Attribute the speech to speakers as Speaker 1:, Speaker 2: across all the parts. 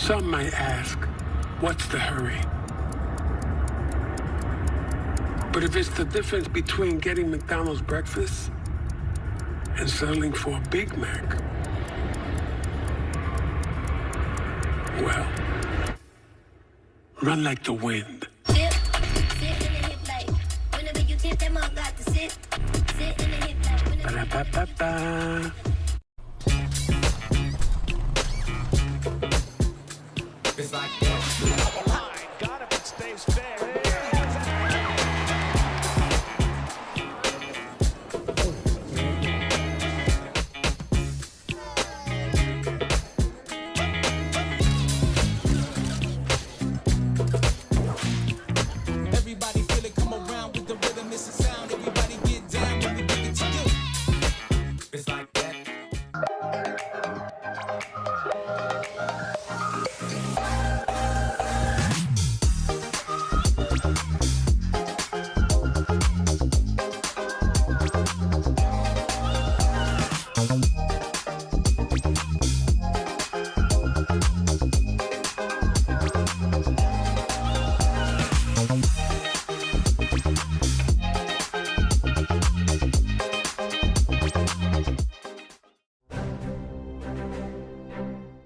Speaker 1: Some might ask, what's the hurry? But if it's the difference between getting McDonald's breakfast and settling for a Big Mac, well, run like the wind.
Speaker 2: Sit in the hip like, whenever you get them up, got to sit in the hip like, whenever
Speaker 1: Ba-da-ba-ba-ba.
Speaker 3: It's like that.
Speaker 4: Got him, it stays fair.
Speaker 3: Everybody feel it, come around with the rhythm, it's a sound. Everybody get down when we give it to you. It's like that.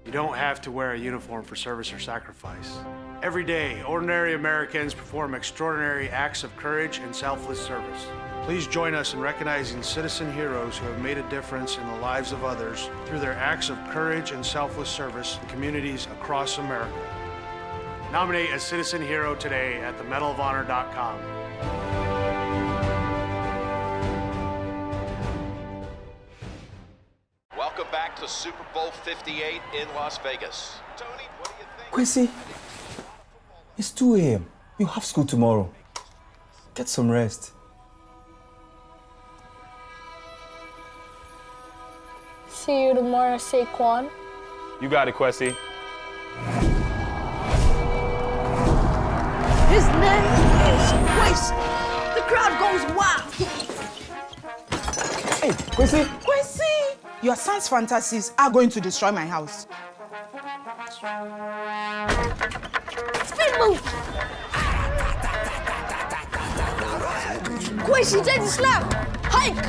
Speaker 5: You don't have to wear a uniform for service or sacrifice. Every day, ordinary Americans perform extraordinary acts of courage and selfless service. Please join us in recognizing citizen heroes who have made a difference in the lives of others through their acts of courage and selfless service in communities across America. Nominate a citizen hero today at themedalofhonor.com.
Speaker 6: Welcome back to Super Bowl 58 in Las Vegas. Tony, what do you think?
Speaker 7: Quincy, it's 2 a.m. You have school tomorrow. Get some rest.
Speaker 8: See you tomorrow, Saquon.
Speaker 9: You got it, Quessy.
Speaker 10: His name is Quincy. The crowd goes wild.
Speaker 7: Hey, Quincy.
Speaker 10: Quincy! Your son's fantasies are going to destroy my house. Spin move! Quincy, take the snap! Hike!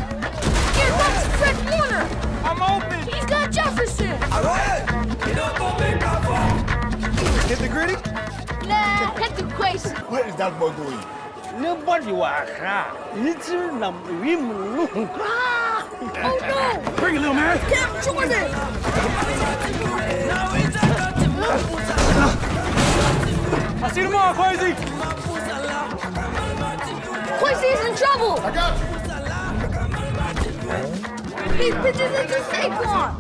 Speaker 10: Here comes Fred Warner!
Speaker 4: I'm open.
Speaker 10: He's got Jefferson!
Speaker 4: Hit the gritty.
Speaker 10: Nah, hit the Quincy!
Speaker 4: Where is that ball going?
Speaker 11: Nobody was little
Speaker 10: Oh no!
Speaker 4: Bring it, little man.
Speaker 10: Cam Jordan!
Speaker 4: I see them all, Quasi.
Speaker 10: Quincy's in trouble!
Speaker 4: I got you.
Speaker 10: He pitches it to Saquon!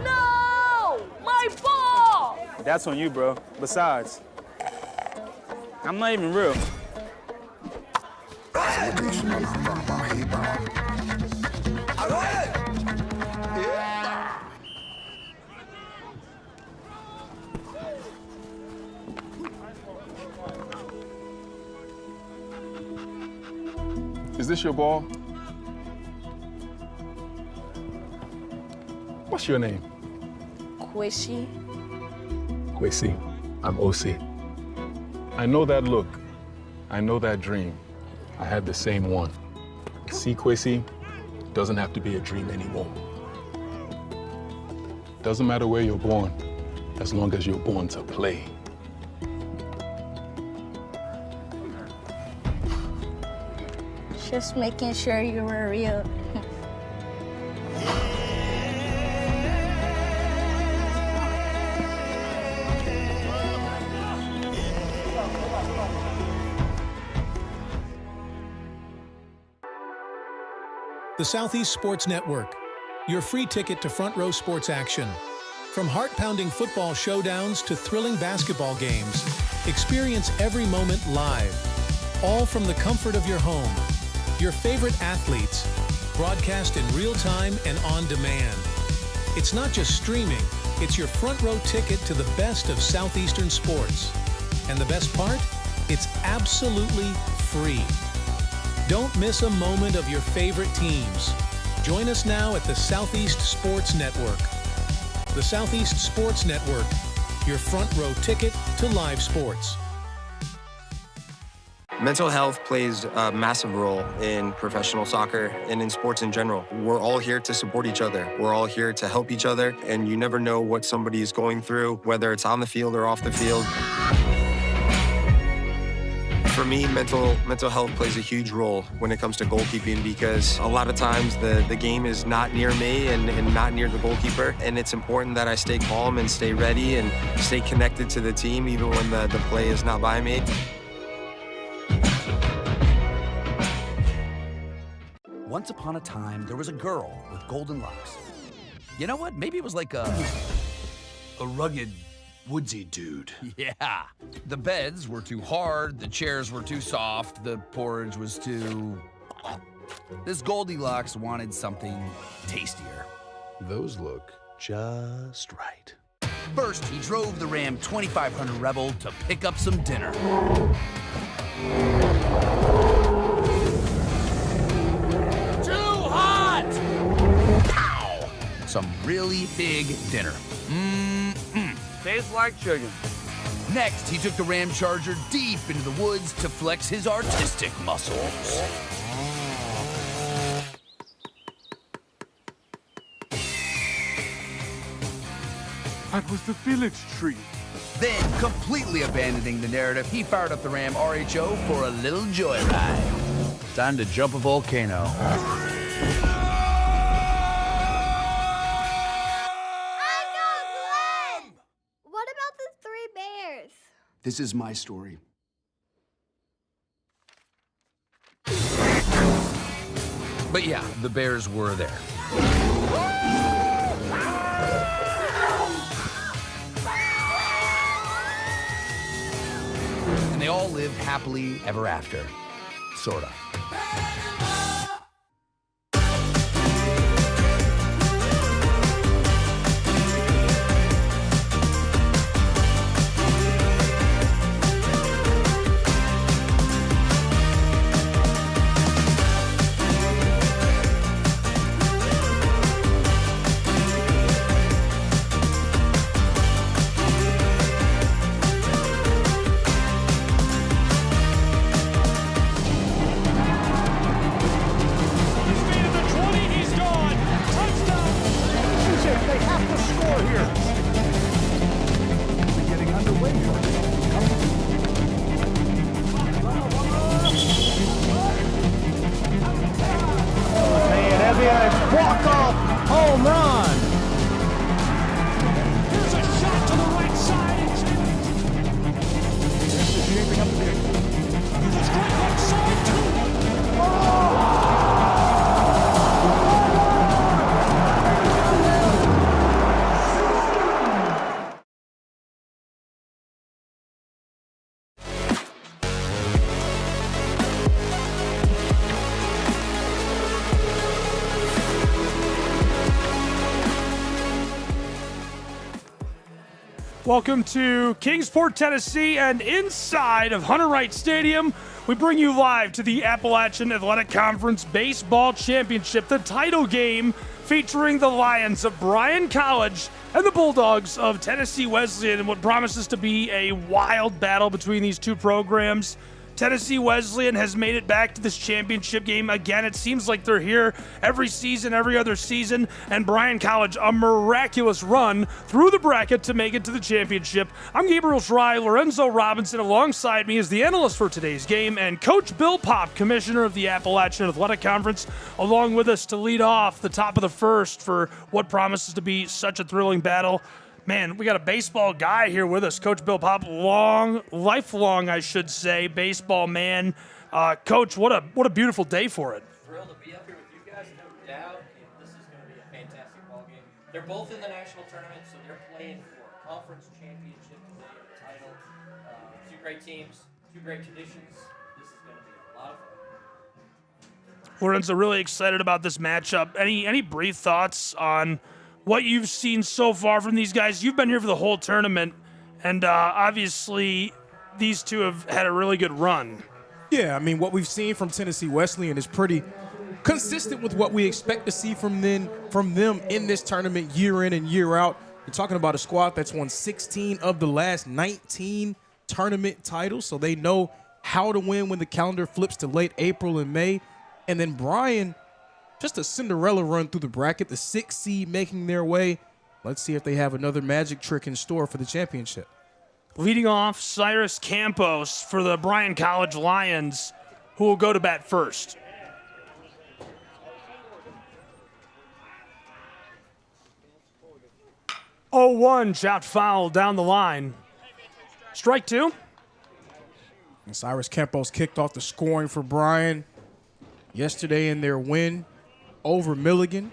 Speaker 10: No! My ball!
Speaker 9: That's on you, bro. Besides, I'm not even real.
Speaker 12: Is this your ball? What's your name?
Speaker 8: Quishy.
Speaker 12: Quincy. I'm OC. I know that look. I know that dream. I had the same one. See, Quincy, doesn't have to be a dream anymore. Doesn't matter where you're born, as long as you're born to play.
Speaker 8: Just making sure you were real.
Speaker 13: The Southeast Sports Network, your free ticket to front row sports action. From heart-pounding football showdowns to thrilling basketball games, experience every moment live, all from the comfort of your home. Your favorite athletes, broadcast in real time and on demand. It's not just streaming, it's your front row ticket to the best of Southeastern sports. And the best part? It's absolutely free. Don't miss a moment of your favorite teams. Join us now at the Southeast Sports Network. The Southeast Sports Network, your front row ticket to live sports.
Speaker 14: Mental health plays a massive role in professional soccer and in sports in general. We're all here to support each other. We're all here to help each other, and you never know what somebody is going through, whether it's on the field or off the field. For me, mental health plays a huge role when it comes to goalkeeping, because a lot of times the game is not near me and not near the goalkeeper, and it's important that I stay calm and stay ready and stay connected to the team even when the play is not by me.
Speaker 15: Once upon a time, there was a girl with golden locks. You know what? Maybe it was like a rugged, woodsy dude. Yeah. The beds were too hard, the chairs were too soft, the porridge was too... This Goldilocks wanted something tastier.
Speaker 12: Those look just right.
Speaker 15: First, he drove the Ram 2500 Rebel to pick up some dinner. Some really big dinner.
Speaker 11: Tastes like chicken.
Speaker 15: Next, he took the Ram Charger deep into the woods to flex his artistic muscles.
Speaker 4: That was the village tree.
Speaker 15: Then, completely abandoning the narrative, he fired up the Ram RHO for a little joyride.
Speaker 9: Time to jump a volcano.
Speaker 16: This is my story.
Speaker 15: But yeah, the bears were there. And they all lived happily ever after. Sorta.
Speaker 4: Walk-off home run.
Speaker 3: Here's a shot to the right side.
Speaker 4: This is shaping up to be
Speaker 3: Here's a strike right side, too.
Speaker 17: Welcome to Kingsport, Tennessee, and inside of Hunter Wright Stadium, we bring you live to the Appalachian Athletic Conference Baseball Championship, the title game featuring the Lions of Bryan College and the Bulldogs of Tennessee Wesleyan in what promises to be a wild battle between these two programs. Tennessee Wesleyan has made it back to this championship game again. It seems like they're here every season, every other season, and Bryan College, a miraculous run through the bracket to make it to the championship. I'm Gabriel Schry. Lorenzo Robinson alongside me is the analyst for today's game, and Coach Bill Popp, commissioner of the Appalachian Athletic Conference, along with us to lead off the top of the first for what promises to be such a thrilling battle. Man, we got a baseball guy here with us, Coach Bill Popp, lifelong, I should say, baseball man. Coach, what a beautiful day for it.
Speaker 18: Thrilled to be up here with you guys, no doubt. This is going to be a fantastic ball game. They're both in the national tournament, so they're playing for a conference championship today, a title. Two great teams, two great traditions. This is going to be a lot of fun.
Speaker 17: Lorenzo, really excited about this matchup. Any brief thoughts on what you've seen so far from these guys? You've been here for the whole tournament, and obviously these two have had a really good run.
Speaker 19: Yeah, I mean, what we've seen from Tennessee Wesleyan is pretty consistent with what we expect to see from them in this tournament year in and year out. You're talking about a squad that's won 16 of the last 19 tournament titles, so they know how to win when the calendar flips to late April and May. And then Brian, just a Cinderella run through the bracket, the 6th seed making their way. Let's see if they have another magic trick in store for the championship.
Speaker 17: Leading off, Cyrus Campos for the Bryan College Lions, who will go to bat first. Oh, 1 shot foul down the line. Strike 2.
Speaker 19: And Cyrus Campos kicked off the scoring for Bryan yesterday in their win over Milligan.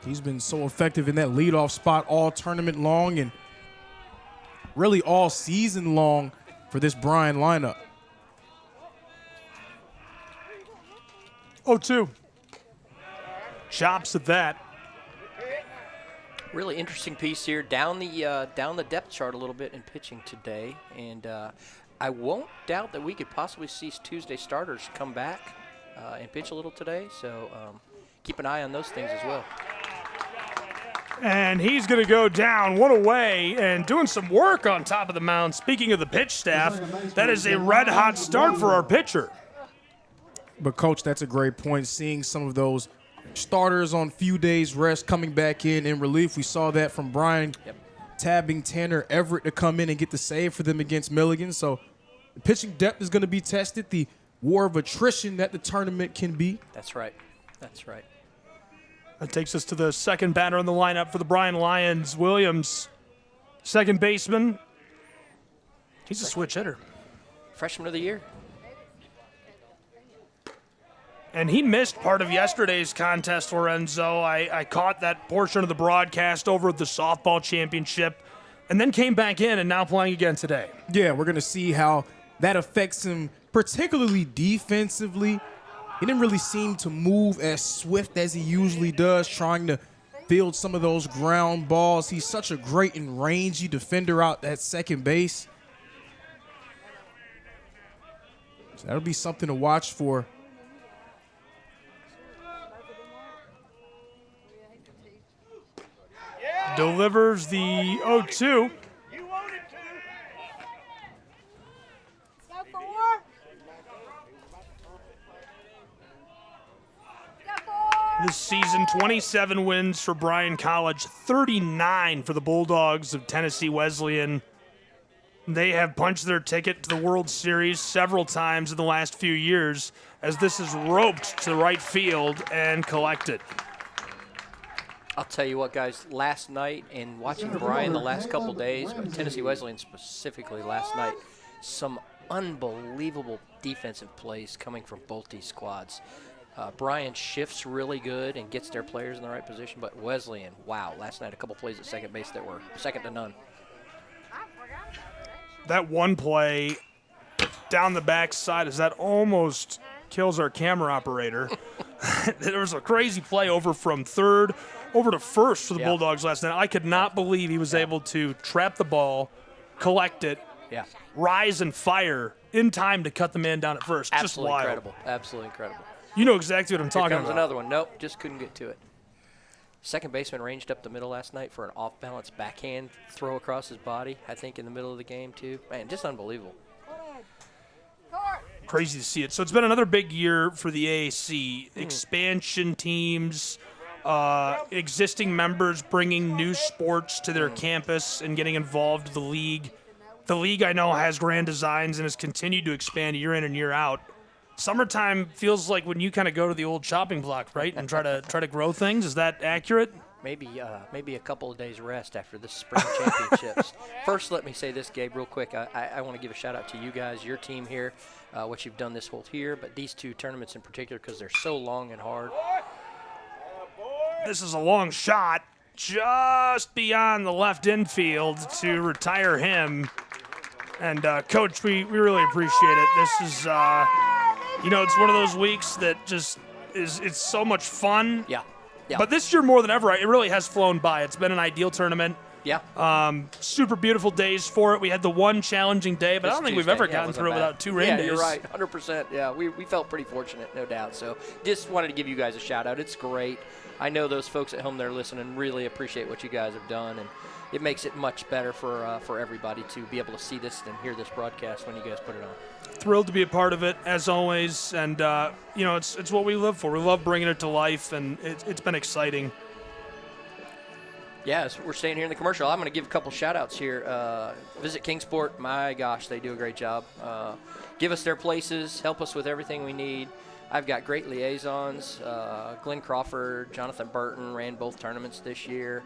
Speaker 19: He's been so effective in that leadoff spot all tournament long and really all season long for this Bryan lineup.
Speaker 17: 0-2. Chops at that.
Speaker 18: Really interesting piece here down the depth chart a little bit in pitching today, and I won't doubt that we could possibly see Tuesday starters come back and pitch a little today. So keep an eye on those things as well.
Speaker 17: And he's going to go down one away and doing some work on top of the mound. Speaking of the pitch staff, that is a red-hot start for our pitcher.
Speaker 19: But, Coach, that's a great point, seeing some of those starters on few days rest coming back in relief. We saw that from Bryan tabbing Tanner Everett to come in and get the save for them against Milligan. So the pitching depth is going to be tested, the war of attrition that the tournament can be.
Speaker 18: That's right. That's right.
Speaker 17: That takes us to the second batter in the lineup for the Bryan Lions, Williams. Second baseman. He's a switch hitter.
Speaker 18: Freshman of the year.
Speaker 17: And he missed part of yesterday's contest, Lorenzo. I caught that portion of the broadcast over at the softball championship and then came back in and now playing again today.
Speaker 19: Yeah, we're going to see how that affects him, particularly defensively. He didn't really seem to move as swift as he usually does, trying to field some of those ground balls. He's such a great and rangy defender out at second base. So that'll be something to watch for.
Speaker 17: Delivers the 0-2. This season, 27 wins for Bryan College, 39 for the Bulldogs of Tennessee Wesleyan. They have punched their ticket to the World Series several times in the last few years, as this is roped to right field and collected.
Speaker 18: I'll tell you what, guys, last night and watching Bryan the last couple days, but Tennessee Wesleyan specifically last night, some unbelievable defensive plays coming from both these squads. Bryan shifts really good and gets their players in the right position, but Wesleyan, wow, last night a couple plays at second base that were second to none.
Speaker 17: That one play down the backside is that almost kills our camera operator. There was a crazy play over from third over to first for the Bulldogs last night. I could not believe he was able to trap the ball, collect it, rise and fire in time to cut the man down at first.
Speaker 18: Absolutely
Speaker 17: just wild.
Speaker 18: incredible. Absolutely incredible.
Speaker 17: You know exactly what I'm talking
Speaker 18: Here
Speaker 17: about.
Speaker 18: comes another one. Nope, just couldn't get to it. Second baseman ranged up the middle last night for an off-balance backhand throw across his body, I think in the middle of the game too. Man, just unbelievable.
Speaker 17: Crazy to see it. So it's been another big year for the AAC. Expansion teams, existing members bringing new sports to their campus and getting involved with the league. The league, I know, has grand designs and has continued to expand year in and year out. Summertime feels like when you kind of go to the old shopping block, right, and try to grow things. Is that accurate?
Speaker 18: Maybe a couple of days rest after the spring championships. First, let me say this, Gabe, real quick. I want to give a shout out to you guys, your team here, what you've done this whole year, but these two tournaments in particular because they're so long and hard.
Speaker 17: This is a long shot just beyond the left infield to retire him. And, Coach, we really appreciate it. This is, it's one of those weeks that just it's so much fun.
Speaker 18: Yeah.
Speaker 17: But this year more than ever, it really has flown by. It's been an ideal tournament.
Speaker 18: Yeah.
Speaker 17: Super beautiful days for it. We had the one challenging day, but I don't think we've ever gotten through it without 2 rain days.
Speaker 18: Yeah, you're right. 100%. Yeah, we felt pretty fortunate, no doubt. So just wanted to give you guys a shout out. It's great. I know those folks at home that are listening really appreciate what you guys have done, and it makes it much better for everybody to be able to see this and hear this broadcast when you guys put it on.
Speaker 17: Thrilled to be a part of it, as always, and it's what we live for. We love bringing it to life, and it's been exciting.
Speaker 18: Yeah, so we're staying here in the commercial. I'm going to give a couple shout-outs here. Visit Kingsport. My gosh, they do a great job. Give us their places. Help us with everything we need. I've got great liaisons. Glenn Crawford, Jonathan Burton ran both tournaments this year.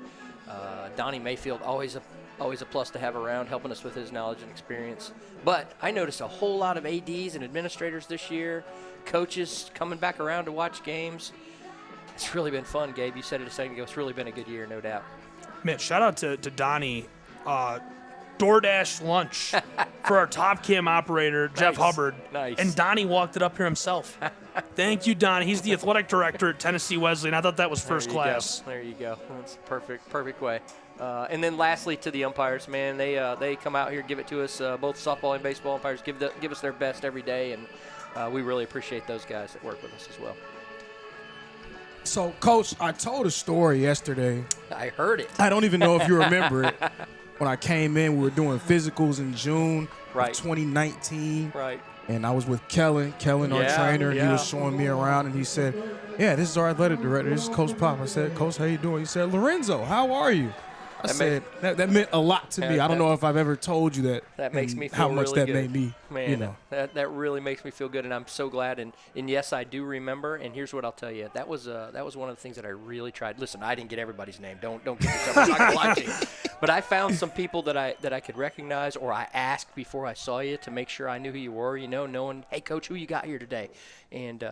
Speaker 18: Donnie Mayfield, always a plus to have around, helping us with his knowledge and experience. But I noticed a whole lot of ADs and administrators this year, coaches coming back around to watch games. It's really been fun, Gabe. You said it a second ago. It's really been a good year, no doubt.
Speaker 17: Man, shout out to Donnie. DoorDash lunch for our top cam operator, Jeff Hubbard.
Speaker 18: Nice.
Speaker 17: And Donnie walked it up here himself. Thank you, Donnie. He's the athletic director at Tennessee Wesleyan. I thought that was first class.
Speaker 18: There you go. That's perfect way. And then lastly, to the umpires, man, they come out here, give it to us. Both softball and baseball umpires give us their best every day, and we really appreciate those guys that work with us as well.
Speaker 19: So, Coach, I told a story yesterday.
Speaker 18: I heard it.
Speaker 19: I don't even know if you remember it. When I came in, we were doing physicals in June of 2019.
Speaker 18: Right.
Speaker 19: And I was with Kellen, our trainer. He was showing me around, and he said, yeah, this is our athletic director. This is Coach Pop. I said, Coach, how you doing? He said, Lorenzo, how are you? I said, that meant a lot to me. I don't know if I've ever told you that.
Speaker 18: That makes me feel
Speaker 19: how much
Speaker 18: really
Speaker 19: that
Speaker 18: good.
Speaker 19: made me.
Speaker 18: Man, that really makes me feel good, and I'm so glad. And yes, I do remember. And here's what I'll tell you: that was one of the things that I really tried. Listen, I didn't get everybody's name. Don't get yourself. I'm not gonna lie to you. But I found some people that I could recognize, or I asked before I saw you to make sure I knew who you were. Knowing, hey, Coach, who you got here today? And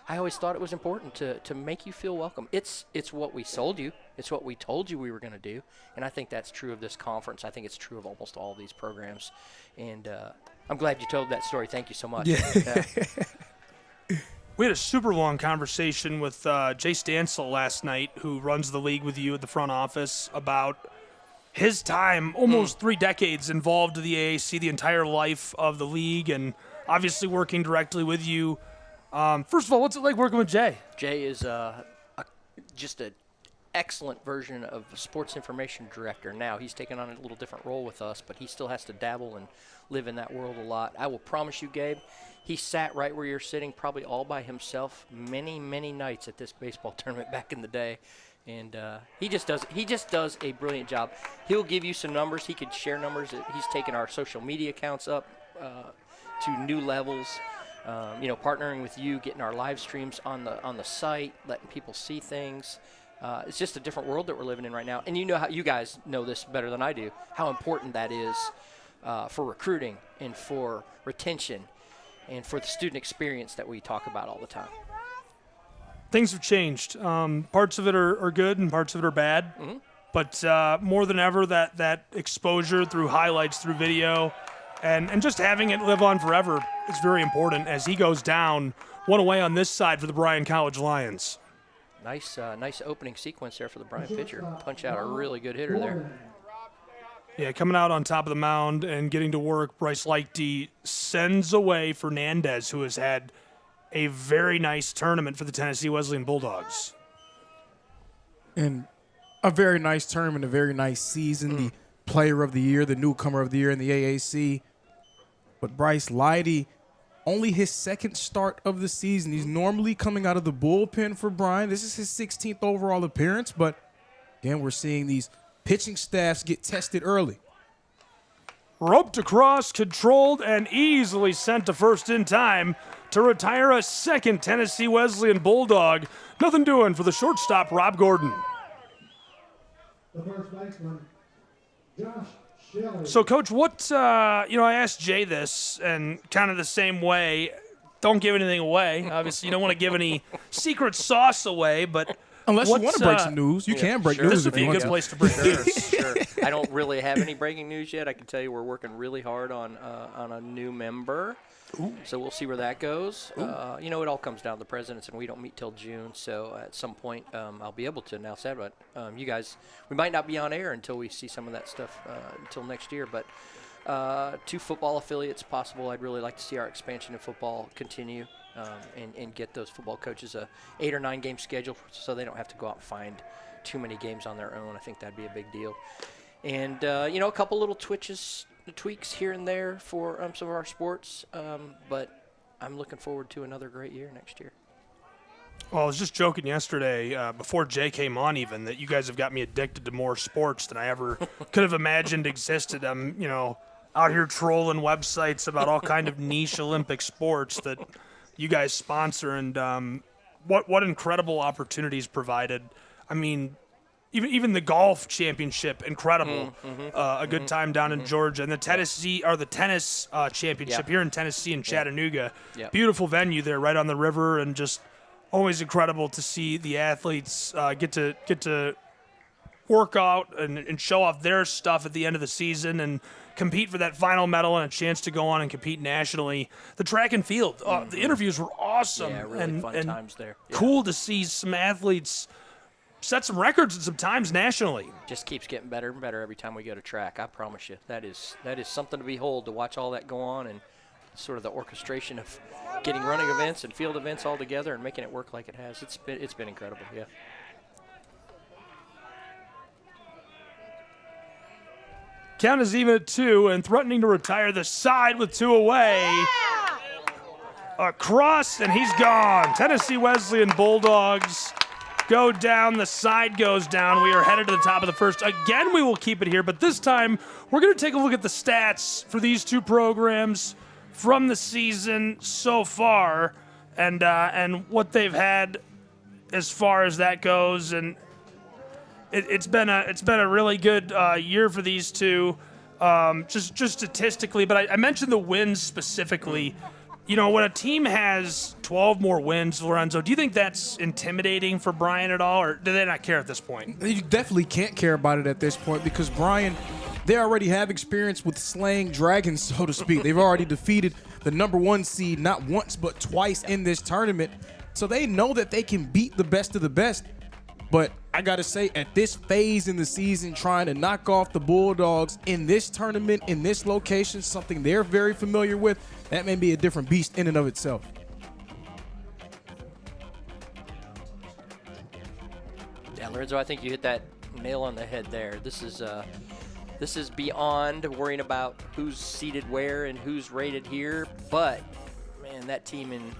Speaker 18: I always thought it was important to make you feel welcome. It's what we sold you. It's what we told you we were going to do. And I think that's true of this conference. I think it's true of almost all of these programs. And I'm glad you told that story. Thank you so much.
Speaker 17: Yeah. We had a super long conversation with Jay Stansel last night, who runs the league with you at the front office, about his time, almost 3 decades involved in the AAC, the entire life of the league, and obviously working directly with you. First of all, what's it like working with Jay?
Speaker 18: Jay is just an excellent version of a sports information director. Now he's taken on a little different role with us, but he still has to dabble and live in that world a lot. I will promise you, Gabe, he sat right where you're sitting, probably all by himself, many, many nights at this baseball tournament back in the day. And he just does a brilliant job. He'll give you some numbers. He could share numbers. He's taken our social media accounts up to new levels. Partnering with you, getting our live streams on the site, letting people see things. It's just a different world that we're living in right now. And you guys know this better than I do, how important that is for recruiting and for retention and for the student experience that we talk about all the time.
Speaker 17: Things have changed. Parts of it are good and parts of it are bad.
Speaker 18: Mm-hmm.
Speaker 17: But more than ever, that exposure through highlights, through video, and just having it live on forever is very important as he goes down one away on this side for the Bryan College Lions.
Speaker 18: Nice opening sequence there for the Bryan pitcher. Punch out a really good hitter there.
Speaker 17: Yeah, coming out on top of the mound and getting to work, Bryce Lichty sends away Fernandez, who has had a very nice tournament for the Tennessee Wesleyan Bulldogs.
Speaker 19: And a very nice tournament, a very nice season. The player of the year, the newcomer of the year in the AAC. But Bryce Lichty, only his second start of the season. He's normally coming out of the bullpen for Bryan. This is his 16th overall appearance. But, again, we're seeing these pitching staffs get tested early.
Speaker 17: Roped across, controlled, and easily sent to first in time to retire a second Tennessee Wesleyan Bulldog. Nothing doing for the shortstop, Rob Gordon.
Speaker 20: The first baseman, Josh Shelley.
Speaker 17: So, Coach, what, I asked Jay this, and kind of the same way. Don't give anything away. Obviously, you don't want to give any secret sauce away, but
Speaker 19: unless you want to break some news, you can break news.
Speaker 17: This would be a good place to break news.
Speaker 18: Sure. I don't really have any breaking news yet. I can tell you we're working really hard on a new member. So we'll see where that goes. You know, it all comes down to the presidents, and we don't meet till June. So at some point, I'll be able to announce that. But you guys, we might not be on air until we see some of that stuff until next year. But 2 football affiliates possible. I'd really like to see our expansion in football continue and get those football coaches a 8 or 9 game schedule so they don't have to go out and find too many games on their own. I think that'd be a big deal. And, you know, a couple little tweaks here and there for some of our sports. But I'm looking forward to another great year next year.
Speaker 17: Well, I was just joking yesterday, before Jay came on even, that you guys have got me addicted to more sports than I ever could have imagined existed. I'm, you know, out here trolling websites about all kind of niche Olympic sports that you guys sponsor, and what incredible opportunities provided. I mean, even the golf championship, incredible. A good time down in Georgia, and the tennis championship here in Tennessee in Chattanooga. Beautiful venue there, right on the river, and just always incredible to see the athletes get to work out and show off their stuff at the end of the season and compete for that final medal and a chance to go on and compete nationally. The track and field, the interviews were awesome.
Speaker 18: Yeah, really fun times there. Yeah.
Speaker 17: Cool to see some athletes set some records and some times nationally.
Speaker 18: Just keeps getting better and better every time we go to track. I promise you, that is something to behold, to watch all that go on, and sort of the orchestration of getting running events and field events all together and making it work like it has. It's been incredible. Yeah.
Speaker 17: Count is even at 2 and threatening to retire the side with 2 away. Across, and he's gone. Tennessee Wesleyan Bulldogs go down. The side goes down. We are headed to the top of the first. Again, we will keep it here, but this time we're going to take a look at the stats for these 2 programs from the season so far, and what they've had as far as that goes. And it's been a really good year for these 2, just statistically. But I mentioned the wins specifically. You know, when a team has 12 more wins, Lorenzo, do you think that's intimidating for Brian at all, or do they not care at this point?
Speaker 19: You definitely can't care about it at this point because Brian, they already have experience with slaying dragons, so to speak. They've already defeated the #1 seed not once but twice in this tournament. So they know that they can beat the best of the best. But I got to say, at this phase in the season, trying to knock off the Bulldogs in this tournament, in this location, something they're very familiar with, that may be a different beast in and of itself.
Speaker 18: Yeah, Lorenzo, I think you hit that nail on the head there. This is beyond worrying about who's seated where and who's rated here. But, man, that team in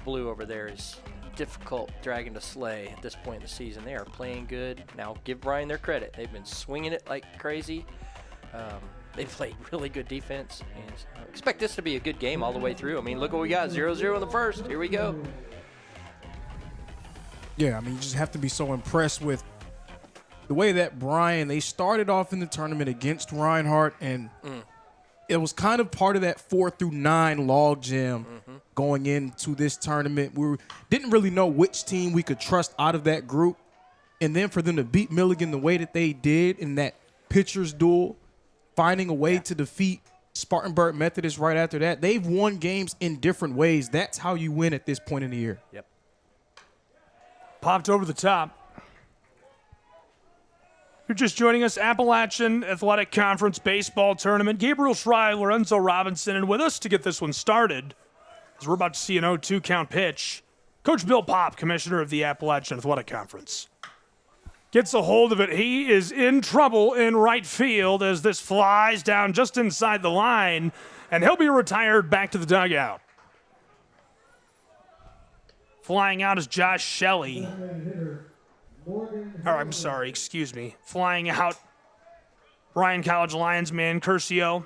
Speaker 18: blue over there is difficult dragon to slay at this point in the season. They are playing good. Now, give Brian their credit. They've been swinging it like crazy. They've played really good defense. And I expect this to be a good game all the way through. I mean, look what we got, 0-0 in the first. Here we go.
Speaker 19: Yeah, I mean, you just have to be so impressed with the way that Brian, they started off in the tournament against Reinhardt, and it was kind of part of that 4 through 9 logjam going into this tournament. We didn't really know which team we could trust out of that group. And then for them to beat Milligan the way that they did in that pitcher's duel, finding a way to defeat Spartanburg Methodist right after that, they've won games in different ways. That's how you win at this point in the year.
Speaker 18: Yep.
Speaker 17: Popped over the top. You're just joining us, Appalachian Athletic Conference Baseball Tournament. Gabriel Schrei, Lorenzo Robinson, and with us to get this one started, as we're about to see an 0-2 count pitch, Coach Bill Popp, Commissioner of the Appalachian Athletic Conference. Gets a hold of it. He is in trouble in right field as this flies down just inside the line, and he'll be retired back to the dugout. Flying out is Josh Shelley. I'm sorry, excuse me. Flying out, Bryan College Lions man Curcio.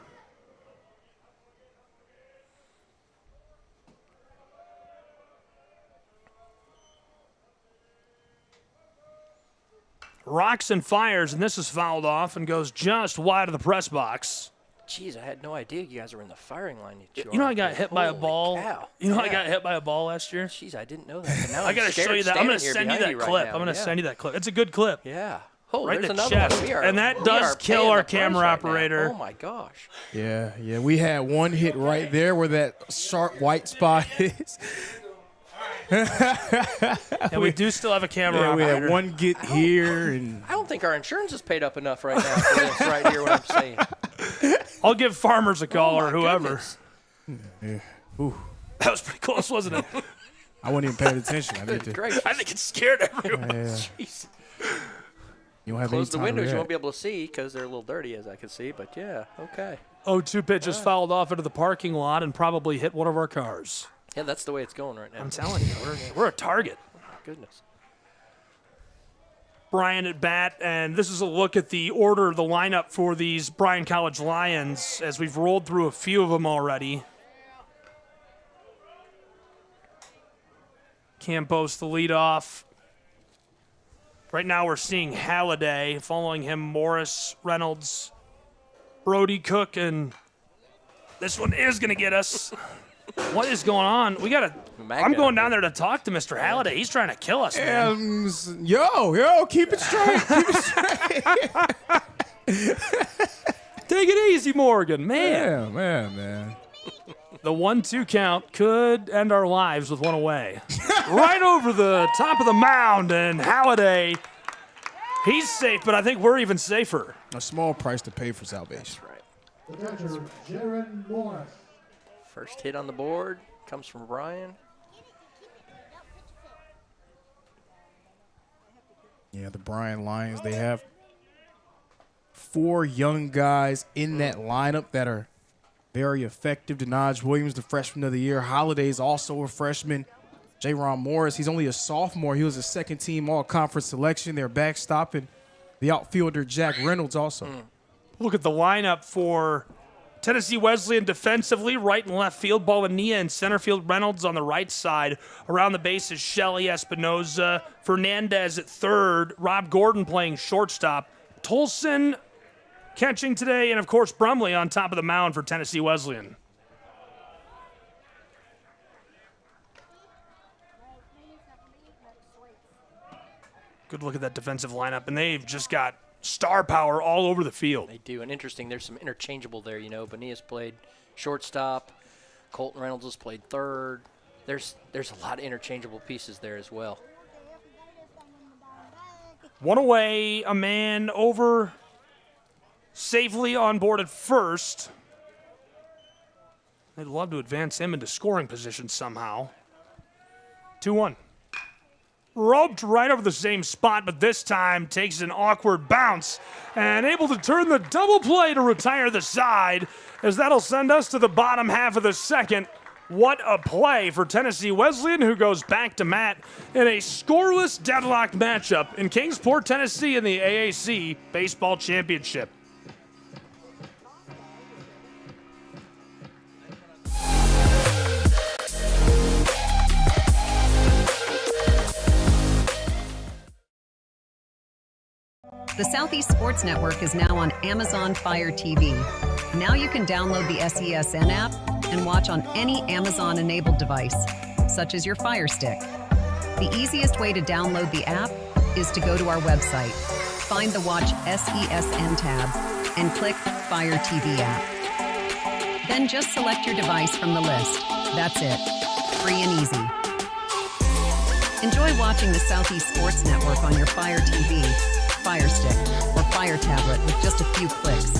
Speaker 17: Rocks and fires, and this is fouled off and goes just wide of the press box.
Speaker 18: Jeez, I had no idea you guys were in the firing line.
Speaker 17: You know I got hit by a ball.
Speaker 18: Cow.
Speaker 17: You know I got hit by a ball last year?
Speaker 18: Jeez, I didn't know that. Now
Speaker 17: I got to show you that. I'm going to send you that clip. I'm going to send you that clip. It's a good clip.
Speaker 18: Yeah. Oh,
Speaker 17: right in
Speaker 18: there's
Speaker 17: the
Speaker 18: another
Speaker 17: chest.
Speaker 18: one.
Speaker 17: And that does kill our camera operator.
Speaker 18: Oh, my gosh.
Speaker 19: Yeah, we had one hit right there where that sharp white spot is.
Speaker 17: And we do still have a camera
Speaker 19: we
Speaker 17: operator.
Speaker 19: had one get here. And
Speaker 18: I don't think our insurance is paid up enough right now for this right here, what I'm saying.
Speaker 17: I'll give Farmers a call or whoever.
Speaker 19: Yeah. Ooh.
Speaker 17: That was pretty close, wasn't it?
Speaker 19: I wasn't even paying attention. I
Speaker 17: think it scared everyone.
Speaker 19: Yeah.
Speaker 17: Jeez.
Speaker 19: You don't have
Speaker 18: Close the
Speaker 19: any time to
Speaker 18: windows, you
Speaker 19: react.
Speaker 18: won't be able to see because they're a little dirty, as I can see. But, yeah, okay.
Speaker 17: 0-2 pitch just fouled off into the parking lot and probably hit one of our cars.
Speaker 18: Yeah, that's the way it's going right now.
Speaker 17: I'm telling you, we're a target.
Speaker 18: Goodness.
Speaker 17: Brian at bat, and this is a look at the order of the lineup for these Bryan College Lions as we've rolled through a few of them already. Campos the leadoff. Right now we're seeing Halliday. Following him, Morris, Reynolds, Brody, Cook, and this one is going to get us. What is going on? I'm going down there to talk to Mr. Halliday. He's trying to kill us, man.
Speaker 19: Yo, keep it straight. Keep it straight.
Speaker 17: Take it easy, Morgan. Man.
Speaker 19: Man.
Speaker 17: The 1-2 count could end our lives with one away. Right over the top of the mound, and Halliday, he's safe, but I think we're even safer.
Speaker 19: A small price to pay for salvation.
Speaker 18: That's right.
Speaker 20: The catcher, Jaron Morris.
Speaker 18: First hit on the board comes from Brian.
Speaker 19: Yeah, the Bryan Lions, they have 4 young guys in that lineup that are very effective. Denaj Williams, the freshman of the year. Holiday's also a freshman. Jaron Morris, he's only a sophomore. He was a second-team all-conference selection. They're backstopping the outfielder Jack Reynolds also.
Speaker 17: Look at the lineup for Tennessee Wesleyan defensively, right and left field. Balania in center field. Reynolds on the right side. Around the bases, Shelley, Espinoza, Fernandez at third. Rob Gordon playing shortstop. Tolson catching today, and of course Brumley on top of the mound for Tennessee Wesleyan. Good look at that defensive lineup, and they've just got star power all over the field.
Speaker 18: They do, and interesting, there's some interchangeable there, Bonilla's played shortstop. Colton Reynolds has played third. There's a lot of interchangeable pieces there as well.
Speaker 17: One away, a man over, safely on board at first. They'd love to advance him into scoring position somehow. 2-1. Roped right over the same spot, but this time takes an awkward bounce and able to turn the double play to retire the side, as that'll send us to the bottom half of the second. What a play for Tennessee Wesleyan, who goes back to Matt in a scoreless deadlocked matchup in Kingsport, Tennessee in the AAC Baseball Championship.
Speaker 21: The Southeast Sports Network is now on Amazon Fire TV. Now you can download the SESN app and watch on any Amazon-enabled device, such as your Fire Stick. The easiest way to download the app is to go to our website, find the Watch SESN tab, and click Fire TV app. Then just select your device from the list. That's it. Free and easy. Enjoy watching the Southeast Sports Network on your Fire TV, Fire Stick, or Fire Tablet with just a few clicks.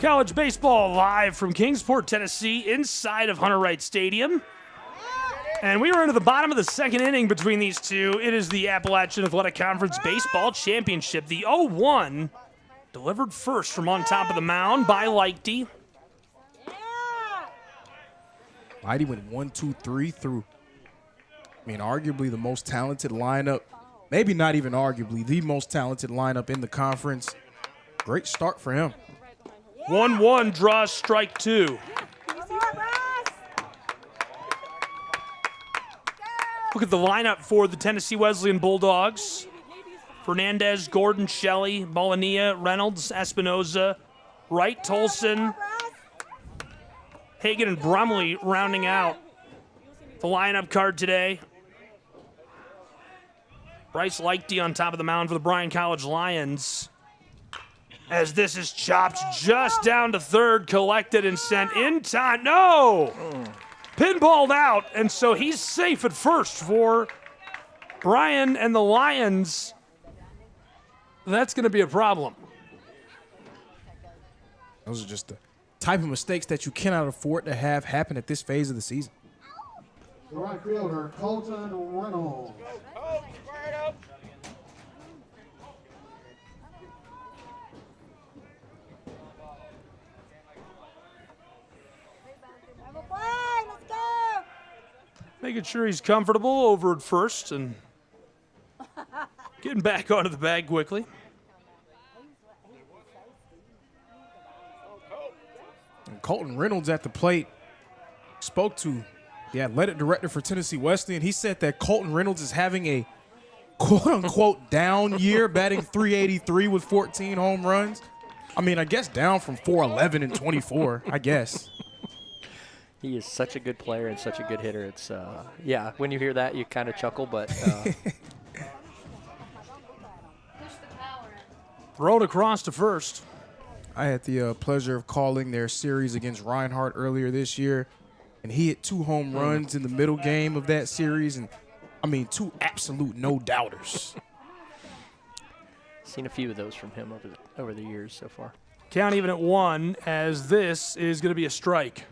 Speaker 17: College baseball live from Kingsport, Tennessee, inside of Hunter Wright Stadium. And we are into the bottom of the second inning between these two. It is the Appalachian Athletic Conference Baseball Championship. The 0-1 delivered first from on top of the mound by Lighty.
Speaker 19: Lighty went 1, 2, 3 through, arguably the most talented lineup. Maybe not even arguably, the most talented lineup in the conference. Great start for him.
Speaker 17: 1-1 draws strike two. Look at the lineup for the Tennessee Wesleyan Bulldogs. Fernandez, Gordon, Shelley, Bolania, Reynolds, Espinoza, Wright, Tolson, Hagan, and Brumley rounding out the lineup card today. Bryce Lighty on top of the mound for the Bryan College Lions. As this is chopped just down to third, collected and sent in time. No! Pinballed out, and so he's safe at first for Bryan and the Lions. That's going to be a problem.
Speaker 19: Those are just the type of mistakes that you cannot afford to have happen at this phase of the season.
Speaker 20: The right fielder, Colton Reynolds.
Speaker 17: Making sure he's comfortable over at first and getting back onto the bag quickly.
Speaker 19: And Colton Reynolds at the plate spoke to the athletic director for Tennessee Wesleyan. He said that Colton Reynolds is having a quote-unquote down year, batting .383 with 14 home runs. I guess down from .411 and 24, I guess.
Speaker 18: He is such a good player and such a good hitter. It's, yeah, when you hear that, you kind of chuckle, but.
Speaker 17: Thrown across to first.
Speaker 19: I had the pleasure of calling their series against Reinhardt earlier this year, and he hit 2 home runs in the middle game of that series, and, 2 absolute no-doubters.
Speaker 18: Seen a few of those from him over the years so far.
Speaker 17: Count even at 1, as this is going to be a strike.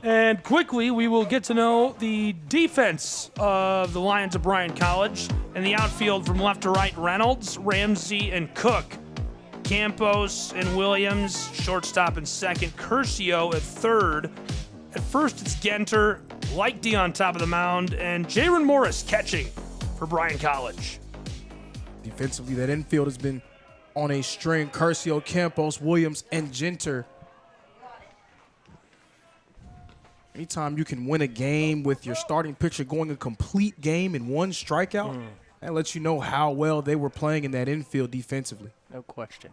Speaker 17: And quickly, we will get to know the defense of the Lions of Bryan College. And the outfield from left to right, Reynolds, Ramsey, and Cook. Campos and Williams, shortstop and second. Curcio at third. At first, it's Genter, Lighty on top of the mound, and Jaron Morris catching for Bryan College.
Speaker 19: Defensively, that infield has been on a string. Curcio, Campos, Williams, and Genter. Anytime you can win a game with your starting pitcher going a complete game in 1 strikeout, that lets you know how well they were playing in that infield defensively.
Speaker 18: No question.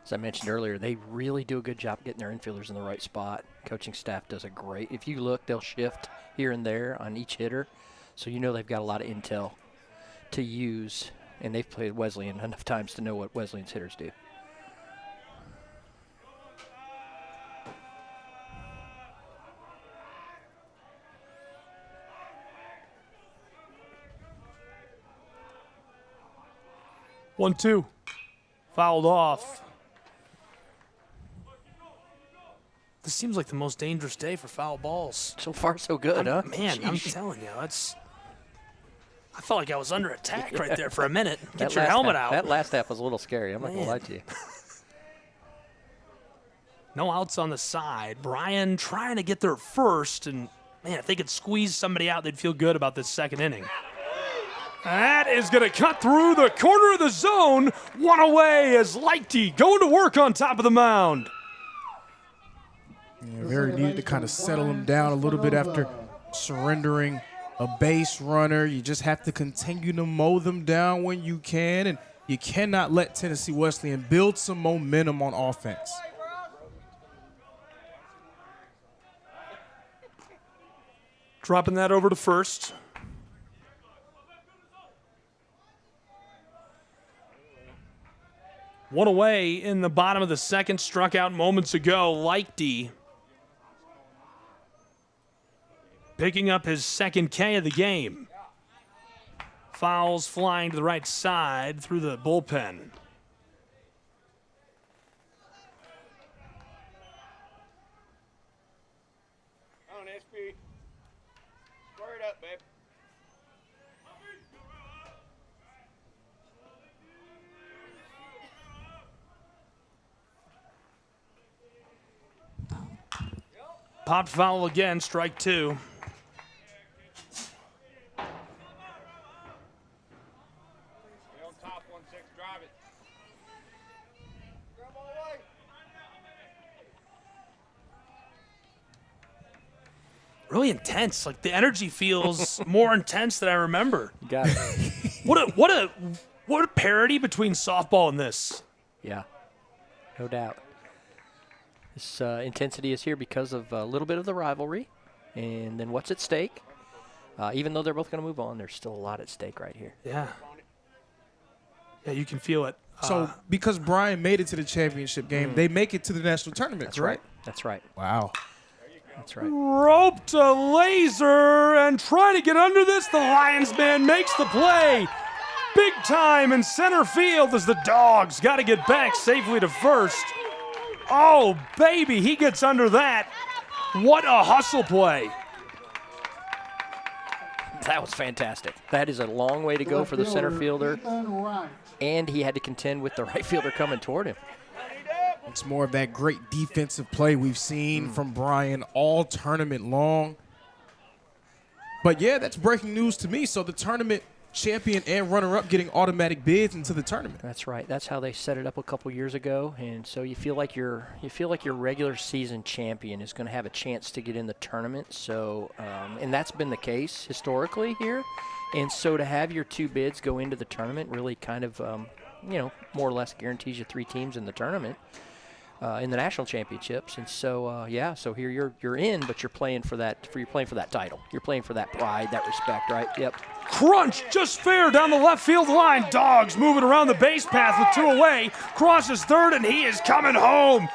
Speaker 18: As I mentioned earlier, they really do a good job getting their infielders in the right spot. Coaching staff does a great. If you look, they'll shift here and there on each hitter, so you know they've got a lot of intel to use, and they've played Wesleyan enough times to know what Wesleyan's hitters do.
Speaker 17: One, two. Fouled off. This seems like the most dangerous day for foul balls.
Speaker 18: So far, so good, huh?
Speaker 17: Man, I'm telling you, I felt like I was under attack right there for a minute. Get your helmet out.
Speaker 18: That last half was a little scary. I'm not going to lie to you.
Speaker 17: No outs on the side. Bryan trying to get there first, and man, if they could squeeze somebody out, they'd feel good about this second inning. That is going to cut through the corner of the zone. 1 away as Lighty going to work on top of the mound.
Speaker 19: Yeah, very needed to kind of settle him down a little bit after surrendering a base runner. You just have to continue to mow them down when you can, and you cannot let Tennessee Wesleyan build some momentum on offense.
Speaker 17: Dropping that over to first. One away in the bottom of the second, struck out moments ago. Lighty picking up his second K of the game. Fouls flying to the right side through the bullpen.
Speaker 11: SP. Square it up, babe.
Speaker 17: Popped foul again, strike 2.
Speaker 11: Stay on top, 1-6, drive it. Grab all the way.
Speaker 17: Really intense. Like the energy feels more intense than I remember.
Speaker 18: Got it.
Speaker 17: What a parity between softball and this.
Speaker 18: Yeah, no doubt. This intensity is here because of a little bit of the rivalry, and then what's at stake. Even though they're both going to move on, there's still a lot at stake right here.
Speaker 17: Yeah. Yeah, you can feel it.
Speaker 19: So because Brian made it to the championship game, they make it to the national tournament,
Speaker 18: That's
Speaker 19: correct?
Speaker 18: right. That's right.
Speaker 19: Wow.
Speaker 18: That's right.
Speaker 17: Rope to Laser and trying to get under this. The Lions man makes the play. Big time in center field as the Dogs got to get back safely to first. Oh, baby, he gets under that. What a hustle play.
Speaker 18: That was fantastic. That is a long way to go for the center fielder. And he had to contend with the right fielder coming toward him.
Speaker 19: It's more of that great defensive play we've seen from Brian all tournament long. But yeah, that's breaking news to me. So the tournament champion and runner-up getting automatic bids into the tournament.
Speaker 18: That's right. That's how they set it up a couple years ago, and so you feel like your regular season champion is going to have a chance to get in the tournament. So, and that's been the case historically here, and so to have your 2 bids go into the tournament really kind of, more or less guarantees you 3 teams in the tournament. In the national championships, and so so here you're in, but you're playing for that title. You're playing for that pride, that respect, right? Yep.
Speaker 17: Crunch just fair down the left field line. Dogs moving around the base path with 2 away. Crosses third, and he is coming home.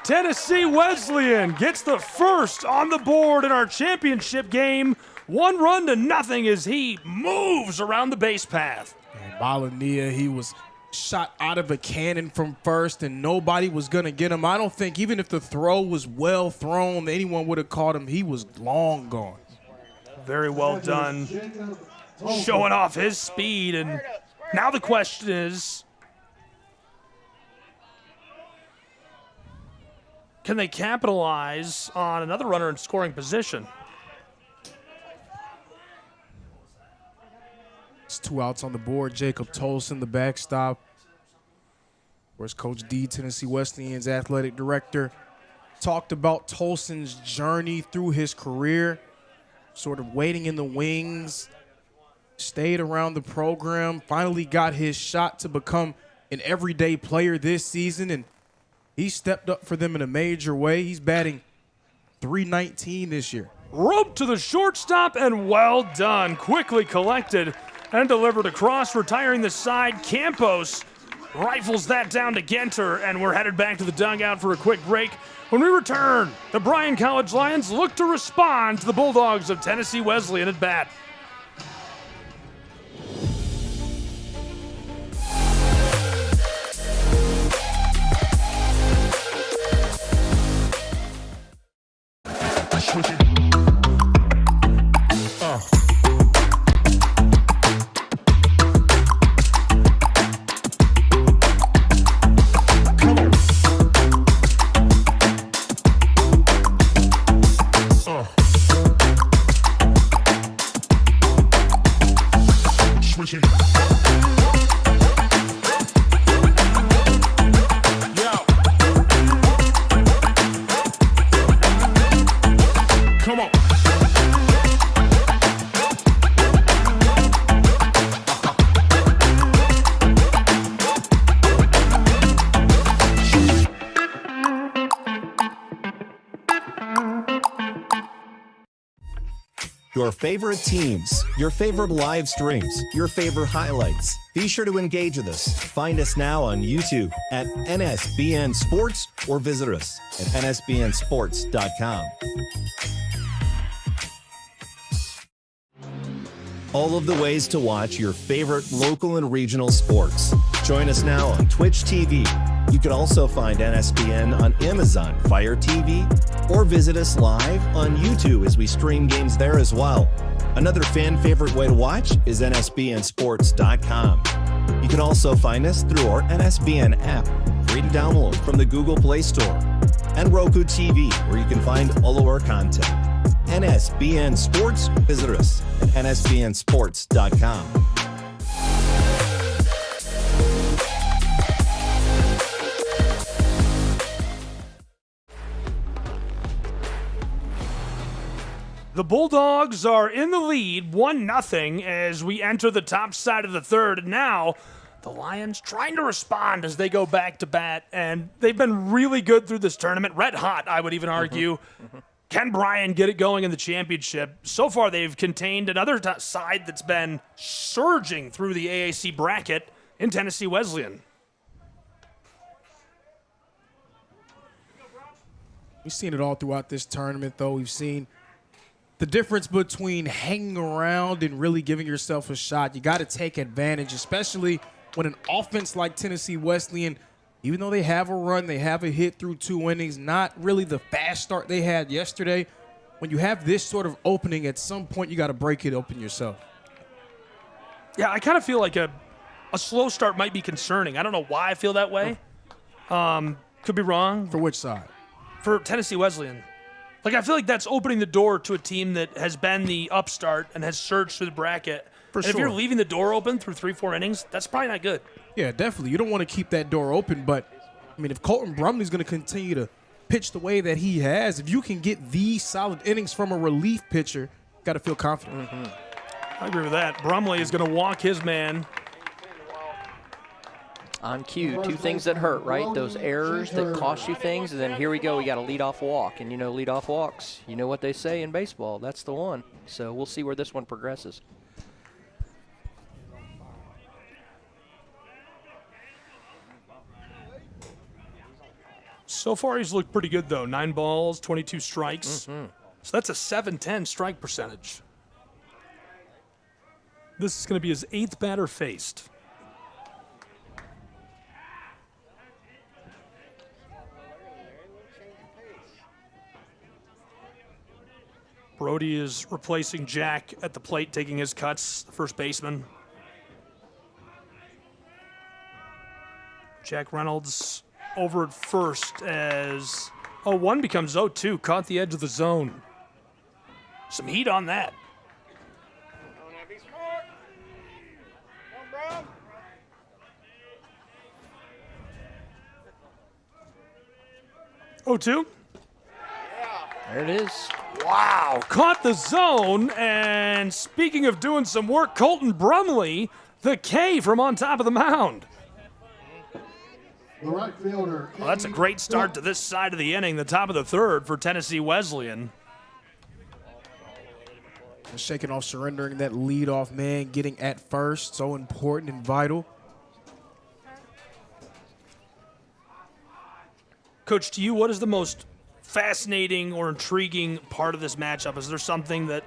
Speaker 17: Tennessee Wesleyan gets the first on the board in our championship game. 1-0 as he moves around the base path.
Speaker 19: And Balania, he was shot out of a cannon from first, and nobody was going to get him. I don't think even if the throw was well thrown, anyone would have caught him. He was long gone.
Speaker 17: Very well done. Showing off his speed, and now the question is, can they capitalize on another runner in scoring position?
Speaker 19: It's 2 outs on the board. Jacob Tolson, the backstop. Whereas Coach D, Tennessee Wesleyan's athletic director, talked about Tolson's journey through his career, sort of waiting in the wings, stayed around the program, finally got his shot to become an everyday player this season, and he stepped up for them in a major way. He's batting .319 this year.
Speaker 17: Rope to the shortstop, and well done. Quickly collected and delivered across, retiring the side. Campos rifles that down to Genter, and we're headed back to the dugout for a quick break. When we return, the Bryan College Lions look to respond to the Bulldogs of Tennessee Wesleyan at bat.
Speaker 2: Your favorite teams, your favorite live streams, your favorite highlights. Be sure to engage with us. Find us now on YouTube at NSBN Sports or visit us at nsbnsports.com. All of the ways to watch your favorite local and regional sports. Join us now on Twitch TV, You can also find NSBN on Amazon Fire TV or visit us live on YouTube as we stream games there as well. Another fan favorite way to watch is nsbnsports.com. You can also find us through our NSBN app, free to download from the Google Play Store, and Roku TV, where you can find all of our content. NSBN Sports, visit us at nsbnsports.com.
Speaker 17: The Bulldogs are in the lead, 1-0, as we enter the top side of the third. And now the Lions trying to respond as they go back to bat, and they've been really good through this tournament. Red hot, I would even argue. Can Bryan get it going in the championship? So far, they've contained another side that's been surging through the AAC bracket in Tennessee Wesleyan.
Speaker 19: We've seen it all throughout this tournament, though. We've seen the difference between hanging around and really giving yourself a shot. You got to take advantage, especially when an offense like Tennessee Wesleyan, even though they have a run, they have a hit through 2 innings, not really the fast start they had yesterday. When you have this sort of opening, at some point you got to break it open yourself.
Speaker 17: Yeah, I kind of feel like a slow start might be concerning. I don't know why I feel that way. Could be wrong.
Speaker 19: For which side?
Speaker 17: For Tennessee Wesleyan. Like, I feel like that's opening the door to a team that has been the upstart and has surged through the bracket. And if you're leaving the door open through 3-4 innings, that's probably not good.
Speaker 19: Yeah, definitely. You don't want to keep that door open, but, I mean, if Colton Brumley's going to continue to pitch the way that he has, if you can get these solid innings from a relief pitcher, got to feel confident.
Speaker 17: I agree with that. Brumley is going to walk his man.
Speaker 18: On cue, 2 things that hurt, right? Those errors that cost you things, and then here we go, we got a leadoff walk. And you know leadoff walks, you know what they say in baseball, that's the one. So we'll see where this one progresses.
Speaker 17: So far, he's looked pretty good, though. 9 balls, 22 strikes. So that's a .710 strike percentage. This is going to be his 8th batter faced. Brody is replacing Jack at the plate, taking his cuts, the first baseman. Jack Reynolds over at first as 0-1 becomes 0-2, caught the edge of the zone. Some heat on that. 0-2.
Speaker 18: There it is.
Speaker 17: Wow, caught the zone, and speaking of doing some work, Colton Brumley, the K from on top of the mound.
Speaker 20: The right fielder.
Speaker 17: Well, that's a great start to this side of the inning, the top of the third for Tennessee Wesleyan.
Speaker 19: Shaking off, surrendering that leadoff man, getting at first, so important and vital.
Speaker 17: Coach, to you, what is the most fascinating or intriguing part of this matchup? Is there something that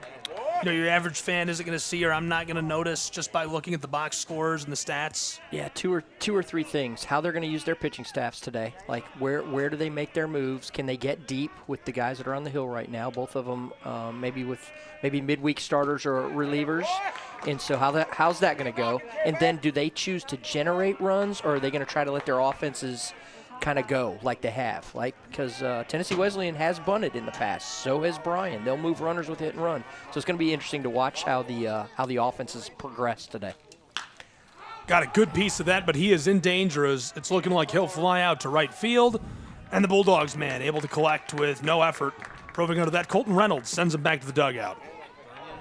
Speaker 17: your average fan isn't going to see or I'm not going to notice just by looking at the box scores and the stats?
Speaker 18: Yeah, two or three things. How they're going to use their pitching staffs today. Like, where do they make their moves? Can they get deep with the guys that are on the hill right now? Both of them maybe midweek starters or relievers. And so how's that going to go? And then do they choose to generate runs, or are they going to try to let their offenses kind of go like they have? Because Tennessee Wesleyan has bunted in the past. So has Bryan. They'll move runners with hit and run. So it's going to be interesting to watch how the offenses progress today.
Speaker 17: Got a good piece of that, but he is in danger as it's looking like he'll fly out to right field. And the Bulldogs, man, able to collect with no effort. Proving under that, Colton Reynolds sends him back to the dugout.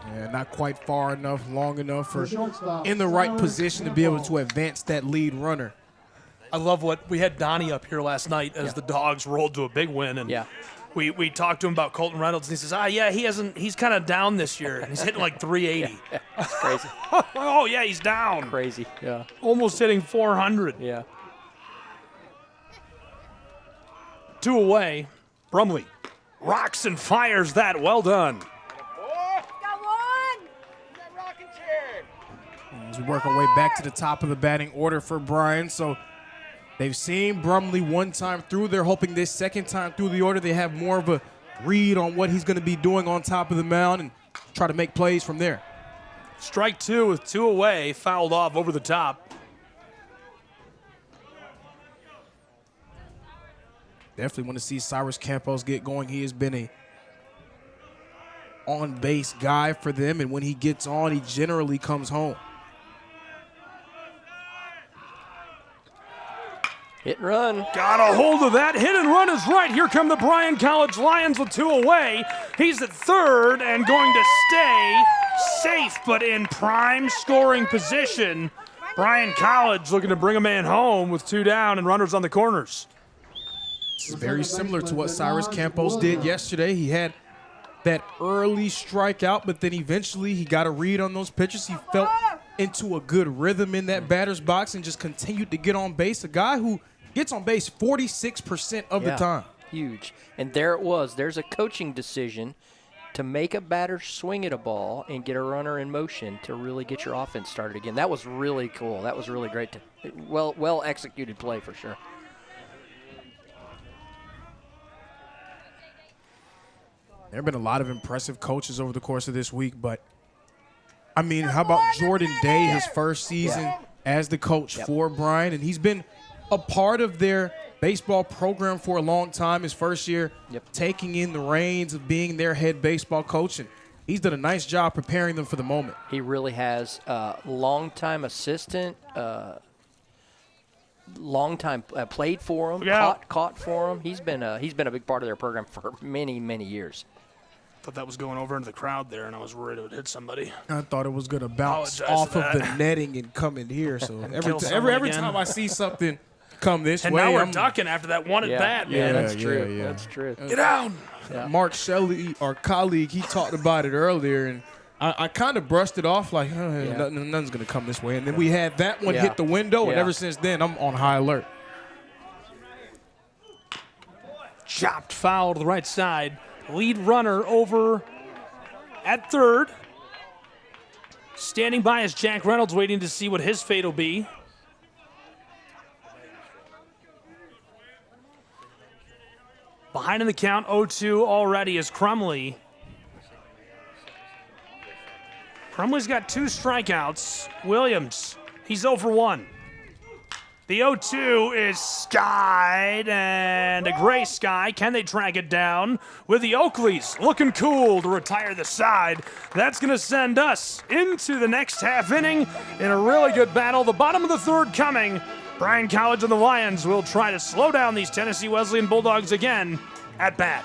Speaker 19: Yeah, not quite far enough, long enough, for in the right position to be able to advance that lead runner.
Speaker 17: I love what we had Donnie up here last night as the Dogs rolled to a big win, and we talked to him about Colton Reynolds, and he says, he's kind of down this year, and he's hitting like 380.
Speaker 18: Yeah, that's crazy.
Speaker 17: Oh yeah, he's down.
Speaker 18: Crazy, yeah.
Speaker 17: Almost hitting 400.
Speaker 18: Yeah.
Speaker 17: 2 away, Brumley rocks and fires that. Well done.
Speaker 19: As we work our way back to the top of the batting order for Bryan, so They've seen Brumley one time through. They're hoping this second time through the order they have more of a read on what he's going to be doing on top of the mound and try to make plays from there.
Speaker 17: Strike two with 2 away, fouled off over the top.
Speaker 19: Definitely want to see Cyrus Campos get going. He has been a on-base guy for them, and when he gets on, he generally comes home.
Speaker 1: Hit and run.
Speaker 17: Got a hold of that. Hit and run is right. Here come the Bryan College Lions with 2 away. He's at third and going to stay safe, but in prime scoring position. Bryan College looking to bring a man home with 2 down and runners on the corners.
Speaker 19: This is very similar to what Cyrus Campos did yesterday. He had that early strikeout, but then eventually he got a read on those pitches. He felt into a good rhythm in that batter's box and just continued to get on base. A guy who gets on base 46% of the time.
Speaker 1: Huge. And there it was. There's a coaching decision to make a batter swing at a ball and get a runner in motion to really get your offense started again. That was really cool. That was really great. Well executed play for sure.
Speaker 19: There have been a lot of impressive coaches over the course of this week, but I mean, how about Jordan Day, his first season as the coach for Bryan, and he's been a part of their baseball program for a long time. His first year taking in the reins of being their head baseball coach, and he's done a nice job preparing them for the moment.
Speaker 1: He really has. Longtime assistant, longtime played for him, caught for him. He's been a big part of their program for many, many years.
Speaker 17: Thought that was going over into the crowd there, and I was worried it would hit somebody.
Speaker 19: I thought it was going to bounce off of the netting and come in here. So every time I see something come this
Speaker 17: and
Speaker 19: way,
Speaker 17: now we're ducking after that one at bat.
Speaker 1: Yeah, that's true. That's true.
Speaker 17: Get down.
Speaker 19: Mark Shelley, our colleague, he talked about it earlier, and I kind of brushed it off like, nothing's going to come this way. And then we had that one hit the window, and ever since then, I'm on high alert.
Speaker 17: Chopped foul to the right side. Lead runner over at third. Standing by is Jack Reynolds, waiting to see what his fate will be. Behind in the count, 0-2 already is Crumley. Crumley's got 2 strikeouts. Williams, he's 0 for 1. The 0-2 is skied, and a gray sky. Can they track it down? With the Oakleys looking cool to retire the side. That's going to send us into the next half inning in a really good battle. The bottom of the third coming. Bryan College and the Lions will try to slow down these Tennessee Wesleyan Bulldogs again at bat.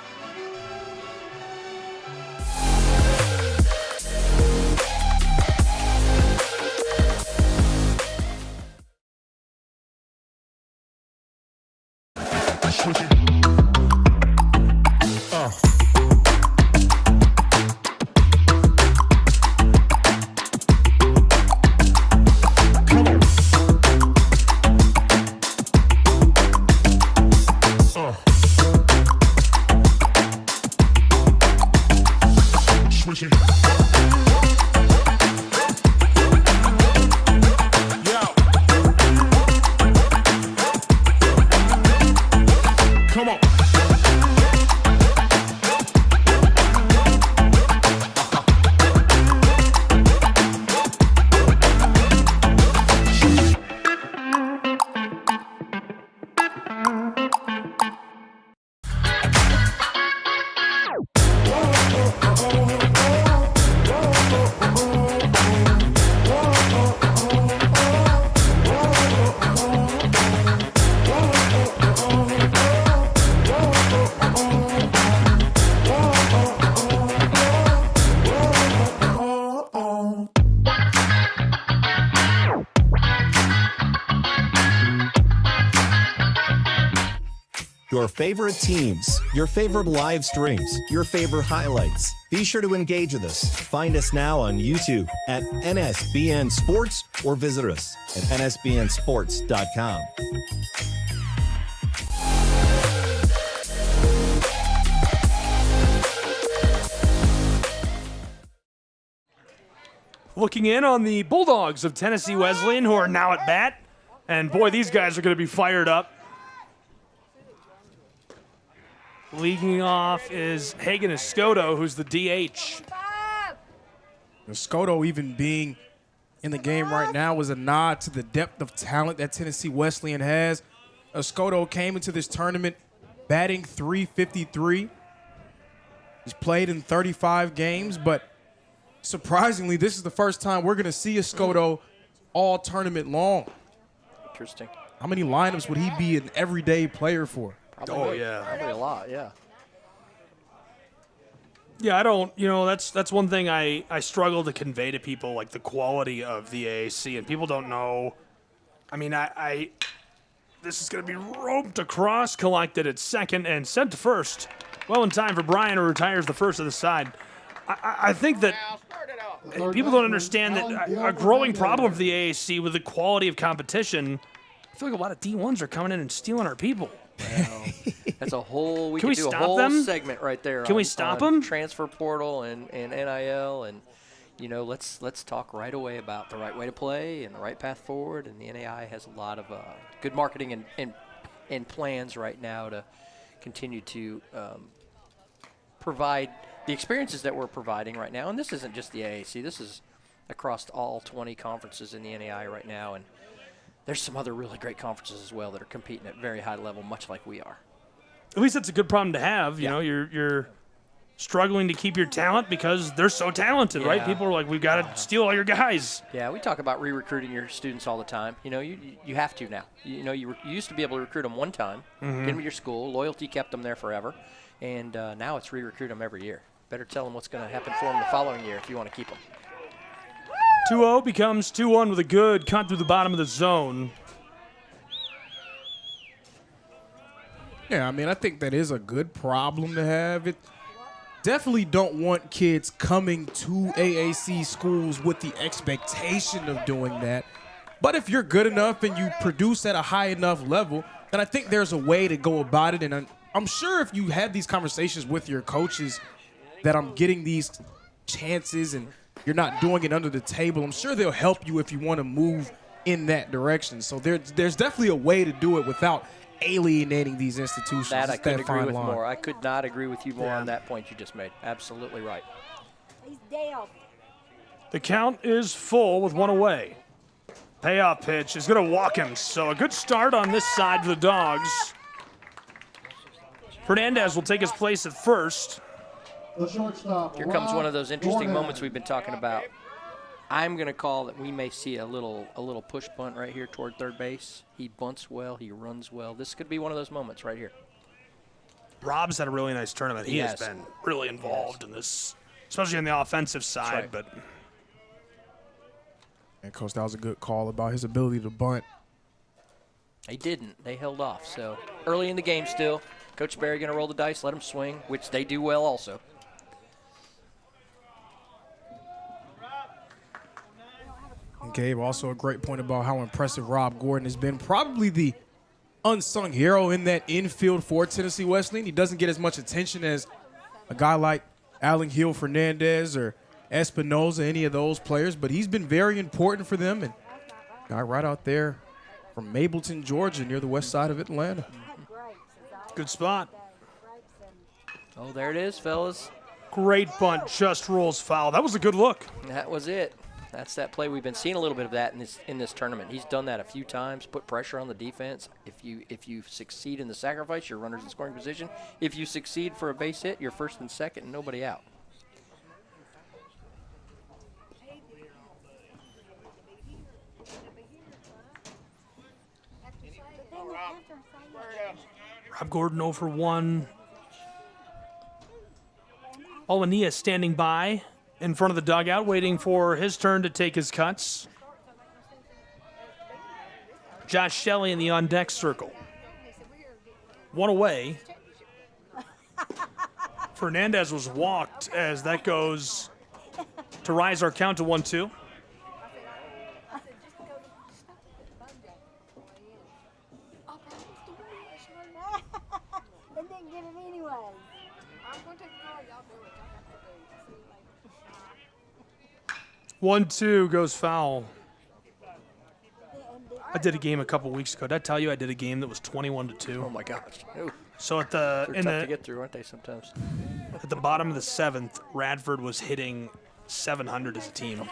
Speaker 2: Your favorite teams, your favorite live streams, your favorite highlights. Be sure to engage with us. Find us now on YouTube at NSBN Sports or visit us at nsbnsports.com.
Speaker 17: Looking in on the Bulldogs of Tennessee Wesleyan, who are now at bat. And boy, these guys are going to be fired up. Leading off is Hagen Escoto, who's the DH.
Speaker 19: Escoto even being in the game right now was a nod to the depth of talent that Tennessee Wesleyan has. Escoto came into this tournament batting .353. He's played in 35 games, but surprisingly, this is the first time we're going to see Escoto all tournament long.
Speaker 1: Interesting.
Speaker 19: How many lineups would he be an everyday player for?
Speaker 1: Probably a lot, yeah.
Speaker 17: Yeah, I don't, that's one thing I struggle to convey to people, like the quality of the AAC, and people don't know. I mean, this is going to be roped across, collected at second, and sent to first. Well in time for Brian, who retires the first of the side. I think that people don't understand that a growing problem of the AAC with the quality of competition, I feel like a lot of D1s are coming in and stealing our people.
Speaker 1: Well, that's a whole. We
Speaker 17: Can
Speaker 1: could
Speaker 17: we
Speaker 1: do a
Speaker 17: stop
Speaker 1: whole
Speaker 17: them?
Speaker 1: segment right there.
Speaker 17: Can we stop them?
Speaker 1: Transfer portal and NIL, and let's talk right away about the right way to play and the right path forward. And the NAI has a lot of good marketing and plans right now to continue to provide the experiences that we're providing right now. And this isn't just the AAC. This is across all 20 conferences in the NAI right now. And there's some other really great conferences as well that are competing at very high level, much like we are.
Speaker 17: At least that's a good problem to have. You know, you're struggling to keep your talent because they're so talented, right? People are like, we've got to steal all your guys.
Speaker 1: Yeah, we talk about re-recruiting your students all the time. You have to now. You used to be able to recruit them one time, get them to your school. Loyalty kept them there forever. And now it's re-recruit them every year. Better tell them what's going to happen for them the following year if you want to keep them.
Speaker 17: 2-0 becomes 2-1 with a good cut through the bottom of the zone.
Speaker 19: Yeah, I mean, I think that is a good problem to have. It definitely don't want kids coming to AAC schools with the expectation of doing that. But if you're good enough and you produce at a high enough level, then I think there's a way to go about it. And I'm sure if you had these conversations with your coaches that I'm getting these chances and you're not doing it under the table, I'm sure they'll help you if you want to move in that direction. So there's definitely a way to do it without alienating these institutions.
Speaker 1: That I
Speaker 19: It's
Speaker 1: couldn't agree
Speaker 19: fine
Speaker 1: with
Speaker 19: line.
Speaker 1: more. I could not agree with you more on that point you just made. Absolutely right.
Speaker 17: The count is full with one away. Payoff pitch is going to walk him. So a good start on this side for the Dogs. Hernandez will take his place at first.
Speaker 20: The shortstop.
Speaker 1: Here comes one of those interesting
Speaker 20: Gordon.
Speaker 1: moments we've been talking about. I'm going to call that we may see a little push bunt right here toward third base. He bunts well. He runs well. This could be one of those moments right here.
Speaker 17: Rob's had a really nice tournament. He has
Speaker 1: Yes.
Speaker 17: been really involved in this, especially on the offensive side.
Speaker 1: right.
Speaker 17: But
Speaker 19: And Coach, that was a good call about his ability to bunt.
Speaker 1: He didn't. They held off. So early in the game still. Coach Barry going to roll the dice, let him swing, which they do well also.
Speaker 19: And Gabe, also a great point about how impressive Rob Gordon has been. Probably the unsung hero in that infield for Tennessee Wesleyan. He doesn't get as much attention as a guy like Allen Hill Fernandez or Espinoza, any of those players, but he's been very important for them. And guy right out there from Mableton, Georgia, near the west side of Atlanta.
Speaker 17: good spot.
Speaker 1: Oh, there it is, fellas.
Speaker 17: Great bunt, just rolls foul. That was a good look.
Speaker 1: That was it. That's that play. We've been seeing a little bit of that in this tournament. He's done that a few times, put pressure on the defense. If you succeed in the sacrifice, your runner's in scoring position. If you succeed for a base hit, you're first and second and nobody out.
Speaker 17: Rob Gordon 0 for 1. Olania standing by in front of the dugout, waiting for his turn to take his cuts. Josh Shelley in the on-deck circle. One away. Fernandez was walked as that goes to rise our count to 1-2.
Speaker 10: They didn't get it anyway. I'm going to take the call. Y'all do it. Y'all have to do it.
Speaker 17: 1-2 goes foul. I did a game a couple weeks ago. Did I tell you I did a game that was 21-2?
Speaker 1: Oh my gosh. Ooh.
Speaker 17: So at
Speaker 1: They're tough to get through, aren't they, sometimes?
Speaker 17: At the bottom of the 7th, Radford was hitting 700 as a team.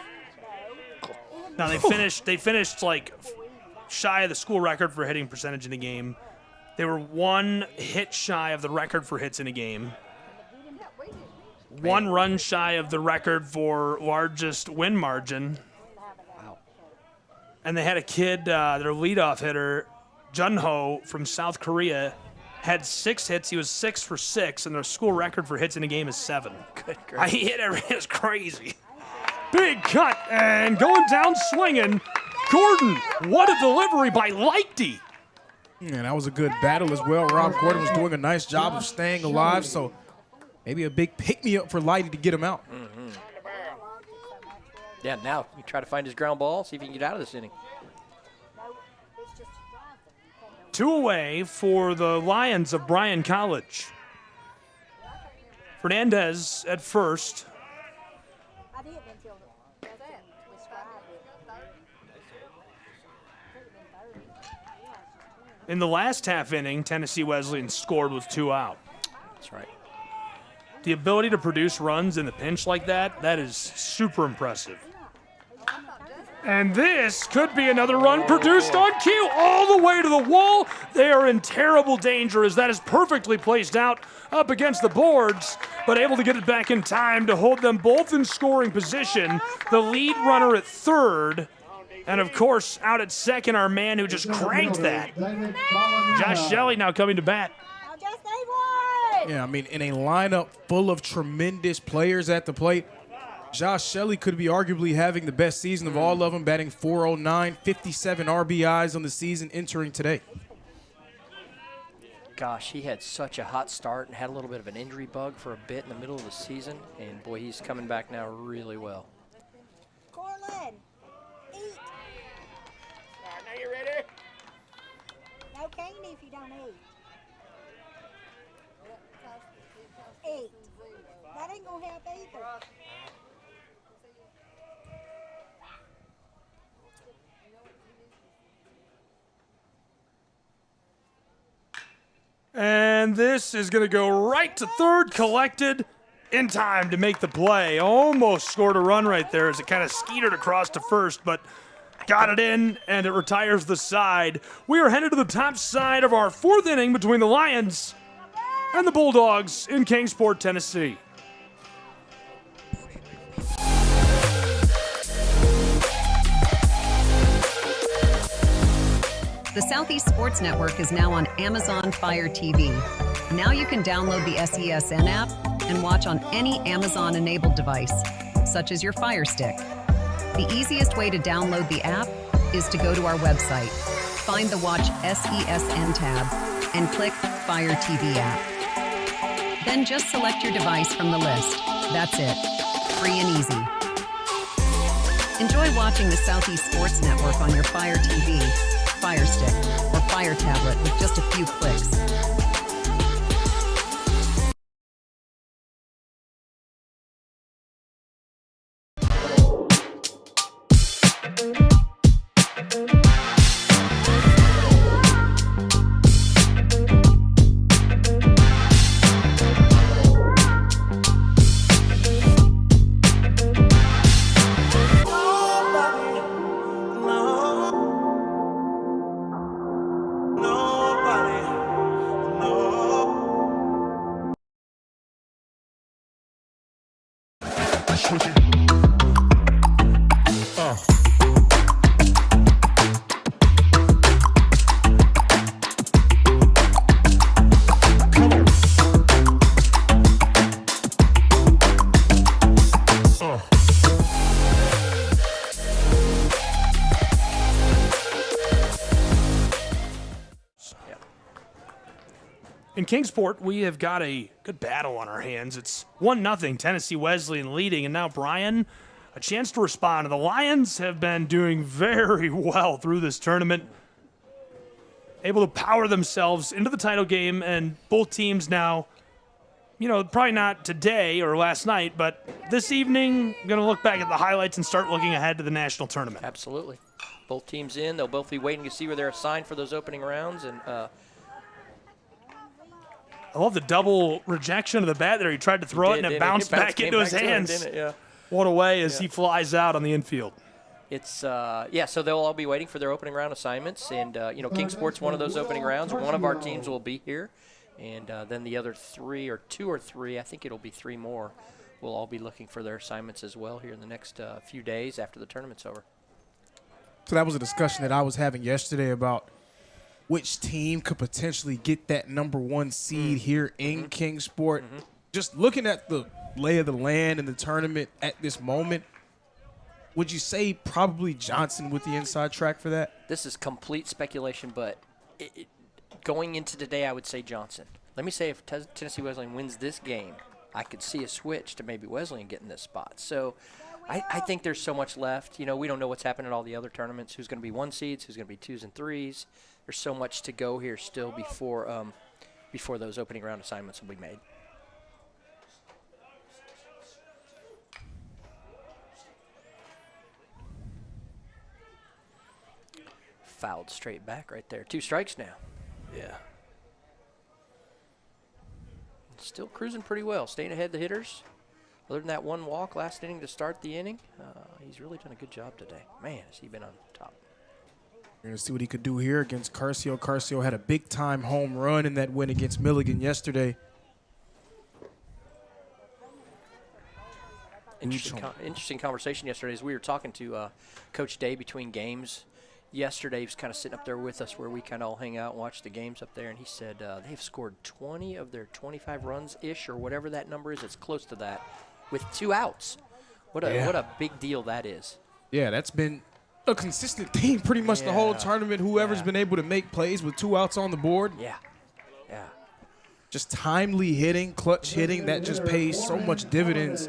Speaker 17: Now they finished like shy of the school record for hitting percentage in a game. They were 1 hit shy of the record for hits in a game. 1 run shy of the record for largest win margin.
Speaker 1: Wow.
Speaker 17: And they had a kid, their leadoff hitter, Junho from South Korea, had 6 hits. He was 6 for 6, and their school record for hits in a game is 7.
Speaker 1: Good
Speaker 17: He hit it. It was crazy. Big cut, and going down swinging. Gordon, what a delivery by Lichty.
Speaker 19: Yeah, that was a good battle as well. Rob Gordon was doing a nice job of staying alive, so maybe a big pick-me-up for Lighty to get him out.
Speaker 1: Mm-hmm. Yeah, now you try to find his ground ball, see if he can get out of this inning.
Speaker 17: 2 away for the Lions of Bryan College. Fernandez at first. In the last half inning, Tennessee Wesleyan scored with 2 out.
Speaker 1: That's right.
Speaker 17: The ability to produce runs in the pinch like that is super impressive. And this could be another run produced on cue all the way to the wall. They are in terrible danger as that is perfectly placed out up against the boards, but able to get it back in time to hold them both in scoring position. The lead runner at third, and of course, out at second, our man who just cranked that. Josh Shelley now coming to bat.
Speaker 19: Yeah, I mean, in a lineup full of tremendous players at the plate, Josh Shelley could be arguably having the best season of all of them, batting .409, 57 RBIs on the season entering today.
Speaker 1: Gosh, he had such a hot start and had a little bit of an injury bug for a bit in the middle of the season, and boy, he's coming back now really well.
Speaker 10: Corlin, eat.
Speaker 11: All right, now you ready?
Speaker 10: No candy if you don't eat. Eat. That ain't gonna help either.
Speaker 17: And this is going to go right to third, collected in time to make the play. Almost scored a run right there as it kind of skeetered across to first, but got it in, and it retires the side. We are headed to the top side of our 4th inning between the Lions and the Bulldogs in Kingsport, Tennessee.
Speaker 21: The Southeast Sports Network is now on Amazon Fire TV. Now you can download the SESN app and watch on any Amazon-enabled device, such as your Fire Stick. The easiest way to download the app is to go to our website, find the Watch SESN tab, and click Fire TV app. Then just select your device from the list. That's it. Free and easy. Enjoy watching the Southeast Sports Network on your Fire TV, Fire Stick, or Fire Tablet with just a few clicks.
Speaker 17: In Kingsport, we have got a good battle on our hands. It's 1-0, Tennessee Wesleyan leading, and now Bryan, a chance to respond. The Lions have been doing very well through this tournament, able to power themselves into the title game, and both teams now, you know, probably not today or last night, but this evening, going to look back at the highlights and start looking ahead to the national tournament.
Speaker 1: Absolutely. Both teams in. They'll both be waiting to see where they're assigned for those opening rounds. And
Speaker 17: I love the double rejection of the bat there. He tried to throw it, and it bounced back into his hands. What a way as he flies out on the infield.
Speaker 1: It's, so they'll all be waiting for their opening round assignments. And, Kingsport's one of those opening rounds. One of our teams will be here. And then the other two or three, I think it'll be three more, will all be looking for their assignments as well here in the next few days after the tournament's over.
Speaker 19: So that was a discussion that I was having yesterday about which team could potentially get that #1 seed here in Kingsport. Just looking at the lay of the land in the tournament at this moment, would you say probably Johnson with the inside track for that?
Speaker 1: This is complete speculation, but going into today, I would say Johnson. Let me say if Tennessee Wesleyan wins this game, I could see a switch to maybe Wesleyan getting this spot. So I think there's so much left. We don't know what's happening at all the other tournaments, who's going to be 1 seeds, who's going to be 2s and 3s. There's so much to go here still before those opening round assignments will be made. Fouled straight back right there. 2 strikes now.
Speaker 17: Yeah.
Speaker 1: Still cruising pretty well, staying ahead of the hitters. Other than that 1 walk last inning to start the inning, he's really done a good job today. Man, has he been on top.
Speaker 19: We're going to see what he could do here against Carcio. Carcio had a big-time home run in that win against Milligan yesterday.
Speaker 1: Interesting conversation yesterday as we were talking to Coach Day between games. Yesterday he was kind of sitting up there with us where we kind of all hang out and watch the games up there, and he said they've scored 20 of their 25 runs-ish or whatever that number is. It's close to that with 2 outs. What a big deal that is.
Speaker 19: Yeah, that's been a consistent theme pretty much the whole tournament. Whoever's been able to make plays with 2 outs on the board.
Speaker 1: Yeah.
Speaker 19: Just timely hitting, clutch hitting, that just pays so much dividends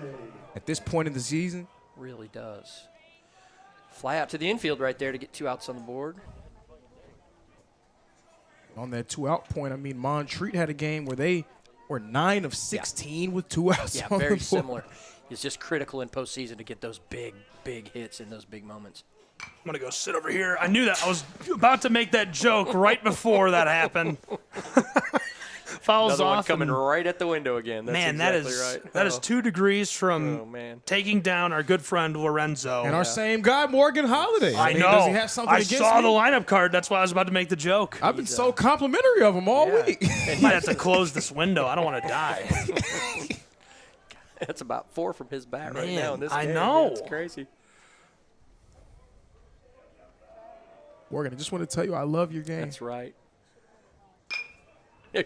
Speaker 19: at this point in the season.
Speaker 1: Really does. Fly out to the infield right there to get 2 outs on the board.
Speaker 19: On that 2-out point, I mean, Montreat had a game where they were 9 of 16 with 2 outs on the board.
Speaker 1: Yeah, very similar. It's just critical in postseason to get those big hits in those big moments.
Speaker 17: I'm going to go sit over here. I knew that. I was about to make that joke right before that happened. Fouls
Speaker 1: Another
Speaker 17: off.
Speaker 1: one coming right at the window again. That's
Speaker 17: Man,
Speaker 1: exactly
Speaker 17: right. That is 2 degrees from taking down our good friend Lorenzo.
Speaker 19: And our same guy, Morgan Holiday.
Speaker 17: I know.
Speaker 19: Does he have something against
Speaker 17: saw
Speaker 19: me?
Speaker 17: the lineup card. That's why I was about to make the joke.
Speaker 19: I've been so complimentary of him all week.
Speaker 17: I might have to close this window. I don't want to die.
Speaker 1: That's about 4 from his bat right
Speaker 17: Man,
Speaker 1: now in this
Speaker 17: I
Speaker 1: game.
Speaker 17: know.
Speaker 1: It's crazy.
Speaker 19: Morgan, I just want to tell you I love your game.
Speaker 1: That's right.
Speaker 17: The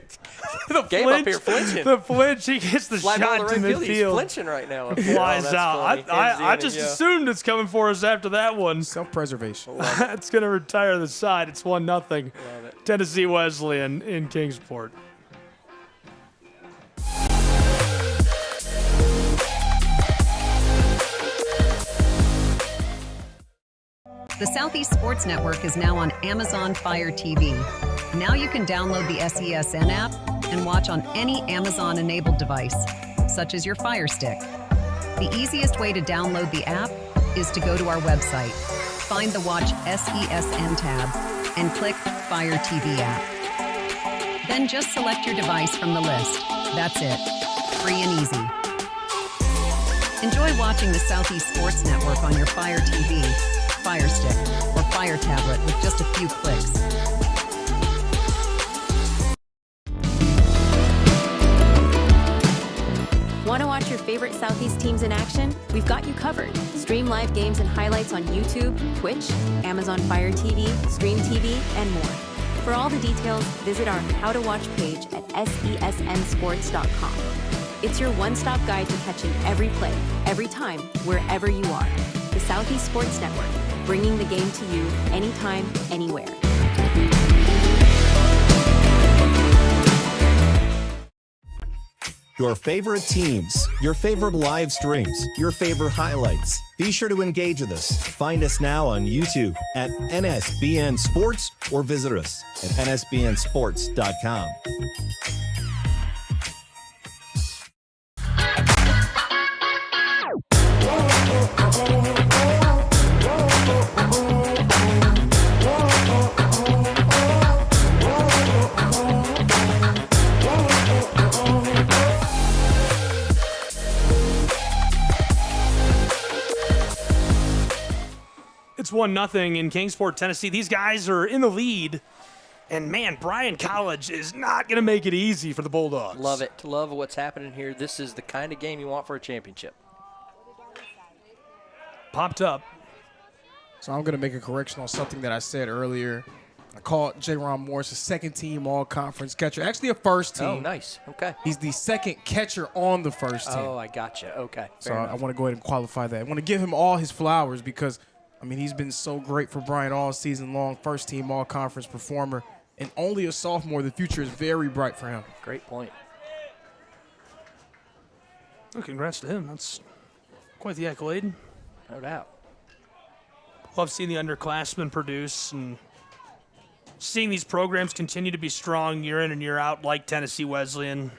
Speaker 1: game
Speaker 17: flinch,
Speaker 1: up here flinching.
Speaker 17: The flinch, he gets the
Speaker 1: Fly ball
Speaker 17: shot
Speaker 1: to
Speaker 17: to
Speaker 1: right field. He's
Speaker 17: midfield.
Speaker 1: flinching right now.
Speaker 17: It flies
Speaker 1: that's
Speaker 17: out.
Speaker 1: funny.
Speaker 17: I just assumed it's coming for us after that one.
Speaker 19: Self-preservation.
Speaker 17: It's going to retire the side. It's 1-0.
Speaker 1: Love it.
Speaker 17: Tennessee Wesleyan in Kingsport.
Speaker 21: The Southeast Sports Network is now on Amazon Fire TV. Now you can download the SESN app and watch on any Amazon-enabled device, such as your Fire Stick. The easiest way to download the app is to go to our website, find the Watch SESN tab, and click Fire TV app. Then just select your device from the list. That's it. Free and easy. Enjoy watching the Southeast Sports Network on your Fire TV, Fire Stick, or Fire tablet with just a few clicks.
Speaker 5: Want to watch your favorite Southeast teams in action? We've got you covered. Stream live games and highlights on YouTube, Twitch, Amazon Fire TV, Stream TV, and more. For all the details, visit our How to Watch page at sesnsports.com. It's your one-stop guide to catching every play, every time, wherever you are. The Southeast Sports Network, bringing the game to you anytime, anywhere.
Speaker 2: Your favorite teams, your favorite live streams, your favorite highlights. Be sure to engage with us. Find us now on YouTube at NSBN Sports or visit us at nsbnsports.com.
Speaker 17: It's 1-0 in Kingsport, Tennessee. These guys are in the lead. And, man, Bryan College is not going to make it easy for the Bulldogs.
Speaker 1: Love it. Love what's happening here. This is the kind of game you want for a championship.
Speaker 17: Popped up.
Speaker 19: So I'm going to make a correction on something that I said earlier. I called J-Ron Morris a second-team all-conference catcher. Actually, a first team.
Speaker 1: Oh, nice. Okay.
Speaker 19: He's the second catcher on the first team.
Speaker 1: Oh, I gotcha. Okay.
Speaker 19: So I want to go ahead and qualify that. I want to give him all his flowers because, I mean, he's been so great for Bryan all season long. First-team all-conference performer. And only a sophomore. The future is very bright for him.
Speaker 1: Great point.
Speaker 17: Well, congrats to him. That's quite the accolade.
Speaker 1: No doubt.
Speaker 17: Love seeing the underclassmen produce and seeing these programs continue to be strong year in and year out, like Tennessee Wesleyan.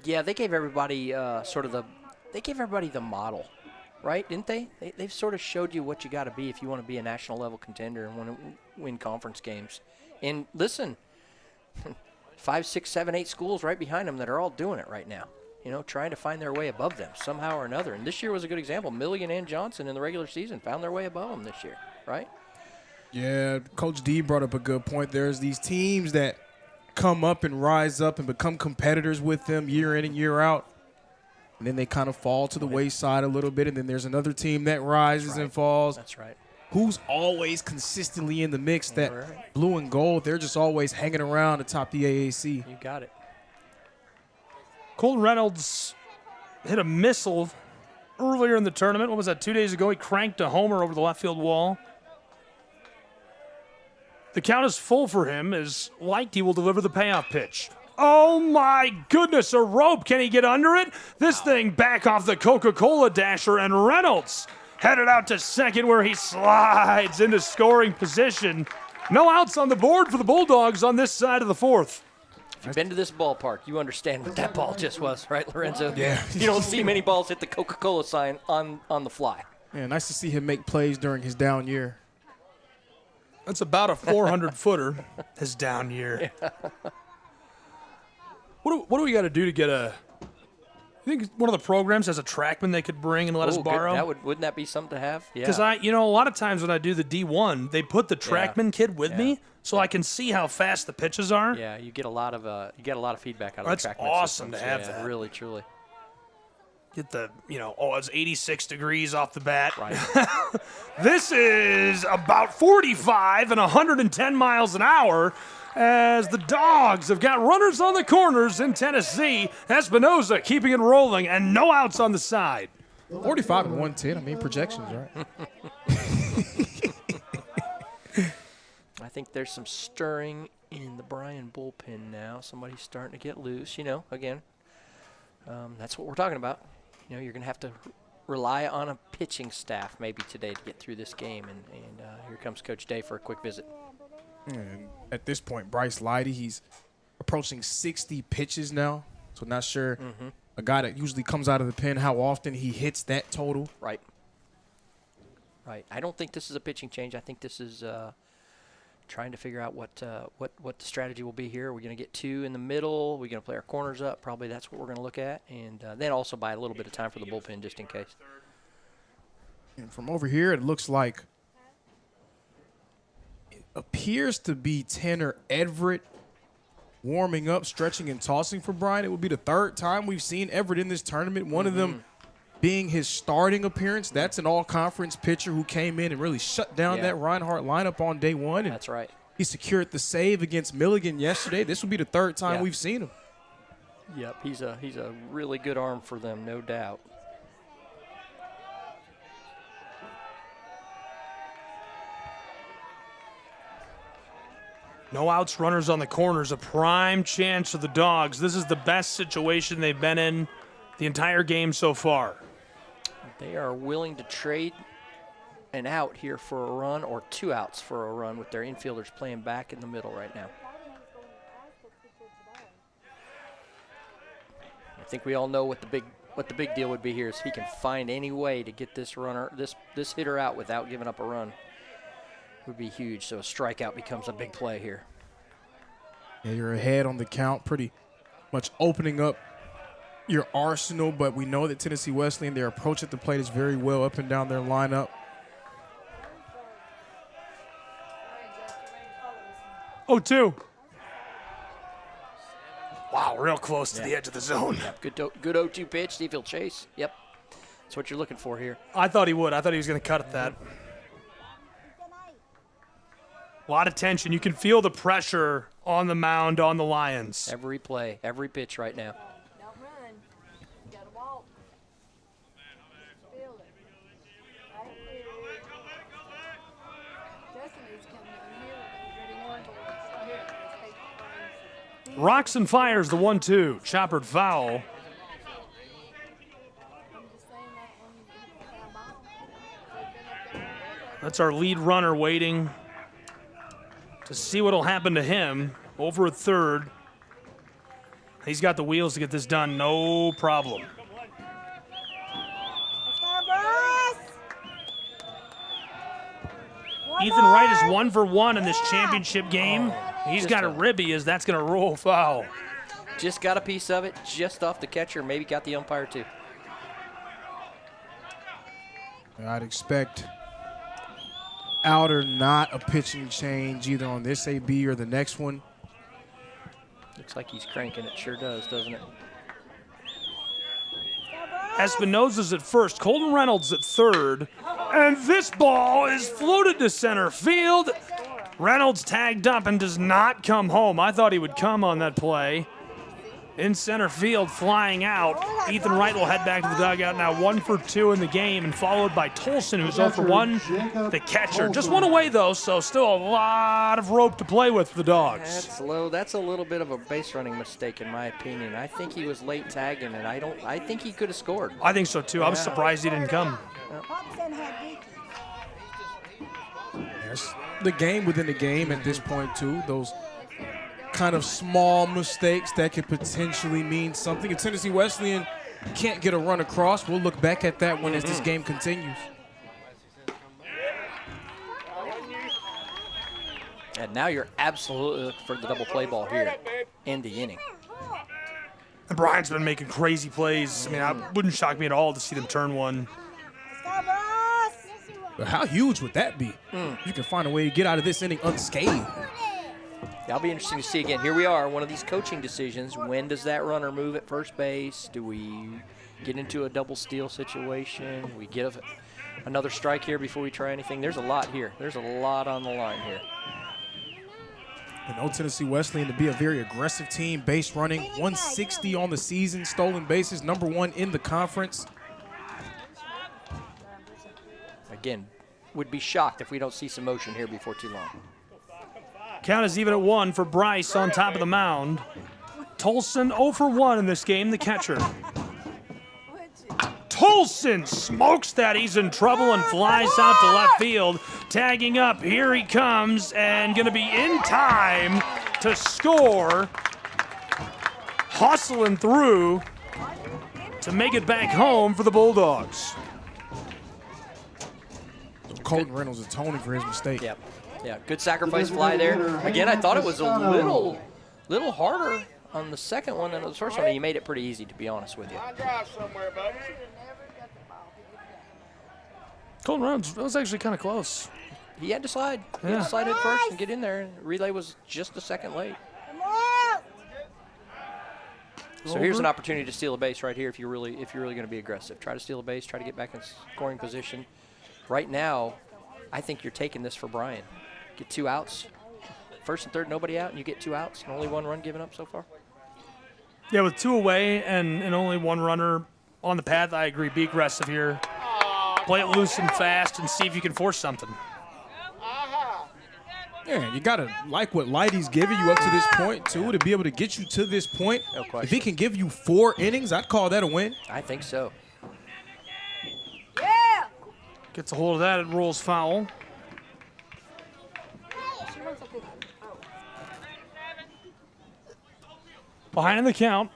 Speaker 1: Yeah, they gave everybody the model, right? Didn't they? They've sort of showed you what you got to be if you want to be a national level contender and want to win conference games. And listen, 5, 6, 7, 8 schools right behind them that are all doing it right now. You know, trying to find their way above them somehow or another. And this year was a good example. Milligan and Johnson in the regular season found their way above them this year, right?
Speaker 19: Yeah, Coach D brought up a good point. There's these teams that come up and rise up and become competitors with them year in and year out. And then they kind of fall to the wayside a little bit. And then there's another team that rises and falls.
Speaker 1: That's right.
Speaker 19: Who's always consistently in the mix? That blue and gold, they're just always hanging around atop the AAC.
Speaker 1: You got it.
Speaker 17: Colton Reynolds hit a missile earlier in the tournament. What was that, 2 days ago? He cranked a homer over the left field wall. The count is full for him as Lighty will deliver the payoff pitch. Oh, my goodness, a rope. Can he get under it? This thing back off the Coca-Cola dasher, and Reynolds headed out to second where he slides into scoring position. No outs on the board for the Bulldogs on this side of the fourth.
Speaker 1: If you've been to this ballpark, you understand what that ball just was, right, Lorenzo?
Speaker 19: Yeah.
Speaker 1: You don't see many balls hit the Coca-Cola sign on the fly.
Speaker 19: Yeah, nice to see him make plays during his down year.
Speaker 17: That's about a 400-footer, his down year.
Speaker 1: Yeah.
Speaker 17: What do we got to do to get a – you think one of the programs has a trackman they could bring and let us borrow?
Speaker 1: Wouldn't that be something to have? Yeah.
Speaker 17: Because a lot of times when I do the D1, they put the trackman kid with me so I can see how fast the pitches are.
Speaker 1: Yeah, you get a lot of feedback out of
Speaker 17: That's
Speaker 1: the trackman
Speaker 17: awesome
Speaker 1: systems.
Speaker 17: to have that.
Speaker 1: Really, truly.
Speaker 17: Get the, it's 86 degrees off the bat.
Speaker 1: Right.
Speaker 17: This is about 45 and 110 miles an hour as the Dogs have got runners on the corners in Tennessee. Espinoza keeping it rolling and no outs on the side.
Speaker 19: 45 and 110, I mean, projections, right?
Speaker 1: I think there's some stirring in the Bryan bullpen now. Somebody's starting to get loose, again. That's what we're talking about. You're going to have to rely on a pitching staff maybe today to get through this game. And here comes Coach Day for a quick visit.
Speaker 19: And at this point, Bryce Lighty, he's approaching 60 pitches now. So not sure a guy that usually comes out of the pen, how often he hits that total.
Speaker 1: Right. I don't think this is a pitching change. I think this is trying to figure out what the strategy will be here. Are we going to get 2 in the middle? Are we going to play our corners up? Probably that's what we're going to look at. And then also buy a little bit of time for the bullpen just in case.
Speaker 19: And from over here, it looks like it appears to be Tanner Everett warming up, stretching, and tossing for Bryan. It would be the third time we've seen Everett in this tournament. One of them being his starting appearance. That's an all-conference pitcher who came in and really shut down that Reinhardt lineup on day one. And
Speaker 1: that's right.
Speaker 19: He secured the save against Milligan yesterday. This would be the third time we've seen him.
Speaker 1: Yep, he's a really good arm for them, no doubt.
Speaker 17: No outs, runners on the corners, a prime chance for the Dogs. This is the best situation they've been in the entire game so far.
Speaker 1: They are willing to trade an out here for a run or 2 outs for a run with their infielders playing back in the middle right now. I think we all know what the big deal would be here is he can find any way to get this runner, this hitter out without giving up a run. Would be huge. So a strikeout becomes a big play here.
Speaker 19: Yeah, you're ahead on the count, pretty much opening up your arsenal, but we know that Tennessee Wesleyan, their approach at the plate is very well up and down their lineup.
Speaker 17: 0-2. Wow, real close to the edge of the zone.
Speaker 1: Yep. Good 0-2 pitch. See if he'll chase. Yep. That's what you're looking for here.
Speaker 17: I thought he would. I thought he was going to cut at that. A lot of tension. You can feel the pressure on the mound on the Lions.
Speaker 1: Every play, every pitch right now.
Speaker 8: Don't run. You gotta walk. Feel it. Right here. Justin needs to come down here with a ready one ball.
Speaker 17: Rocks and fires the 1-2. Choppered foul. That's our lead runner waiting to see what will happen to him over at third. He's got the wheels to get this done, no problem. Ethan Wright is 1 for 1 in this championship game. He's got a ribby as that's going to roll foul.
Speaker 1: Just got a piece of it, just off the catcher, maybe got the umpire too.
Speaker 19: I'd expect out or not a pitching change either on this AB or the next one.
Speaker 1: Looks like he's cranking it. Sure does, doesn't it?
Speaker 17: Espinosa's at first, Colton Reynolds at third, and this ball is floated to center field. Reynolds tagged up and does not come home. I thought he would come on that play. In center field, flying out. Ethan Wright will head back to the dugout now, 1 for 2 in the game, and followed by Tolson, who's 0 for 1, the catcher. Just one away, though, so still a lot of rope to play with for the Dogs.
Speaker 1: That's low. That's a little bit of a base running mistake, in my opinion. I think he was late tagging, and I think he could have scored.
Speaker 17: I think so, too. I was surprised he didn't come.
Speaker 19: Yes. The game within the game at this point, too. Those kind of small mistakes that could potentially mean something. If Tennessee Wesleyan can't get a run across, we'll look back at that one as this game continues.
Speaker 1: And now you're absolutely looking for the double play ball here in the inning.
Speaker 17: And Brian's been making crazy plays. I mean, it wouldn't shock me at all to see them turn one.
Speaker 19: But how huge would that be? You can find a way to get out of this inning unscathed.
Speaker 1: That'll be interesting to see again. Here we are, one of these coaching decisions. When does that runner move at first base? Do we get into a double steal situation? We get another strike here before we try anything? There's a lot here. There's a lot on the line here.
Speaker 19: And Old Tennessee Wesleyan to be a very aggressive team, base running, 160 on the season, stolen bases, #1 in the conference.
Speaker 1: Again, would be shocked if we don't see some motion here before too long.
Speaker 17: Count is even at 1 for Bryce on top of the mound. Tolson 0 for 1 in this game, the catcher. Tolson smokes that. He's in trouble and flies out to left field. Tagging up, here he comes, and going to be in time to score. Hustling through to make it back home for the Bulldogs.
Speaker 19: Colton Reynolds atoning for his mistake.
Speaker 1: Yep. Yeah, good sacrifice fly there. Again, I thought it was a little harder on the second one than the first one. He made it pretty easy, to be honest with you.
Speaker 17: Colton Reynolds, that was actually kind of close.
Speaker 1: He had to slide. He had to slide in first and get in there. Relay was just a second late. So here's an opportunity to steal a base right here if you're really going to be aggressive. Try to steal a base. Try to get back in scoring position. Right now, I think you're taking this for Brian. Get 2 outs. First and third, nobody out, and you get 2 outs, and only 1 run given up so far.
Speaker 17: Yeah, with 2 away and only 1 runner on the path, I agree. Be aggressive here. Play it loose and fast and see if you can force something.
Speaker 19: Yeah, you got to like what Lighty's giving you up to this point, too, to be able to get you to this point.
Speaker 1: No question.
Speaker 19: If he can give you 4 innings, I'd call that a win.
Speaker 1: I think so.
Speaker 17: Gets a hold of that, it rolls foul. Behind the count,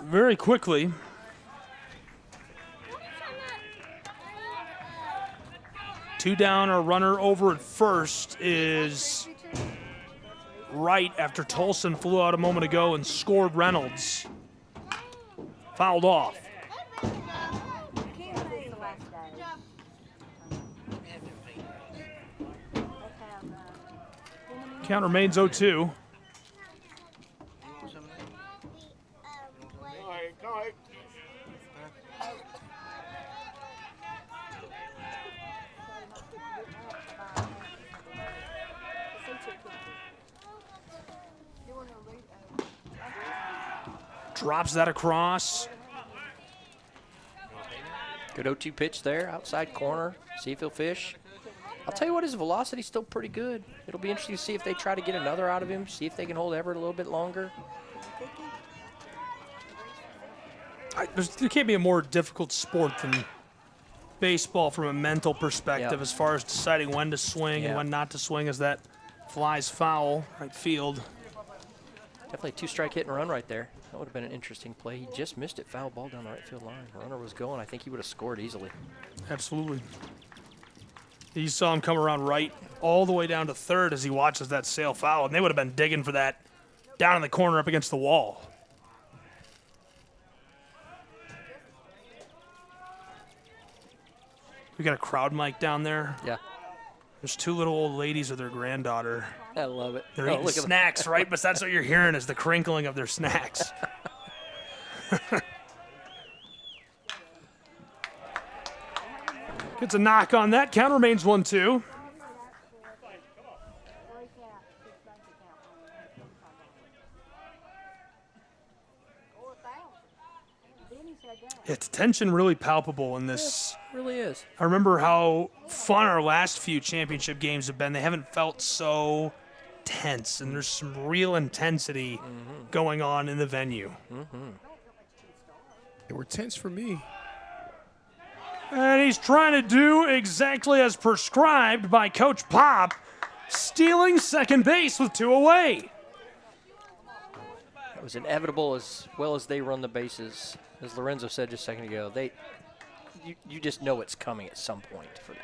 Speaker 17: very quickly. Two down, a runner over at first is Wright after Tolson flew out a moment ago and scored Reynolds. Fouled off. Count remains 0-2. Drops that across.
Speaker 1: Good 0-2 pitch there, outside corner. See if he'll fish. I'll tell you what, his velocity's still pretty good. It'll be interesting to see if they try to get another out of him, see if they can hold Everett a little bit longer.
Speaker 17: There can't be a more difficult sport than baseball from a mental perspective as far as deciding when to swing and when not to swing as that flies foul right field.
Speaker 1: Definitely a 2-strike hit and run right there. That would have been an interesting play. He just missed it, foul ball down the right field line. Runner was going. I think he would have scored easily.
Speaker 17: Absolutely. You saw him come around right all the way down to third as he watches that sail foul, and they would have been digging for that down in the corner up against the wall. We got a crowd mic down there.
Speaker 1: Yeah.
Speaker 17: There's 2 little old ladies with their granddaughter.
Speaker 1: I love it.
Speaker 17: They're eating snacks, right? But that's what you're hearing is the crinkling of their snacks. Gets a knock on that. Count remains 1-2. It's tension really palpable in this.
Speaker 1: It really is.
Speaker 17: I remember how fun our last few championship games have been. They haven't felt so tense, and there's some real intensity going on in the venue.
Speaker 19: They were tense for me.
Speaker 17: And he's trying to do exactly as prescribed by Coach Pop, stealing second base with 2 away.
Speaker 1: It was inevitable as well as they run the bases. As Lorenzo said just a second ago, you just know it's coming at some point for them.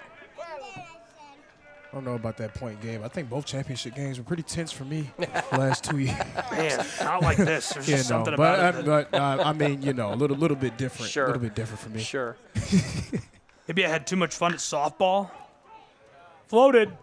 Speaker 19: I don't know about that point game. I think both championship games were pretty tense for me the last 2 years.
Speaker 17: Man, not like this. There's just something about it.
Speaker 19: But I mean, a little bit different.
Speaker 1: Sure.
Speaker 19: A little bit different for me.
Speaker 1: Sure.
Speaker 17: Maybe I had too much fun at softball. Floated.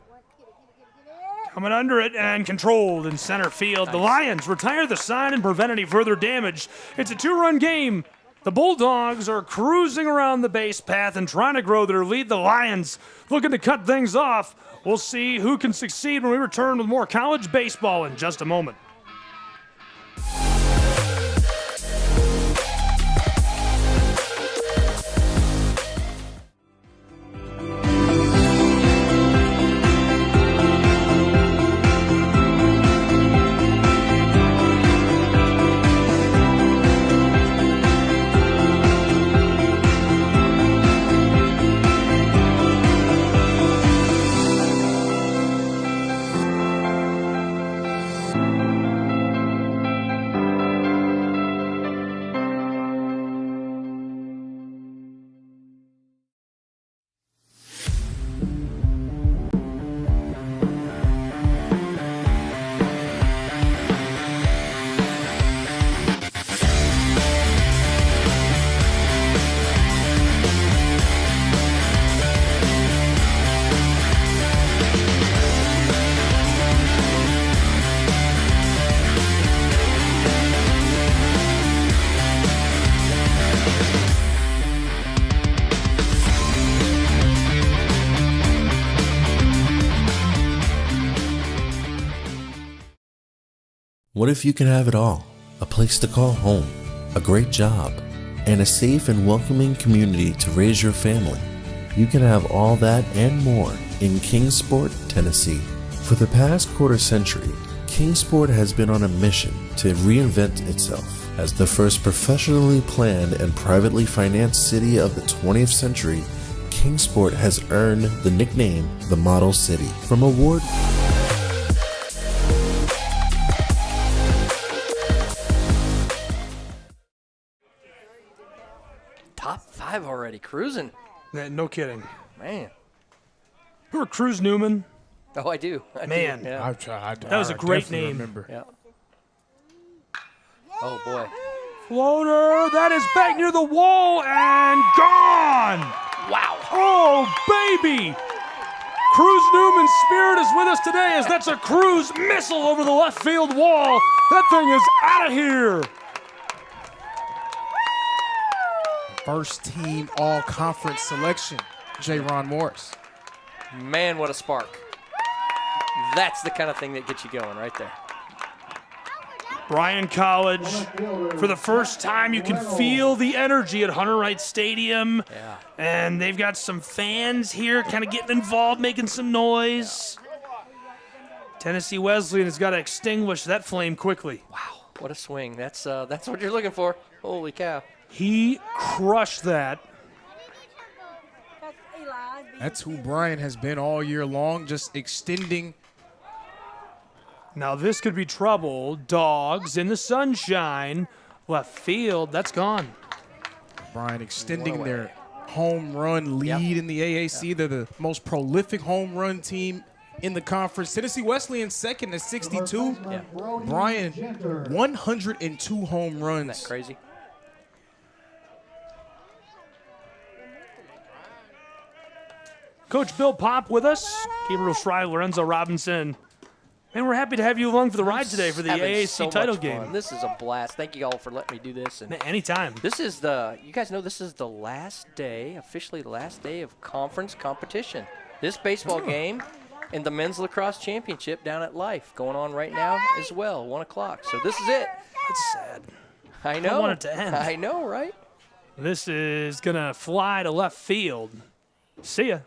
Speaker 17: Coming under it and controlled in center field. Nice. The Lions retire the sign and prevent any further damage. It's a 2-run game. The Bulldogs are cruising around the base path and trying to grow their lead. The Lions looking to cut things off. We'll see who can succeed when we return with more college baseball in just a moment.
Speaker 6: What if you can have it all? A place to call home, a great job, and a safe and welcoming community to raise your family. You can have all that and more in Kingsport, Tennessee. For the past quarter century, Kingsport has been on a mission to reinvent itself as the first professionally planned and privately financed city of the 20th century. Kingsport has earned the nickname the Model City from award.
Speaker 1: Top 5 already, cruising.
Speaker 17: Yeah, no kidding.
Speaker 1: Man.
Speaker 17: Remember Cruz Newman?
Speaker 1: Oh, I do.
Speaker 17: Man.
Speaker 1: Yeah.
Speaker 19: I've tried.
Speaker 17: That was a great
Speaker 19: definitely
Speaker 17: name.
Speaker 19: Remember.
Speaker 1: Yeah. Oh, boy.
Speaker 17: Floater, that is back near the wall and gone.
Speaker 1: Wow.
Speaker 17: Oh, baby. Cruz Newman's spirit is with us today as that's a Cruz missile over the left field wall. That thing is out of here.
Speaker 19: First team all-conference selection, J-Ron Morris.
Speaker 1: Man, what a spark. That's the kind of thing that gets you going right there.
Speaker 17: Bryan College, for the first time, you can feel the energy at Hunter Wright Stadium.
Speaker 1: Yeah.
Speaker 17: And they've got some fans here kind of getting involved, making some noise. Tennessee Wesleyan has got to extinguish that flame quickly.
Speaker 1: Wow, what a swing. That's what you're looking for. Holy cow.
Speaker 17: He crushed that.
Speaker 19: That's who Bryan has been all year long, just extending.
Speaker 17: Now this could be trouble. Dogs in the sunshine. Left field, that's gone.
Speaker 19: Bryan extending their home run lead in the AAC. They're the most prolific home run team in the conference. Tennessee Wesleyan second at 62. Bryan, 102 home runs.
Speaker 1: Isn't that crazy?
Speaker 17: Coach Bill Pop with us. Gabriel Fry, Lorenzo Robinson. And we're happy to have you along for the ride today for the AAC
Speaker 1: so
Speaker 17: title
Speaker 1: much
Speaker 17: game.
Speaker 1: fun. This is a blast. Thank you all for letting me do this. And
Speaker 17: anytime.
Speaker 1: You guys know this is the last day, officially the last day of conference competition. This baseball game and the men's lacrosse championship down at Life going on right now as well, 1 o'clock. So this is it.
Speaker 17: That's sad.
Speaker 1: I know.
Speaker 17: I want it to end.
Speaker 1: I know, right?
Speaker 17: This is going to fly to left field. See ya.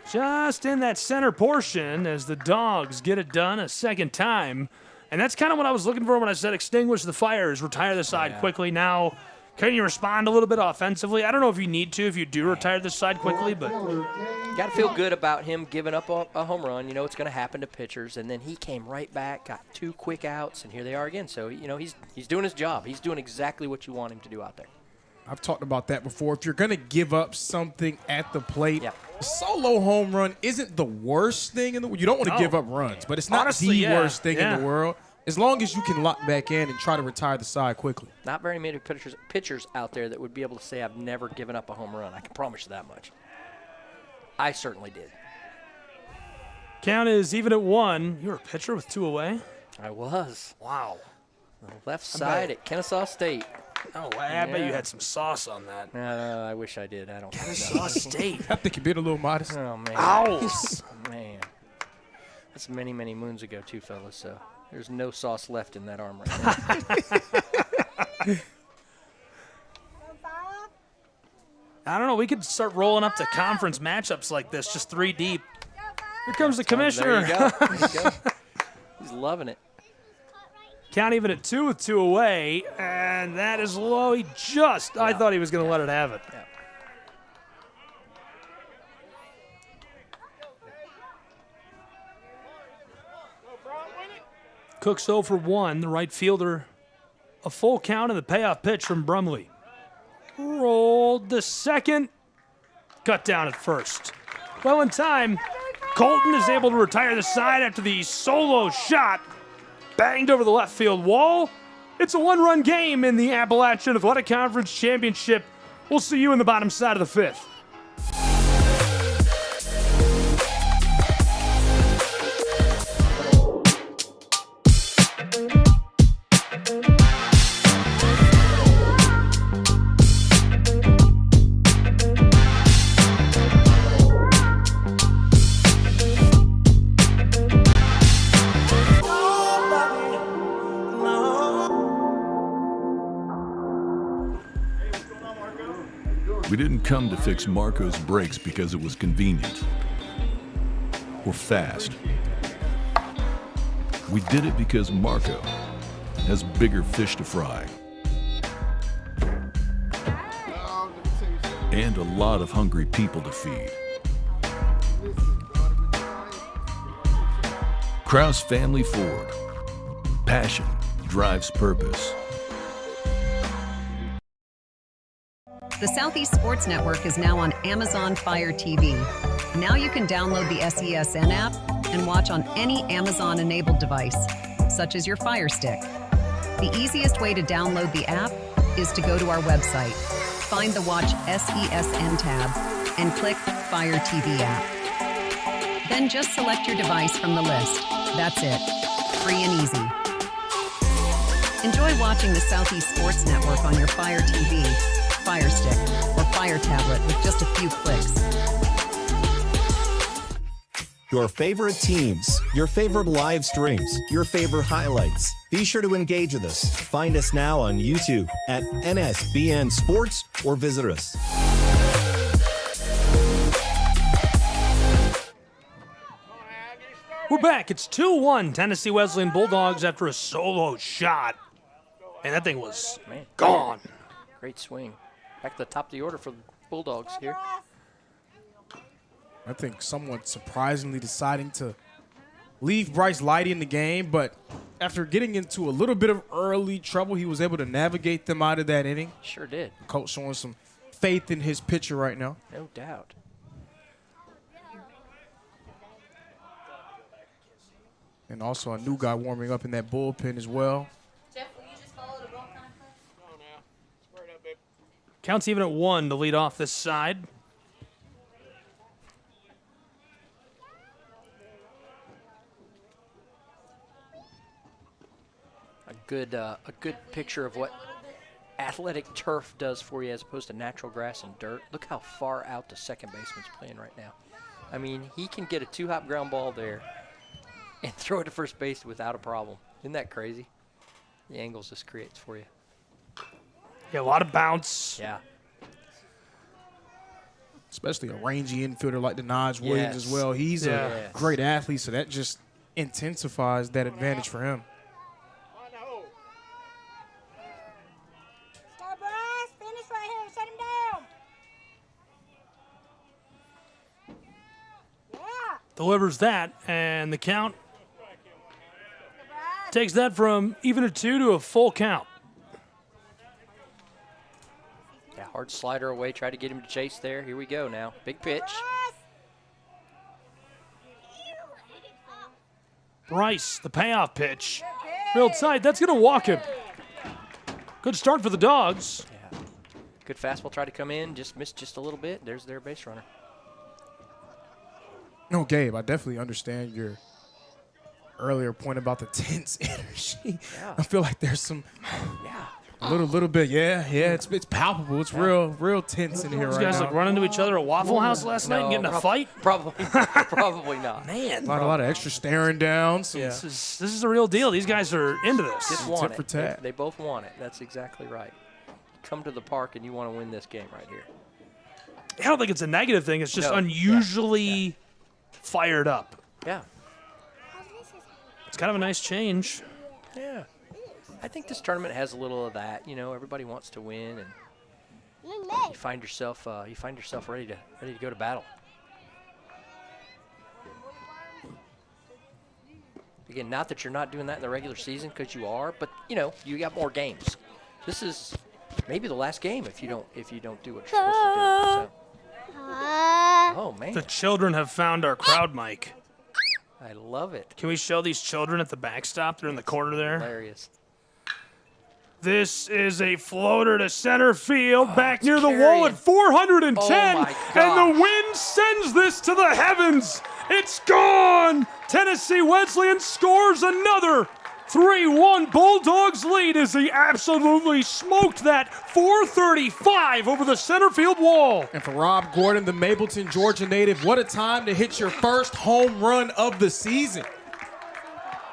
Speaker 17: Just in that center portion as the Dogs get it done a second time. And that's kind of what I was looking for when I said extinguish the fires, retire the side quickly. Now, can you respond a little bit offensively? I don't know if you need to, if you do retire this side quickly, but
Speaker 1: got to feel good about him giving up a home run. You know it's going to happen to pitchers. And then he came right back, got 2 quick outs, and here they are again. So, you know, he's doing his job. He's doing exactly what you want him to do out there.
Speaker 19: I've talked about that before. If you're going to give up something at the plate, a solo home run isn't the worst thing in the world. You don't want to give up runs, but it's not
Speaker 17: Honestly,
Speaker 19: the worst thing in the world. As long as you can lock back in and try to retire the side quickly.
Speaker 1: Not very many pitchers out there that would be able to say I've never given up a home run. I can promise you that much. I certainly did.
Speaker 17: count is even at 1. You were a pitcher with 2 away?
Speaker 1: I was.
Speaker 17: Wow.
Speaker 1: The left side at Kennesaw State.
Speaker 17: Oh, I bet you had some sauce on that.
Speaker 1: I wish I did. I don't
Speaker 17: Kennesaw State.
Speaker 19: I think you're being a little modest.
Speaker 1: Oh, man.
Speaker 17: Ow.
Speaker 1: Man. That's many, many moons ago, too, fellas, so there's no sauce left in that arm right now.
Speaker 17: I don't know. We could start rolling up to conference matchups like this, just 3 deep. Here comes the commissioner.
Speaker 1: There you go. There you go. He's loving it.
Speaker 17: Count even at 2 with 2 away, and that is low. I thought he was going to let it have it.
Speaker 1: Yeah.
Speaker 17: Cook's 0 for 1, the right fielder. A full count and the payoff pitch from Brumley. Rolled the second. Cut down at first. Well in time, Colton is able to retire the side after the solo shot. Banged over the left field wall. It's a 1-run game in the Appalachian Athletic Conference Championship. We'll see you in the bottom side of the 5th.
Speaker 12: We didn't come to fix Marco's brakes because it was convenient or fast. We did it because Marco has bigger fish to fry and a lot of hungry people to feed. Krause Family Ford. Passion drives purpose.
Speaker 21: The Southeast Sports Network is now on Amazon Fire TV. Now you can download the SESN app and watch on any Amazon-enabled device, such as your Fire Stick. The easiest way to download the app is to go to our website, find the Watch SESN tab, and click Fire TV app. Then just select your device from the list. That's it. Free and easy. Enjoy watching the Southeast Sports Network on your Fire TV, Fire Stick, or Fire tablet with just a few clicks.
Speaker 2: Your favorite teams, your favorite live streams, your favorite highlights. Be sure to engage with us. Find us now on YouTube at NSBN Sports or visit us.
Speaker 17: We're back. It's 2-1 Tennessee Wesleyan Bulldogs after a solo shot. And that thing was gone.
Speaker 1: Great swing. Back to the top of the order for the Bulldogs here.
Speaker 19: I think somewhat surprisingly deciding to leave Bryce Lighty in the game, but after getting into a little bit of early trouble, he was able to navigate them out of that inning.
Speaker 1: Sure did.
Speaker 19: Coach showing some faith in his pitcher right now.
Speaker 1: No doubt.
Speaker 19: And also a new guy warming up in that bullpen as well.
Speaker 17: Counts even at 1 to lead off this side.
Speaker 1: A good picture of what athletic turf does for you as opposed to natural grass and dirt. Look how far out the second baseman's playing right now. I mean, he can get a 2-hop ground ball there and throw it to first base without a problem. Isn't that crazy? The angles this creates for you.
Speaker 17: Yeah, a lot of bounce.
Speaker 1: Yeah.
Speaker 19: Especially a rangy infielder like Denaj Williams as well. He's a great athlete, so that just intensifies that advantage for him.
Speaker 17: Delivers that, and the count takes that from even a 2 to a full count.
Speaker 1: Yeah, hard slider away. Try to get him to chase there. Here we go now. Big pitch.
Speaker 17: Bryce, the payoff pitch. Real tight. That's going to walk him. Good start for the Dogs.
Speaker 1: Yeah. Good fastball. Try to come in. Just missed just a little bit. There's their base runner.
Speaker 19: No, Gabe, I definitely understand your earlier point about the tense energy.
Speaker 1: Yeah.
Speaker 19: I feel like there's some
Speaker 1: Yeah.
Speaker 19: A little bit, yeah. It's palpable. It's real tense in here
Speaker 17: These
Speaker 19: right now.
Speaker 17: guys like running into each other at Waffle House last night and getting a fight?
Speaker 1: Probably not.
Speaker 17: Man.
Speaker 19: A lot of extra staring down. So
Speaker 17: This is a real deal. These guys are into this.
Speaker 1: Just want
Speaker 19: Tit for
Speaker 1: it.
Speaker 19: tat.
Speaker 1: They both want it. That's exactly right. Come to the park and you want to win this game right here.
Speaker 17: I don't think it's a negative thing. It's just
Speaker 1: No.
Speaker 17: unusually fired up.
Speaker 1: Yeah.
Speaker 17: It's kind of a nice change.
Speaker 1: Yeah. I think this tournament has a little of that. You know, everybody wants to win, and you find yourself ready to go to battle. Again, not that you're not doing that in the regular season, because you are, but you know, you got more games. This is maybe the last game if you don't do what you're supposed to do. So. Oh man.
Speaker 17: The children have found our crowd mic.
Speaker 1: I love it.
Speaker 17: Can we show these children at the backstop? They're in the corner there.
Speaker 1: Hilarious.
Speaker 17: This is a floater to center field, back near the wall at 410,
Speaker 1: Oh my
Speaker 17: and the wind sends this to the heavens. It's gone. Tennessee Wesleyan scores another. 3-1 Bulldogs lead as he absolutely smoked that 435 over the center field wall.
Speaker 19: And for Rob Gordon, the Mapleton, Georgia native, what a time to hit your first home run of the season.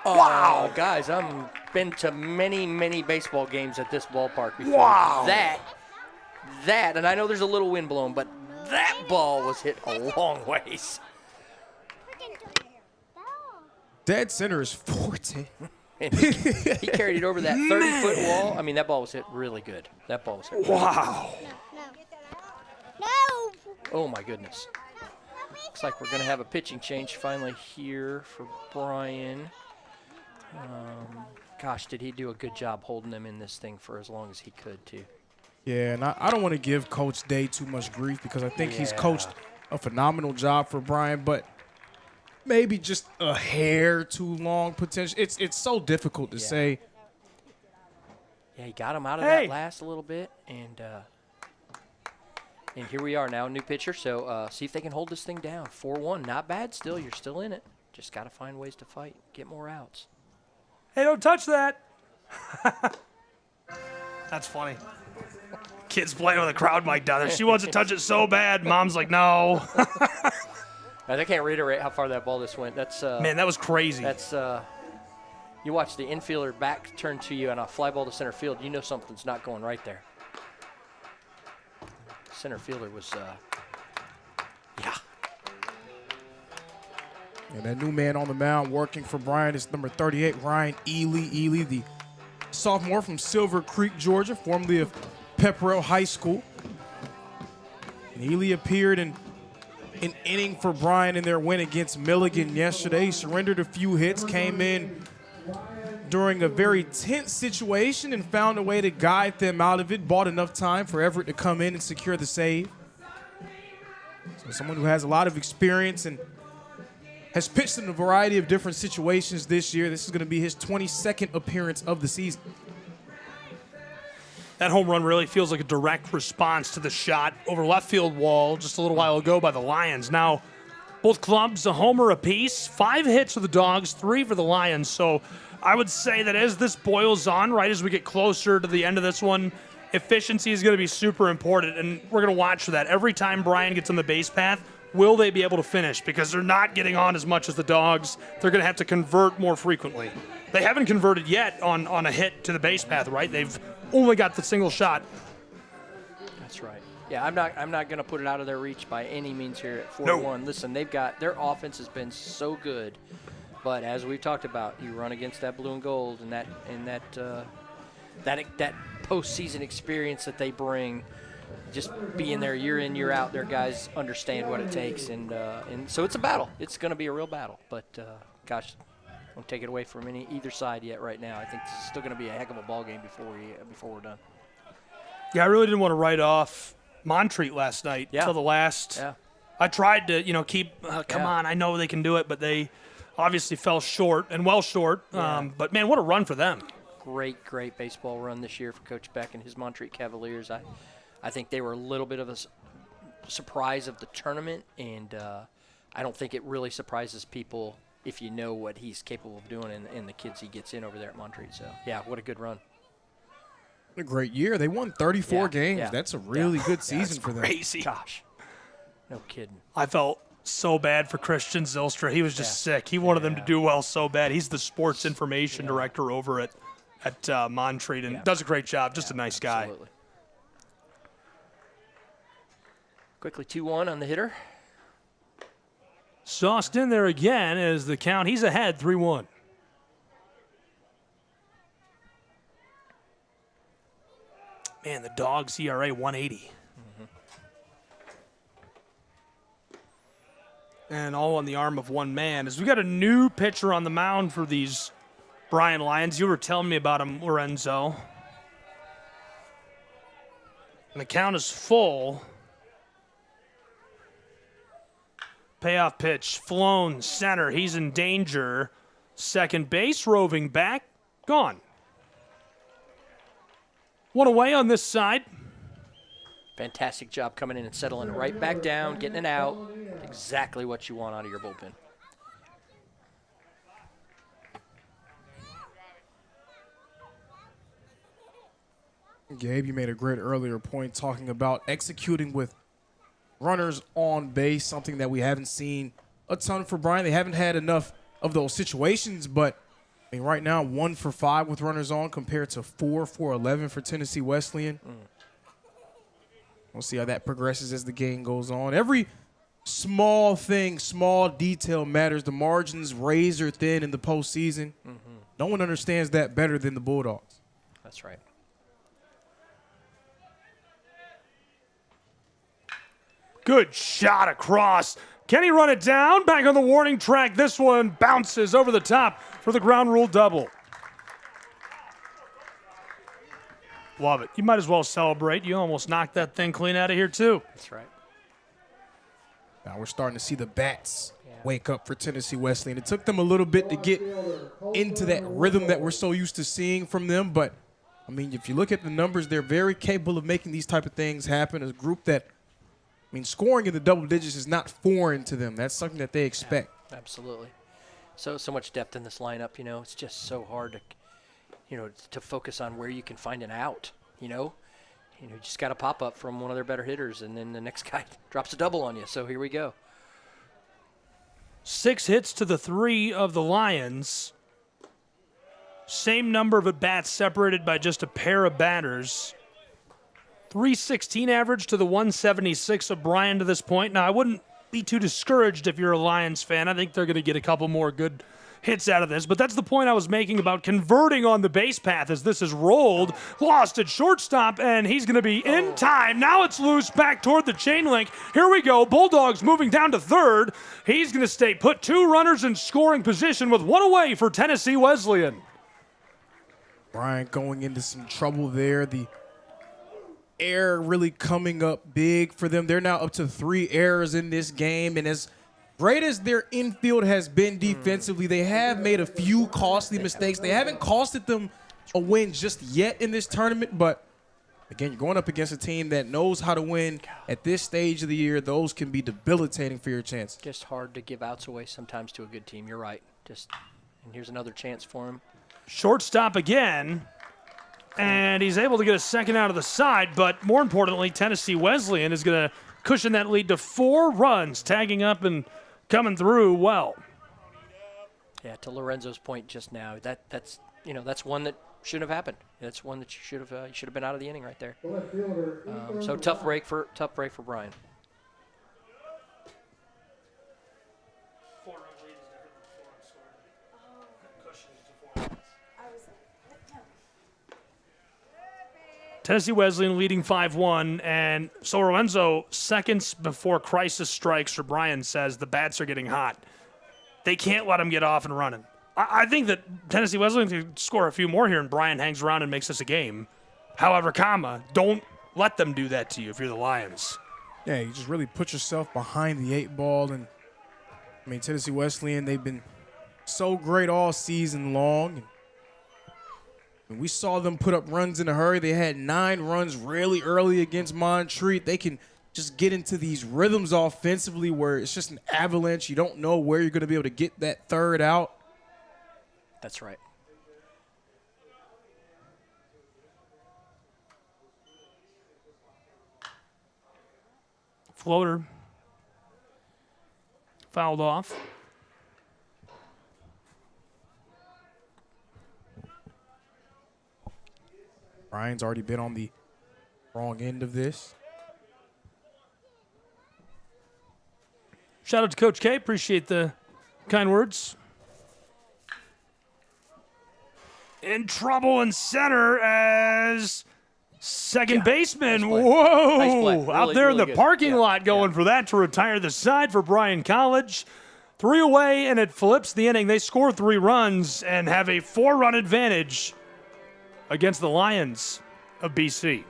Speaker 1: Wow, guys, I've been to many baseball games at this ballpark before.
Speaker 17: Wow.
Speaker 1: That, and I know there's a little wind blowing, but that ball was hit a long ways.
Speaker 19: Dead center is 410.
Speaker 1: And he carried it over that 30-foot wall. I mean, that ball was hit really good. That ball was hit.
Speaker 17: Wow.
Speaker 1: Oh, my goodness. Looks like we're going to have a pitching change finally here for Brian. Gosh, did he do a good job holding them in this thing for as long as he could, too.
Speaker 19: Yeah, and I don't want to give Coach Day too much grief because I think he's coached a phenomenal job for Brian, but maybe just a hair too long potential. It's so difficult to say.
Speaker 1: Yeah, he got him out of that last a little bit, and And here we are now, new pitcher. So see if they can hold this thing down. 4-1, not bad still. You're still in it. Just got to find ways to fight, get more outs.
Speaker 17: Hey, don't touch that. That's funny. Kids playing with a crowd mic down there. She wants to touch it so bad. Mom's like, no.
Speaker 1: I can't reiterate how far that ball just went. That's
Speaker 17: Man, that was crazy.
Speaker 1: That's you watch the infielder back turn to you on a fly ball to center field. You know something's not going right there. Center fielder was, yeah.
Speaker 19: And that new man on the mound working for Brian is number 38, Ryan Ely. Ely, the sophomore from Silver Creek, Georgia, formerly of Pepperell High School. And Ely appeared in an inning for Brian in their win against Milligan yesterday. He surrendered a few hits, came in during a very tense situation and found a way to guide them out of it, bought enough time for Everett to come in and secure the save. So someone who has a lot of experience and has pitched in a variety of different situations this year. This is going to be his 22nd appearance of the season.
Speaker 17: That home run really feels like a direct response to the shot over left field wall just a little while ago by the Lions. Now, both clubs a homer apiece, 5 hits for the Dogs, 3 for the Lions. So I would say that as this boils on, right as we get closer to the end of this one, efficiency is going to be super important, and we're going to watch for that. Every time Brian gets on the base path, will they be able to finish? Because they're not getting on as much as the Dogs. They're going to have to convert more frequently. They haven't converted yet on a hit to the base path, right? They've only got the single shot.
Speaker 1: That's right. Yeah, I'm not going to put it out of their reach by any means here at 4-1. No. Listen, they've got their offense has been so good, but as we've talked about, you run against that blue and gold and that postseason experience that they bring. Just being there year in, year out, their guys understand what it takes, and so it's a battle. It's going to be a real battle, but gosh, don't take it away from either side yet. Right now, I think it's still going to be a heck of a ball game before we're done.
Speaker 17: Yeah, I really didn't want to write off Montreat last night until the last. Yeah. I tried to keep come on. I know they can do it, but they obviously fell short and well short.
Speaker 1: Yeah.
Speaker 17: But man, what a run for them!
Speaker 1: Great baseball run this year for Coach Beck and his Montreat Cavaliers. I think they were a little bit of a surprise of the tournament, and I don't think it really surprises people if you know what he's capable of doing and the kids he gets in over there at Montreat. So, yeah, what a good run.
Speaker 19: A great year. They won 34 games.
Speaker 1: Yeah.
Speaker 19: That's a really good season for them.
Speaker 17: Crazy.
Speaker 1: Gosh, no kidding.
Speaker 17: I felt so bad for Christian Zylstra. He was just sick. He wanted them to do well so bad. He's the sports information director over at Montreat and does a great job. Just a nice guy.
Speaker 1: Absolutely. Quickly 2-1 on the hitter.
Speaker 17: Sauced in there again as the count. He's ahead 3-1. Man, the Dogs ERA 180. Mm-hmm. And all on the arm of one man. As we got a new pitcher on the mound for these Bryan Lions. You were telling me about him, Lorenzo. And the count is full. Payoff pitch, flown center. He's in danger. Second base, roving back, gone. One away on this side.
Speaker 1: Fantastic job coming in and settling it right back down, getting it out. Exactly what you want out of your bullpen.
Speaker 19: Gabe, you made a great earlier point talking about executing with runners on base, something that we haven't seen a ton for Brian. They haven't had enough of those situations, but I mean, right now 1 for 5 with runners on compared to 4 for 11 for Tennessee Wesleyan. We'll see how that progresses as the game goes on. Every small thing, small detail matters. The margins razor thin in the postseason. No one understands that better than the Bulldogs.
Speaker 1: That's right.
Speaker 17: Good shot across. Can he run it down? Back on the warning track. This one bounces over the top for the ground rule double. Love it. You might as well celebrate. You almost knocked that thing clean out of here, too.
Speaker 1: That's right.
Speaker 19: Now we're starting to see the bats wake up for Tennessee Wesleyan. It took them a little bit to get into that rhythm that we're so used to seeing from them. But, I mean, if you look at the numbers, they're very capable of making these type of things happen. A group that mean, scoring in the double digits is not foreign to them. That's something that they expect.
Speaker 1: Yeah, absolutely. So much depth in this lineup, you know. It's just so hard to, you know, to focus on where you can find an out, you know. You just got a pop-up from one of their better hitters, and then the next guy drops a double on you. So here we go.
Speaker 17: 6 hits to the 3 of the Lions. Same number of at-bats separated by just a pair of batters. 316 average to the 176 of Bryan to this point. Now, I wouldn't be too discouraged if you're a Lions fan. I think they're going to get a couple more good hits out of this, but that's the point I was making about converting on the base path as this is rolled, lost at shortstop, and he's going to be in time. Now it's loose back toward the chain link. Here we go. Bulldogs moving down to third. He's going to stay put. 2 runners in scoring position with 1 away for Tennessee Wesleyan.
Speaker 19: Bryan going into some trouble there. The error really coming up big for them. They're now up to 3 errors in this game, and as great as their infield has been defensively, they have made a few costly mistakes. They haven't costed them a win just yet in this tournament, but again, you're going up against a team that knows how to win at this stage of the year. Those can be debilitating for your chance.
Speaker 1: Just hard to give outs away sometimes to a good team. You're right. And here's another chance for him.
Speaker 17: Shortstop again, and he's able to get a second out of the side, but more importantly, Tennessee Wesleyan is going to cushion that lead to 4 runs, tagging up and coming through well.
Speaker 1: Yeah, to Lorenzo's point just now, that's one that shouldn't have happened. That's one that you should have been out of the inning right there. So tough break for Bryan.
Speaker 17: Tennessee Wesleyan leading 5-1, and so Lorenzo, seconds before crisis strikes, or Bryan says the bats are getting hot. They can't let them get off and running. I think that Tennessee Wesleyan can score a few more here, and Bryan hangs around and makes this a game. However, don't let them do that to you if you're the Lions.
Speaker 19: Yeah, you just really put yourself behind the 8 ball, and I mean, Tennessee Wesleyan, they've been so great all season long. And we saw them put up runs in a hurry. They had 9 runs really early against Montreat. They can just get into these rhythms offensively where it's just an avalanche. You don't know where you're going to be able to get that third out.
Speaker 1: That's right.
Speaker 17: Floater. Fouled off.
Speaker 19: Bryan's already been on the wrong end of this.
Speaker 17: Shout out to Coach K. Appreciate the kind words. In trouble in center as second baseman.
Speaker 1: Nice play.
Speaker 17: Whoa!
Speaker 1: Nice play. Really,
Speaker 17: out there in the
Speaker 1: good.
Speaker 17: parking lot going for that to retire the side for Bryan College. 3 away, and it flips the inning. They score 3 runs and have a 4-run advantage against the Lions of BC.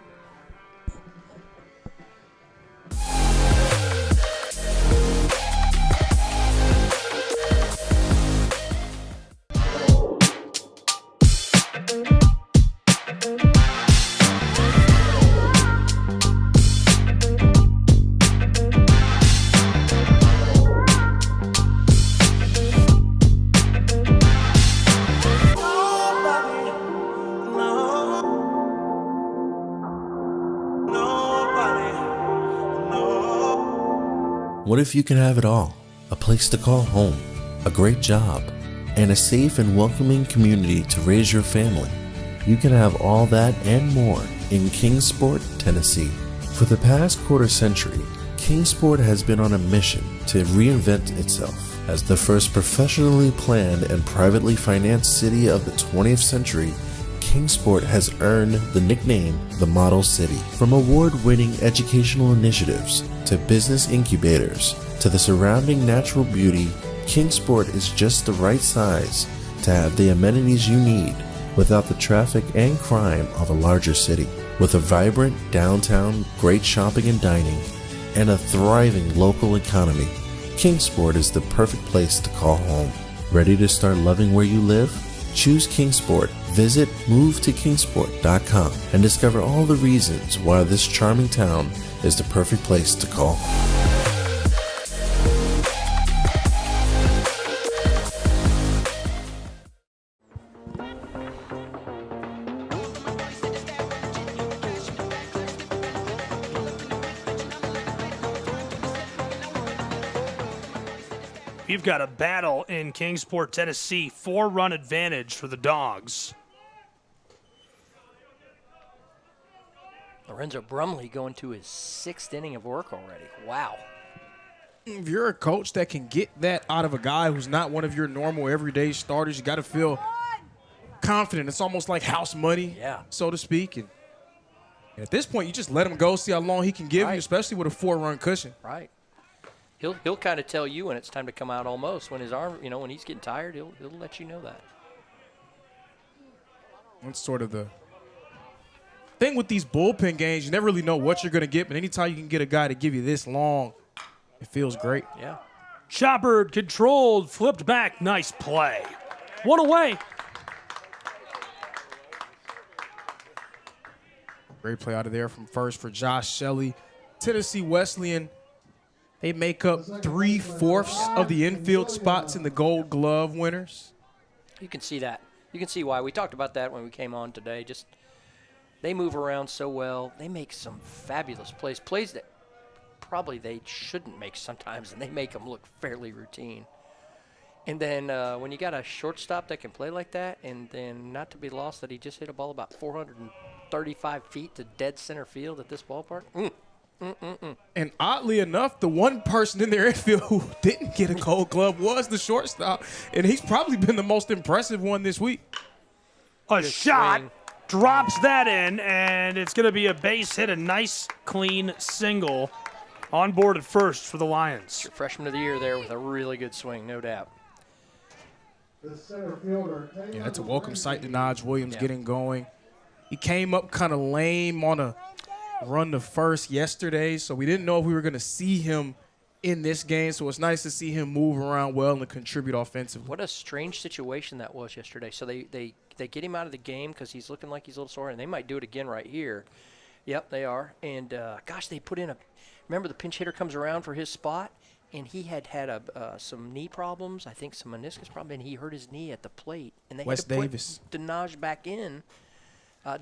Speaker 6: What if you can have it all? A place to call home, a great job, and a safe and welcoming community to raise your family. You can have all that and more in Kingsport, Tennessee. For the past quarter century, Kingsport has been on a mission to reinvent itself as the first professionally planned and privately financed city of the 20th century. Kingsport has earned the nickname the Model City. From award-winning educational initiatives to business incubators to the surrounding natural beauty, Kingsport is just the right size to have the amenities you need without the traffic and crime of a larger city. With a vibrant downtown, great shopping and dining, and a thriving local economy, Kingsport is the perfect place to call home. Ready to start loving where you live? Choose Kingsport. Visit movetokingsport.com and discover all the reasons why this charming town is the perfect place to call.
Speaker 17: We've got a battle in Kingsport, Tennessee. 4-run advantage for the Dogs.
Speaker 1: Lorenzo Brumley going to his 6th inning of work already. Wow.
Speaker 19: If you're a coach that can get that out of a guy who's not one of your normal everyday starters, you got to feel confident. It's almost like house money, so to speak. And at this point, you just let him go, see how long he can give you, especially with a 4-run cushion.
Speaker 1: Right. He'll kind of tell you when it's time to come out almost. When his arm, when he's getting tired, he'll let you know that.
Speaker 19: That's sort of the thing with these bullpen games. You never really know what you're going to get, but anytime you can get a guy to give you this long, it feels great.
Speaker 1: Yeah.
Speaker 17: Chopper controlled, flipped back, nice play. 1 away.
Speaker 19: Great play out of there from first for Josh Shelley. Tennessee Wesleyan, they make up 3/4 of the infield spots in the Gold Glove winners.
Speaker 1: You can see that. You can see why. We talked about that when we came on today. Just they move around so well. They make some fabulous plays. Plays that probably they shouldn't make sometimes, and they make them look fairly routine. And then when you got a shortstop that can play like that, and then not to be lost that he just hit a ball about 435 feet to dead center field at this ballpark.
Speaker 19: And oddly enough, the one person in their infield who didn't get a Gold Glove was the shortstop, and he's probably been the most impressive one this week.
Speaker 17: A shot, drops that in, and it's going to be a base hit, a nice, clean single on board at first for the Lions.
Speaker 1: Your freshman of the year there with a really good swing, no doubt.
Speaker 19: Yeah, that's a welcome sight to Naj Williams getting going. He came up kind of lame on a run to first yesterday, so we didn't know if we were going to see him in this game, so it's nice to see him move around well and contribute offensively.
Speaker 1: What a strange situation that was yesterday. So they get him out of the game because he's looking like he's a little sore, and they might do it again right here. Yep, they are. And, gosh, they put in remember the pinch hitter comes around for his spot, and he had some knee problems, I think some meniscus problem, and he hurt his knee at the plate. And they had to put Denaj back in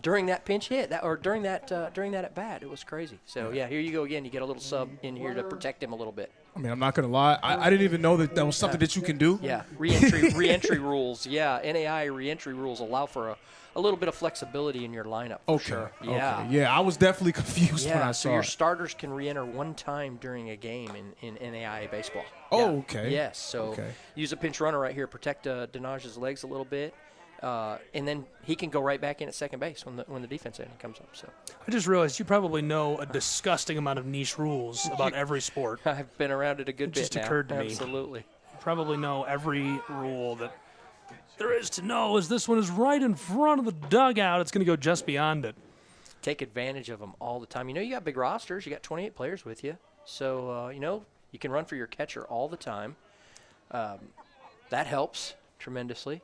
Speaker 1: during that pinch hit, during that at bat. It was crazy. So yeah, here you go again. You get a little sub in here to protect him a little bit.
Speaker 19: I mean, I'm not gonna lie. I didn't even know that was something that you can do.
Speaker 1: Yeah, reentry rules. Yeah, NAI reentry rules allow for a little bit of flexibility in your lineup. For sure. Yeah.
Speaker 19: Okay. Yeah, I was definitely confused when I saw
Speaker 1: so your
Speaker 19: it.
Speaker 1: starters can reenter one time during a game in NAIA baseball.
Speaker 19: Oh, okay.
Speaker 1: Yes. So use a pinch runner right here, protect Denaj's legs a little bit. And then he can go right back in at second base when the defense end comes up. So
Speaker 17: I just realized you probably know a disgusting amount of niche rules about every sport.
Speaker 1: I've been around it a good bit
Speaker 17: just
Speaker 1: now.
Speaker 17: Occurred to me.
Speaker 1: Absolutely.
Speaker 17: You probably know every rule that there is to know. As this one is right in front of the dugout, it's going to go just beyond it.
Speaker 1: Take advantage of them all the time. You got big rosters. You got 28 players with you. So, you can run for your catcher all the time. That helps tremendously.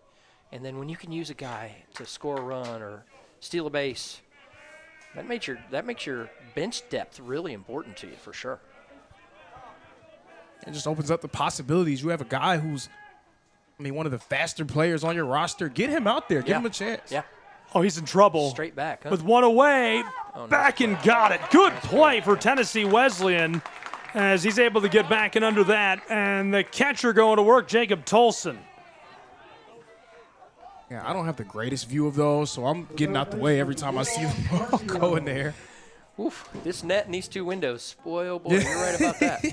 Speaker 1: And then when you can use a guy to score a run or steal a base, that makes your bench depth really important to you for sure.
Speaker 19: It just opens up the possibilities. You have a guy who's, one of the faster players on your roster. Get him out there. Give him a chance.
Speaker 1: Yeah.
Speaker 17: Oh, he's in trouble.
Speaker 1: Straight back, huh?
Speaker 17: With one away, back and got it. Good play for Tennessee Wesleyan as he's able to get back and under that. And the catcher going to work, Jacob Tolson.
Speaker 19: Yeah, I don't have the greatest view of those, so I'm getting out the way every time I see them go in there.
Speaker 1: Oof, this net and these two windows. Boy, oh boy, you're right about that.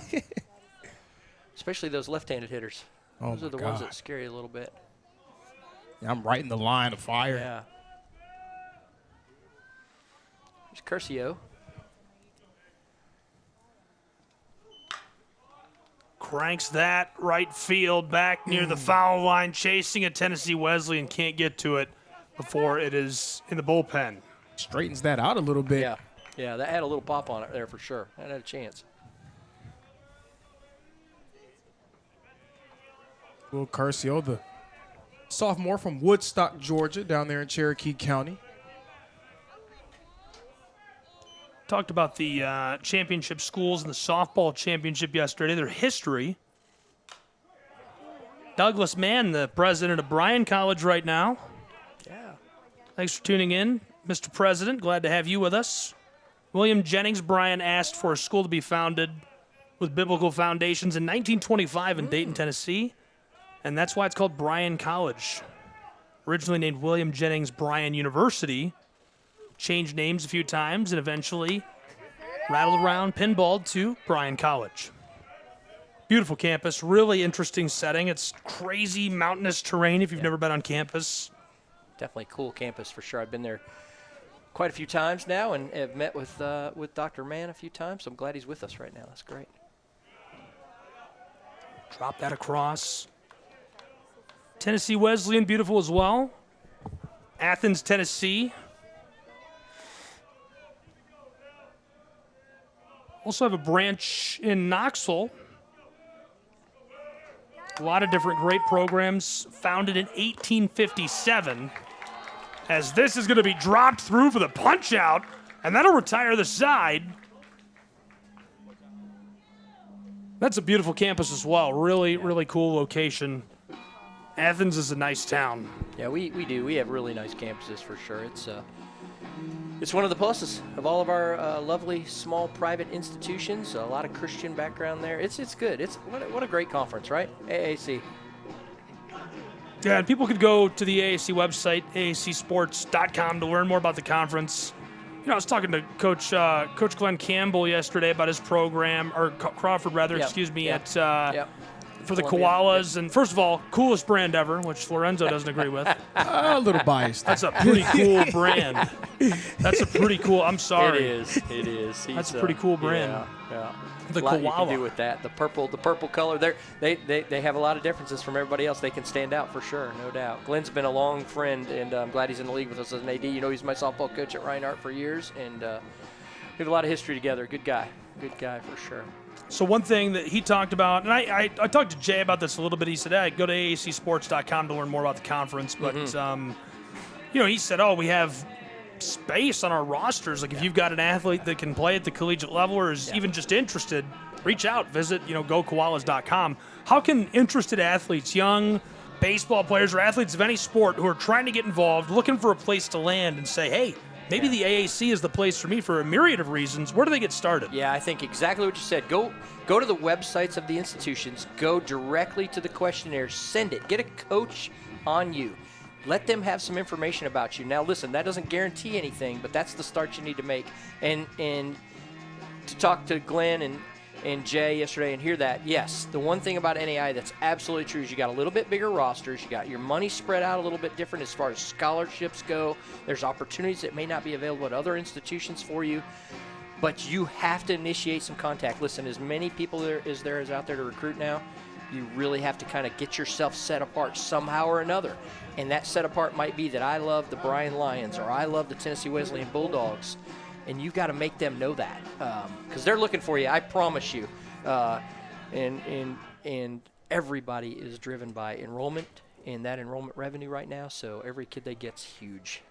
Speaker 1: Especially those left-handed hitters. Those are the ones that scare you a little bit.
Speaker 19: Yeah, I'm right in the line of fire.
Speaker 1: Yeah. There's Curcio.
Speaker 17: Cranks that right field back near the foul line, chasing a Tennessee Wesleyan, can't get to it before it is in the bullpen.
Speaker 19: Straightens that out a little bit.
Speaker 1: Yeah, that had a little pop on it there for sure. That had a chance.
Speaker 19: Will Curcio, the sophomore from Woodstock, Georgia, down there in Cherokee County.
Speaker 17: Talked about the championship schools and the softball championship yesterday, their history. Douglas Mann, the president of Bryan College right now.
Speaker 1: Yeah.
Speaker 17: Thanks for tuning in, Mr. President. Glad to have you with us. William Jennings Bryan asked for a school to be founded with biblical foundations in 1925 in Dayton, Tennessee, and that's why it's called Bryan College. Originally named William Jennings Bryan University, changed names a few times, and eventually rattled around, pinballed to Bryan College. Beautiful campus, really interesting setting. It's crazy mountainous terrain if you've never been on campus.
Speaker 1: Definitely cool campus for sure. I've been there quite a few times now and have met with Dr. Mann a few times, so I'm glad he's with us right now. That's great.
Speaker 17: Drop that across. Tennessee Wesleyan, beautiful as well. Athens, Tennessee. Also have a branch in Knoxville. A lot of different great programs, founded in 1857. As this is going to be dropped through for the punch out, and that'll retire the side. That's a beautiful campus as well. Really, really cool location. Athens is a nice town.
Speaker 1: Yeah, we do. We have really nice campuses for sure. It's one of the pluses of all of our lovely small private institutions. A lot of Christian background there. It's good. What a great conference, right? AAC.
Speaker 17: Yeah, and people could go to the AAC website, aacsports.com, to learn more about the conference. You know, I was talking to Coach Glenn Campbell yesterday about his program, or Crawford rather, excuse me, for the Koalas. And first of all, coolest brand ever, which Lorenzo doesn't agree with.
Speaker 19: A little biased.
Speaker 17: That's a pretty cool brand. That's a pretty cool. I'm sorry.
Speaker 1: It is.
Speaker 17: That's a pretty cool brand.
Speaker 1: Yeah.
Speaker 17: The
Speaker 1: a lot
Speaker 17: koala.
Speaker 1: you can do with that. The purple color. They have a lot of differences from everybody else. They can stand out for sure, no doubt. Glenn's been a long friend, and I'm glad he's in the league with us as an AD. You know, he's my softball coach at Reinhardt for years, and we have a lot of history together. Good guy for sure.
Speaker 17: So one thing that he talked about, and I talked to Jay about this a little bit. He said, hey, go to aacsports.com to learn more about the conference. But, you know, he said, we have space on our rosters. Like if you've got an athlete that can play at the collegiate level or is even just interested, reach out, visit, gokoalas.com. How can interested athletes, young baseball players or athletes of any sport who are trying to get involved, looking for a place to land and say, hey, maybe the AAC is the place for me for a myriad of reasons. Where do they get started?
Speaker 1: Yeah, I think exactly what you said. Go to the websites of the institutions. Go directly to the questionnaire. Send it. Get a coach on you. Let them have some information about you. Now, listen, that doesn't guarantee anything, but that's the start you need to make. And to talk to Glenn and Jay yesterday and hear that, yes, the one thing about NAI that's absolutely true is you got a little bit bigger rosters. You got your money spread out a little bit different as far as scholarships go. There's opportunities that may not be available at other institutions for you, but you have to initiate some contact. Listen, as many people as there is out there to recruit now, you really have to kind of get yourself set apart somehow or another. And that set apart might be that I love the Bryan Lions or I love the Tennessee Wesleyan Bulldogs. And you've got to make them know that because they're looking for you. I promise you. And everybody is driven by enrollment and that enrollment revenue right now. So every kid they get's huge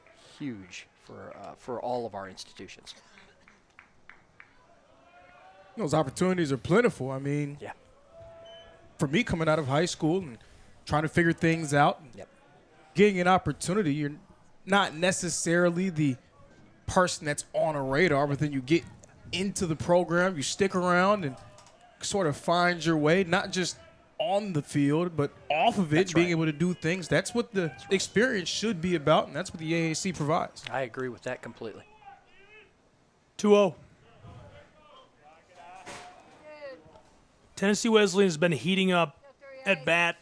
Speaker 1: for all of our institutions.
Speaker 19: Those opportunities are plentiful. I mean, for me coming out of high school and trying to figure things out, getting an opportunity, you're not necessarily the person that's on a radar, but then you get into the program, you stick around and sort of find your way, not just on the field, but off of it, being able to do things. That's what the experience should be about, and that's what the AAC provides.
Speaker 1: I agree with that completely.
Speaker 17: 2-0. Tennessee Wesleyan has been heating up at bat,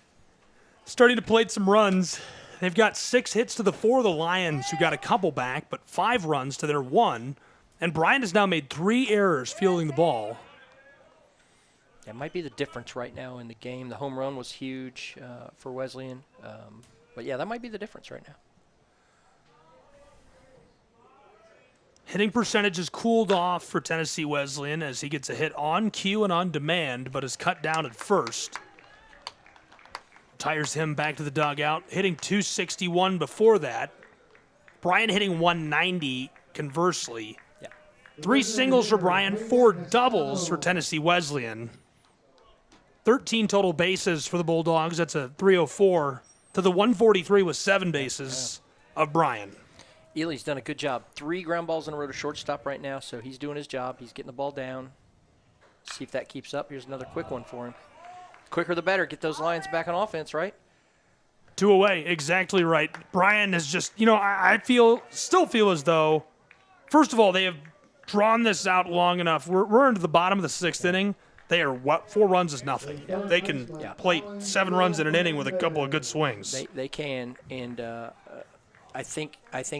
Speaker 17: starting to plate some runs. They've got 6 hits to the 4 of the Lions, who got a couple back, but 5 runs to their 1. And Bryan has now made 3 errors fielding the ball.
Speaker 1: That might be the difference right now in the game. The home run was huge for Wesleyan. But, yeah, that might be the difference right now.
Speaker 17: Hitting percentage has cooled off for Tennessee Wesleyan as he gets a hit on cue and on demand, but is cut down at first. retires him back to the dugout, hitting .261 before that. Brian hitting .190 conversely.
Speaker 1: Yeah.
Speaker 17: 3 singles for Brian, 4 doubles for Tennessee Wesleyan. 13 total bases for the Bulldogs. That's a .304 to the 143 with 7 bases of Brian.
Speaker 1: Ely's done a good job. 3 ground balls in a row to shortstop right now, so he's doing his job. He's getting the ball down. See if that keeps up. Here's another quick one for him. Quicker the better. Get those Lions back on offense, right?
Speaker 17: 2 away, exactly right. Brian is just, I still feel as though, first of all, they have drawn this out long enough. We're into the bottom of the 6th inning. They are 4 runs is nothing. They can plate 7 runs in an inning with a couple of good swings.
Speaker 1: They can, and I think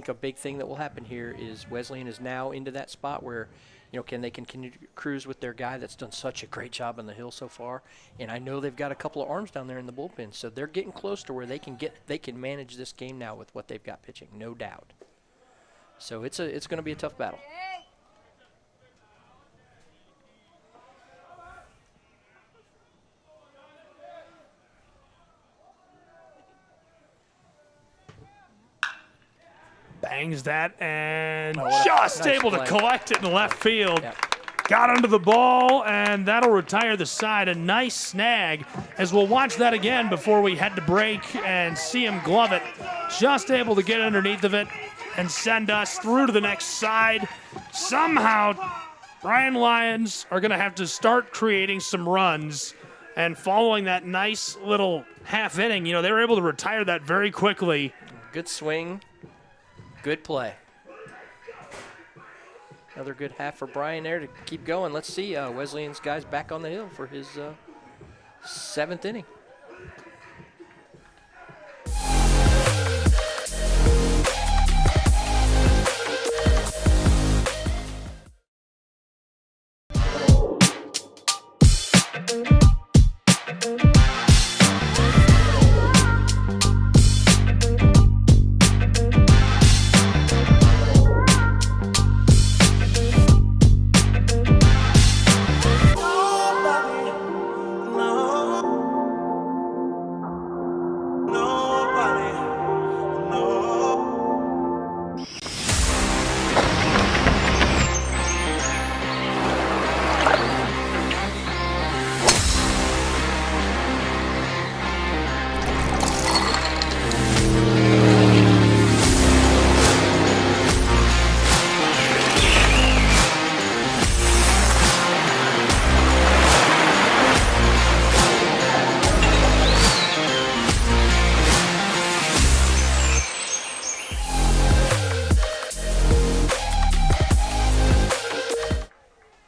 Speaker 1: a big thing that will happen here is Wesleyan is now into that spot where, they can continue to cruise with their guy that's done such a great job on the hill so far. And I know they've got a couple of arms down there in the bullpen, so they're getting close to where they can manage this game now with what they've got pitching, no doubt. So it's going to be a tough battle.
Speaker 17: Bangs that and
Speaker 1: nice
Speaker 17: just able
Speaker 1: play.
Speaker 17: to collect it in left field.
Speaker 1: Yeah.
Speaker 17: Got under the ball, and that'll retire the side. A nice snag, as we'll watch that again before we head to break and see him glove it. Just able to get underneath of it and send us through to the next side. Somehow, Brian Lions are going to have to start creating some runs. And following that nice little half inning, they were able to retire that very quickly.
Speaker 1: Good swing. Good play. Another good half for Brian there to keep going. Let's see Wesleyan's guys back on the hill for his 7th inning.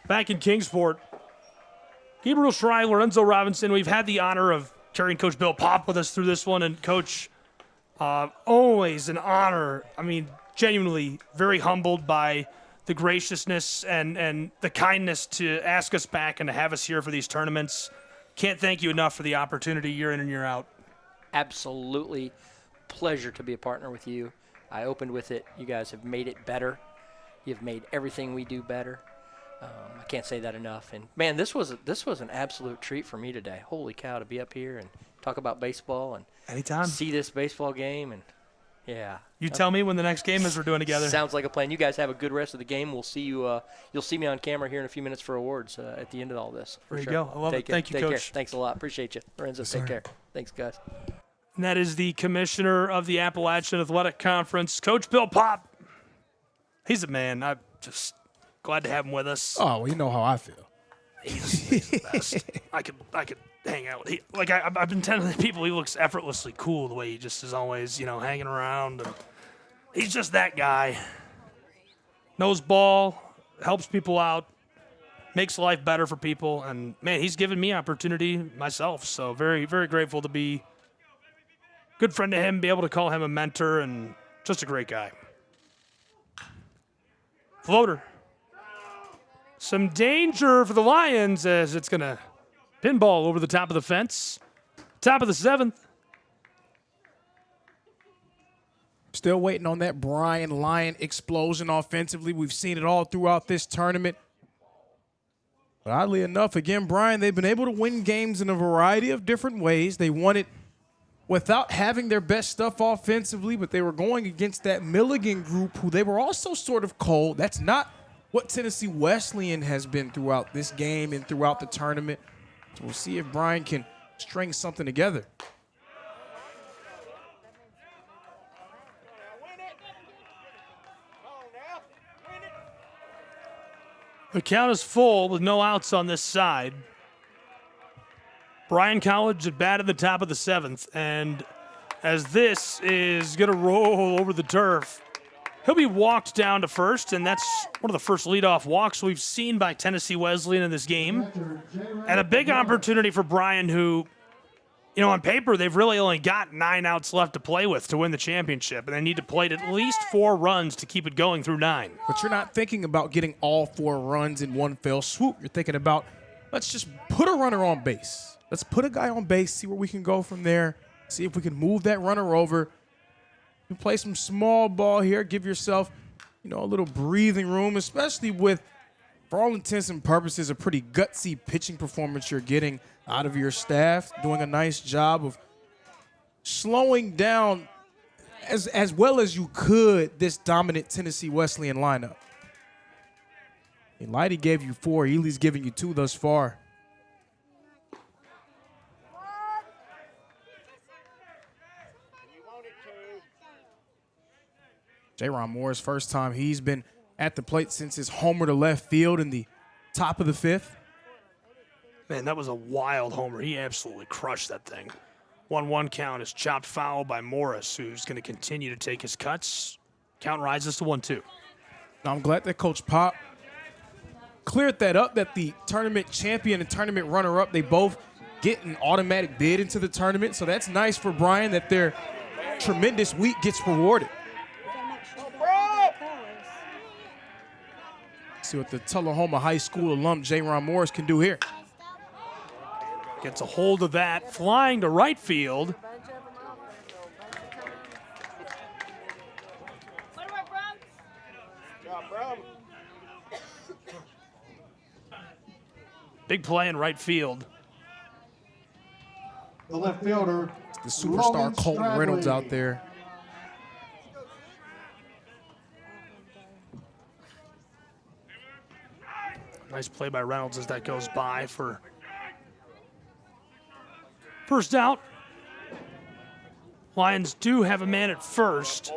Speaker 17: Back in Kingsport, Gabriel Schrei, Lorenzo Robinson, we've had the honor of carrying Coach Bill Popp with us through this one. And Coach, always an honor. I mean, genuinely very humbled by the graciousness and the kindness to ask us back and to have us here for these tournaments. Can't thank you enough for the opportunity year in and year out.
Speaker 1: Absolutely pleasure to be a partner with you. I opened with it. You guys have made it better. You've made everything we do better. I can't say that enough. And, man, this was an absolute treat for me today. Holy cow, to be up here and talk about baseball and
Speaker 17: anytime
Speaker 1: see this baseball game. And, yeah.
Speaker 17: You tell me when the next game is we're doing together.
Speaker 1: Sounds like a plan. You guys have a good rest of the game. We'll see you. You'll see me on camera here in a few minutes for awards at the end of all this.
Speaker 17: There you go. I love it. Thank you,
Speaker 1: Take
Speaker 17: Coach.
Speaker 1: Care. Thanks a lot. Appreciate you. Lorenzo, take care. Thanks, guys.
Speaker 17: And that is the commissioner of the Appalachian Athletic Conference, Coach Bill Popp. He's a man. I'm just glad to have him with us.
Speaker 19: Oh, well, you know how I feel.
Speaker 17: He's the best. I could hang out with him. Like I've been telling people, he looks effortlessly cool the way he just is always, hanging around. And he's just that guy. Knows ball, helps people out, makes life better for people, and man, he's given me opportunity myself. So very, very grateful to be a good friend to him, be able to call him a mentor, and just a great guy. Floater. Some danger for the Lions as it's going to pinball over the top of the fence. Top of the 7th.
Speaker 19: Still waiting on that Brian Lyon explosion offensively. We've seen it all throughout this tournament. But oddly enough, again, Brian, they've been able to win games in a variety of different ways. They won it without having their best stuff offensively, but they were going against that Milligan group who they were also sort of cold. That's not what Tennessee Wesleyan has been throughout this game and throughout the tournament. So we'll see if Brian can string something together.
Speaker 17: The count is full with no outs on this side. Bryan College at bat at the top of the 7th, and as this is going to roll over the turf, he'll be walked down to first, and that's one of the first leadoff walks we've seen by Tennessee Wesleyan in this game. And a big opportunity for Bryan, who, on paper, they've really only got 9 outs left to play with to win the championship, and they need to play at least 4 runs to keep it going through 9.
Speaker 19: But you're not thinking about getting all 4 runs in one fell swoop. You're thinking about, let's just put a runner on base. Let's put a guy on base, see where we can go from there, see if we can move that runner over. You play some small ball here, give yourself, a little breathing room, especially with, for all intents and purposes, a pretty gutsy pitching performance you're getting out of your staff, doing a nice job of slowing down as well as you could this dominant Tennessee Wesleyan lineup. Lighty gave you 4, Ely's giving you 2 thus far. J-Ron Moore's first time he's been at the plate since his homer to left field in the top of the 5th.
Speaker 17: Man, that was a wild homer. He absolutely crushed that thing. 1-1 count is chopped foul by Morris, who's going to continue to take his cuts. Count rises to 1-2.
Speaker 19: Now, I'm glad that Coach Pop cleared that up, that the tournament champion and tournament runner-up, they both get an automatic bid into the tournament. So that's nice for Brian that their tremendous week gets rewarded. See what the Tullahoma High School alum J-Ron Morris can do here.
Speaker 17: Gets a hold of that, flying to right field. Big play in right field.
Speaker 20: The left fielder,
Speaker 19: the superstar Colton Reynolds out there.
Speaker 17: Nice play by Reynolds as that goes by for first out. Lions do have a man at first.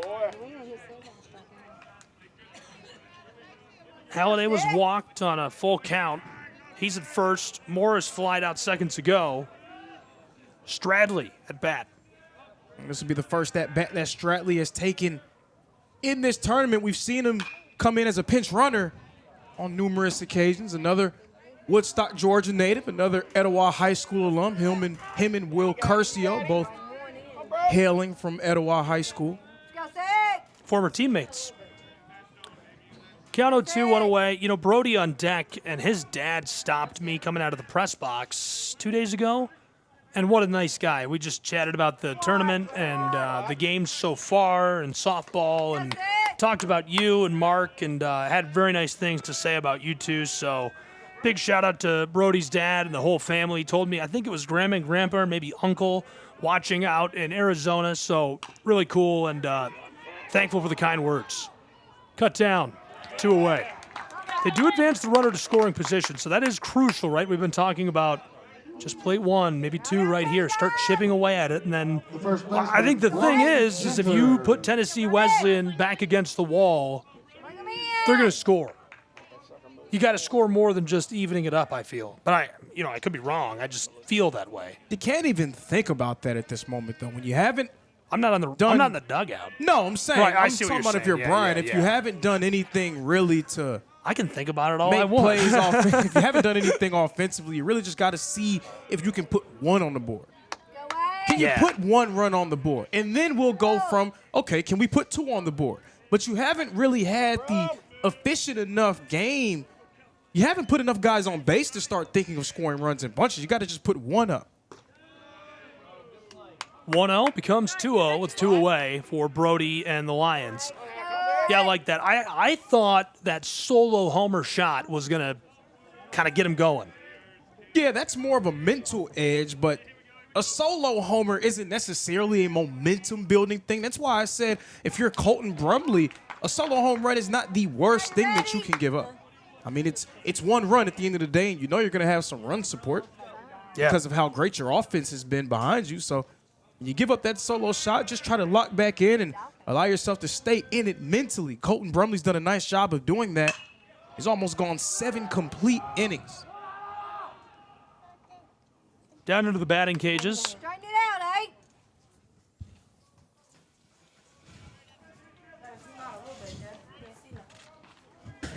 Speaker 17: Halliday was walked on a full count. He's at first. Morris flied out seconds ago. Stradley at bat.
Speaker 19: And this will be the first at bat that Stradley has taken in this tournament. We've seen him come in as a pinch runner on numerous occasions. Another Woodstock, Georgia native, another Etowah High School alum, him and Will Curcio, both hailing from Etowah High School.
Speaker 17: Former teammates. Count 0-2, 1 away. Brody on deck, and his dad stopped me coming out of the press box 2 days ago. And what a nice guy. We just chatted about the tournament and the games so far and softball and talked about you and Mark and had very nice things to say about you two. So big shout out to Brody's dad and the whole family. He told me, I think it was grandma and grandpa, or maybe uncle, watching out in Arizona. So really cool and thankful for the kind words. Cut down, 2 away. They do advance the runner to scoring position, so that is crucial, right? We've been talking about just plate 1, maybe 2 right here. Start chipping away at it, and then I think the thing is if you put Tennessee Wesleyan back against the wall, they're going to score. You got to score more than just evening it up, I feel. But I could be wrong. I just feel that way.
Speaker 19: You can't even think about that at this moment, though. When you haven't
Speaker 17: I'm not in the dugout.
Speaker 19: No, I'm saying.
Speaker 17: Right,
Speaker 19: I'm
Speaker 17: see what
Speaker 19: talking
Speaker 17: you're
Speaker 19: about
Speaker 17: saying.
Speaker 19: if you're
Speaker 17: Yeah,
Speaker 19: Brian,
Speaker 17: yeah,
Speaker 19: if
Speaker 17: yeah.
Speaker 19: you haven't done anything really to
Speaker 17: I can think about it all
Speaker 19: make
Speaker 17: I want.
Speaker 19: plays if you haven't done anything offensively, you really just got to see if you can put 1 on the board. Can you put 1 run on the board? And then we'll go from, okay, can we put 2 on the board? But you haven't really had the efficient enough game. You haven't put enough guys on base to start thinking of scoring runs in bunches. You got to just put 1 up.
Speaker 17: 1-0 becomes 2-0 with 2 away for Brody and the Lions. Yeah, I like that. I thought that solo homer shot was going to kind of get him going.
Speaker 19: Yeah, that's more of a mental edge, but a solo homer isn't necessarily a momentum building thing. That's why I said if you're Colton Brumley, a solo home run is not the worst thing that you can give up. I mean, it's one run at the end of the day, and you know you're going to have some run support because of how great your offense has been behind you. So when you give up that solo shot, just try to lock back in and allow yourself to stay in it mentally. Colton Brumley's done a nice job of doing that. He's almost gone 7 complete innings.
Speaker 17: Down into the batting cages.
Speaker 10: Straighten it out, eh?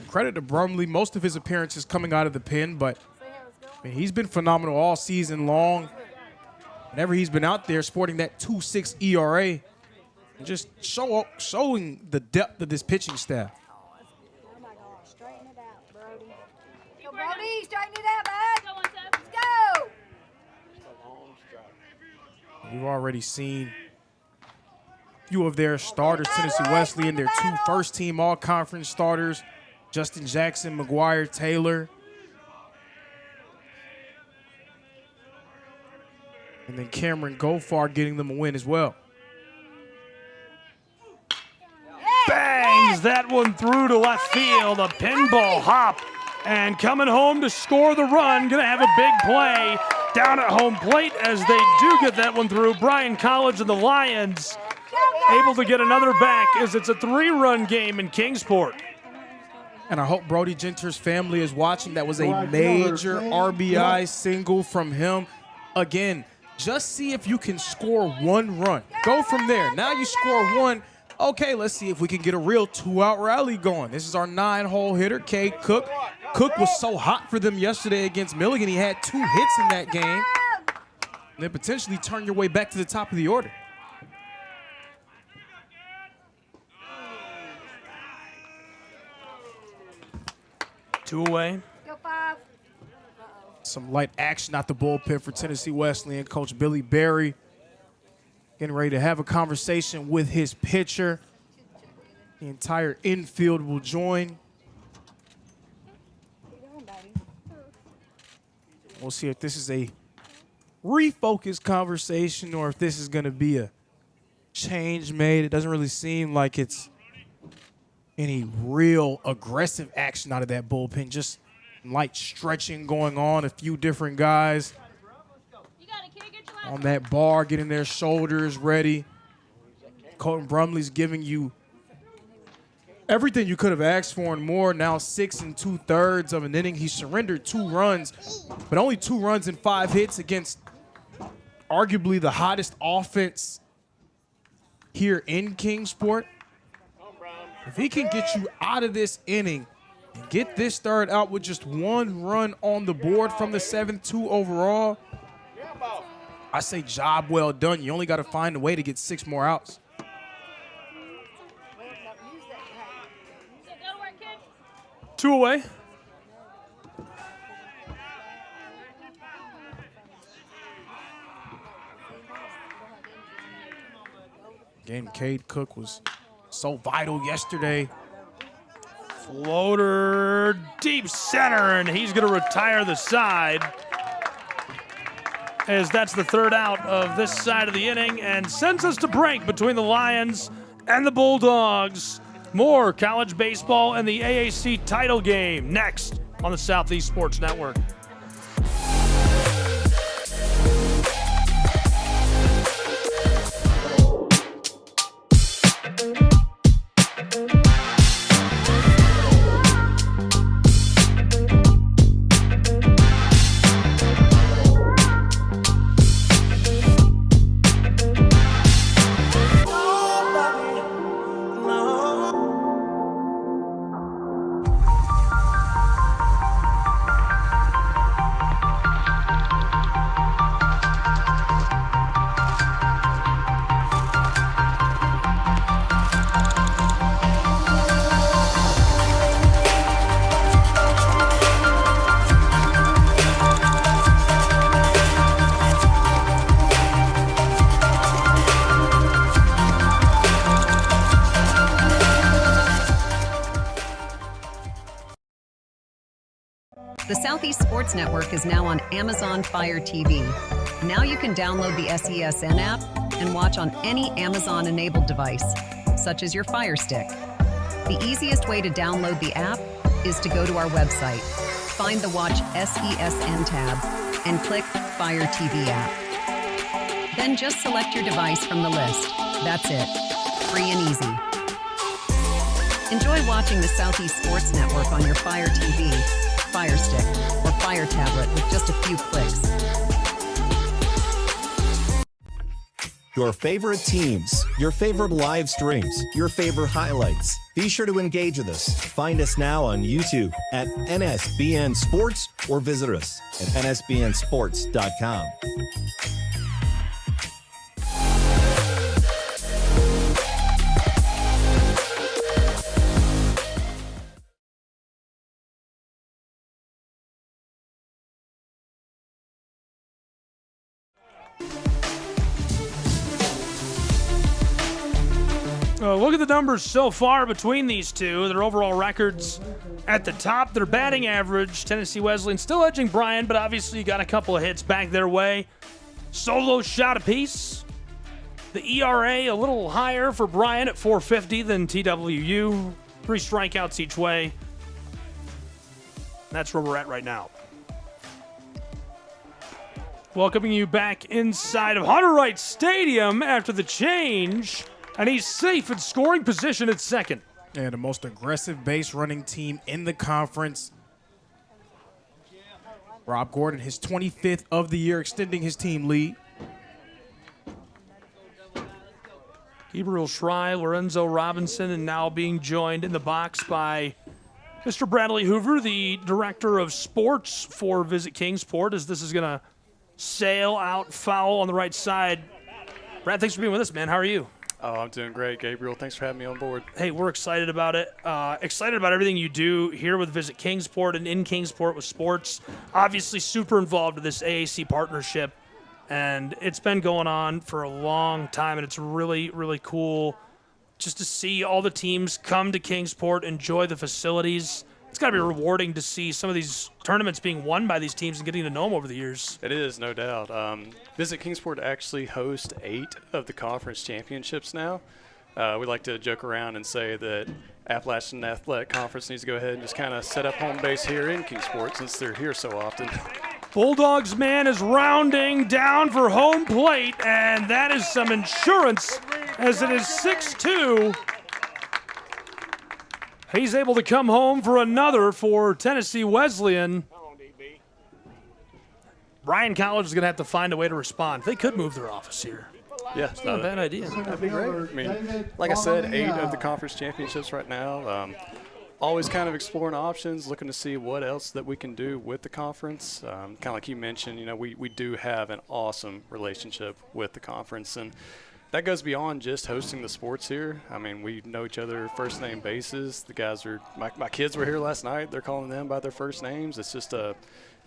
Speaker 19: Credit to Brumley, most of his appearances coming out of the pen, but I mean, he's been phenomenal all season long. Whenever he's been out there sporting that 2.6 ERA, and just showing the depth of this pitching staff.
Speaker 10: Straighten it out, Brody. Go, Brody, straighten it out, bud. Let's go.
Speaker 19: We've already seen a few of their starters, Tennessee Wesleyan, their 2 first-team all-conference starters, Justin Jackson, McGuire, Taylor. And then Cameron Gofar getting them a win as well.
Speaker 17: Bangs that one through to left field. A pinball hop. And coming home to score the run. Going to have a big play down at home plate as they do get that one through. Bryan College and the Lions able to get another back as it's a 3-run game in Kingsport.
Speaker 19: And I hope Brody Genter's family is watching. That was a major RBI single from him. Again, just see if you can score 1 run. Go from there. Now you score 1. Okay, let's see if we can get a real 2-out rally going. This is our 9-hole hitter, Cade Cook. Cook was so hot for them yesterday against Milligan. He had 2 hits in that game. And then potentially turn your way back to the top of the order.
Speaker 17: Two away.
Speaker 10: Go 5.
Speaker 19: Some light action out the bullpen for Tennessee Wesleyan. Coach Billy Berry getting ready to have a conversation with his pitcher. The entire infield will join. We'll see if this is a refocused conversation or if this is going to be a change made. It doesn't really seem like it's any real aggressive action out of that bullpen. Just light stretching going on. A few different guys on that bar getting their shoulders ready. Colton Brumley's giving you everything you could have asked for and more. Now 6 2/3 of an inning. He surrendered 2 runs, but only 2 runs and 5 hits against arguably the hottest offense here in Kingsport. If he can get you out of this inning and get this third out with just 1 run on the board from the 7-2 overall, I say job well done. You only got to find a way to get 6 more outs.
Speaker 17: Two away.
Speaker 19: Again, Cade Cook was so vital yesterday.
Speaker 17: Floater deep center, and he's going to retire the side as that's the 3rd out of this side of the inning and sends us to break between the Lions and the Bulldogs. More college baseball and the AAC title game next on the Southeast Sports Network.
Speaker 21: The Southeast Sports Network is now on Amazon Fire TV. Now you can download the SESN app and watch on any Amazon-enabled device, such as your Fire Stick. The easiest way to download the app is to go to our website, find the Watch SESN tab, and click Fire TV app. Then just select your device from the list. That's it. Free and easy. Enjoy watching the Southeast Sports Network on your Fire TV, Fire Stick, or Fire tablet with just a few clicks.
Speaker 2: Your favorite teams, your favorite live streams, your favorite highlights. Be sure to engage with us. Find us now on YouTube at NSBN Sports or visit us at nsbnsports.com.
Speaker 17: Look at the numbers so far between these two. Their overall records at the top. Their batting average, Tennessee Wesleyan still edging Bryan, but obviously you got a couple of hits back their way. Solo shot apiece. The ERA a little higher for Bryan at 4.50 than TWU. 3 strikeouts each way. That's where we're at right now. Welcoming you back inside of Hunter Wright Stadium after the change. And he's safe in scoring position at second.
Speaker 19: And the most aggressive base running team in the conference. Rob Gordon, his 25th of the year, extending his team lead.
Speaker 17: Gabriel Schrei, Lorenzo Robinson, and now being joined in the box by Mr. Bradley Hoover, the director of sports for Visit Kingsport, as this is going to sail out foul on the right side. Brad, thanks for being with us, man. How are you?
Speaker 7: Oh, I'm doing great, Gabriel. Thanks for having me on board.
Speaker 17: Hey, we're excited about it. Excited about everything you do here with Visit Kingsport and in Kingsport with sports. Obviously super involved with this AAC partnership, and it's been going on for a long time, and it's really, really cool just to see all the teams come to Kingsport, enjoy the facilities. It's got to be rewarding to see some of these tournaments being won by these teams and getting to know them over the years.
Speaker 7: It is, no doubt. Visit Kingsport actually hosts 8 of the conference championships now. We like to joke around and say that Appalachian Athletic Conference needs to go ahead and just kind of set up home base here in Kingsport since they're here so often.
Speaker 17: Bulldogs man is rounding down for home plate, and that is some insurance as it is 6-2. He's able to come home for another for Tennessee Wesleyan. Bryan College is going to have to find a way to respond. They could move their office here.
Speaker 7: Yeah,
Speaker 17: it's not a bad idea.
Speaker 7: That'd be great. I mean, like I said, 8 of the conference championships right now. Always kind of exploring options, looking to see what else that we can do with the conference. Kind of like you mentioned, you know, we do have an awesome relationship with the conference, and that goes beyond just hosting the sports here. I mean, we know each other first name basis. The guys are my kids were here last night. They're calling them by their first names. It's just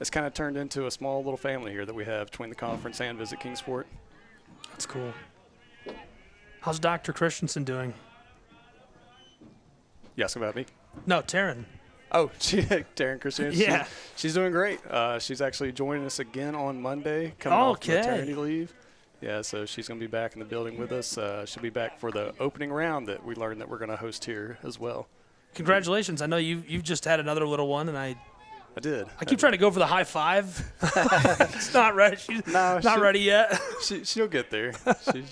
Speaker 7: it's kind of turned into a small little family here that we have between the conference and Visit Kingsport.
Speaker 17: That's cool. How's Dr. Christensen doing?
Speaker 7: You asking about me?
Speaker 17: No, Taryn.
Speaker 7: Oh, Taryn Christensen.
Speaker 17: Yeah.
Speaker 7: She's doing great. She's actually joining us again on Monday, coming off maternity leave. Yeah, so she's going to be back in the building with us. She'll be back for the opening round that we learned that we're going to host here as well.
Speaker 17: Congratulations. I know you've just had another little one, and I
Speaker 7: did.
Speaker 17: I keep trying to go for the high five. It's not ready. She's not ready yet.
Speaker 7: She'll get there.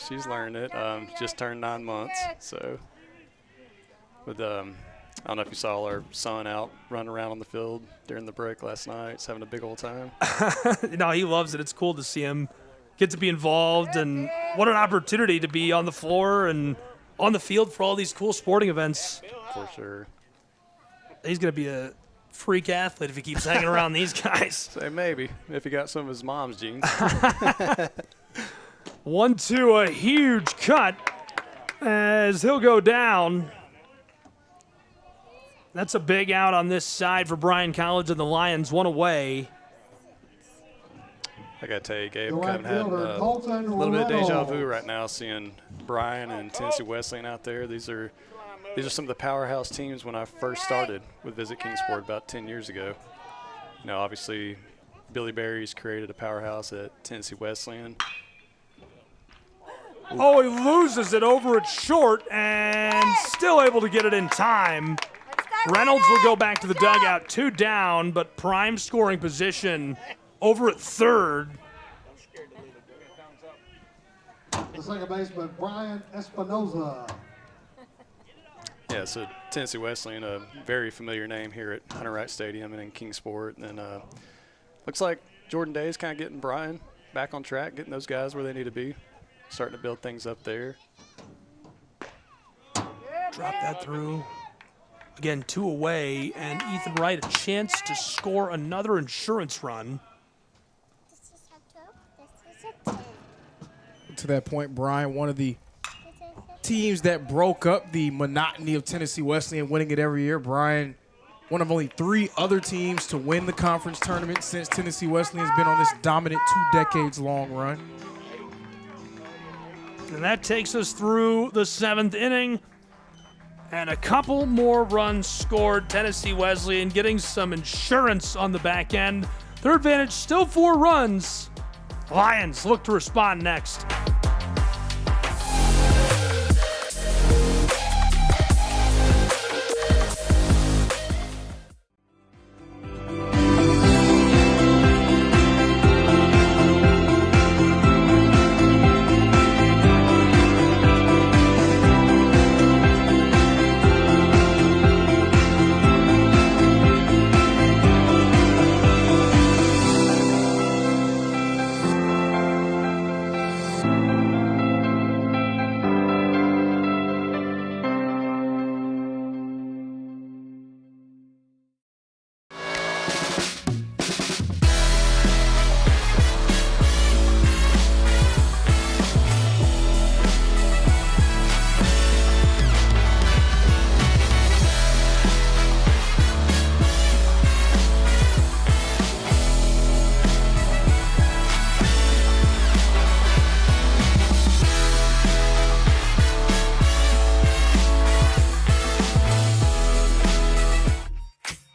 Speaker 7: She's learned it. Just turned 9 months. So, with I don't know if you saw our son out running around on the field during the break last night. He's having a big old time.
Speaker 17: No, he loves it. It's cool to see him get to be involved, and what an opportunity to be on the floor and on the field for all these cool sporting events.
Speaker 7: For sure.
Speaker 17: He's going to be a freak athlete if he keeps hanging around these guys.
Speaker 7: Say maybe, if he got some of his mom's genes.
Speaker 17: 1-2, a huge cut as he'll go down. That's a big out on this side for Bryan College and the Lions, 1 away.
Speaker 7: I got to tell you, Gabe, I'm kind of having a little bit of deja vu right now seeing Bryan and Tennessee Wesleyan out there. These are some of the powerhouse teams when I first started with Visit Kingsport about 10 years ago. You know, obviously, Billy Berry's created a powerhouse at Tennessee Wesleyan.
Speaker 17: Oh, he loses it over it short and still able to get it in time. Reynolds will go back to the dugout, 2 down, but prime scoring position over at third.
Speaker 20: The second baseman, Brian Espinoza.
Speaker 7: Yeah, so Tennessee Wesleyan, a very familiar name here at Hunter Wright Stadium and in Kingsport. And looks like Jordan Day is kind of getting Brian back on track, getting those guys where they need to be, starting to build things up there.
Speaker 17: Drop that through. Again, 2 away, and Ethan Wright a chance to score another insurance run.
Speaker 19: To that point, Brian, one of the teams that broke up the monotony of Tennessee Wesleyan winning it every year. Brian, one of only 3 other teams to win the conference tournament since Tennessee Wesleyan's been on this dominant 2 decades-long run.
Speaker 17: And that takes us through the 7th inning. And a couple more runs scored. Tennessee Wesleyan getting some insurance on the back end. Their advantage still 4 runs. Lions look to respond next.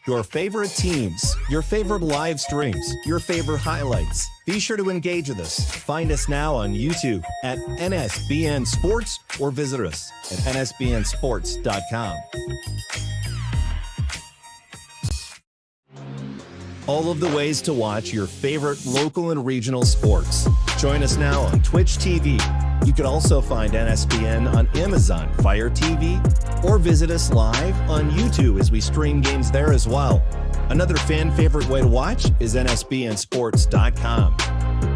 Speaker 2: Your favorite teams, your favorite live streams, your favorite highlights. Be sure to engage with us. Find us now on YouTube at NSBN Sports or visit us at nsbnsports.com. All of the ways to watch your favorite local and regional sports. Join us now on Twitch TV. You can also find NSBN on Amazon Fire TV or visit us live on YouTube as we stream games there as well. Another fan favorite way to watch is nsbnsports.com.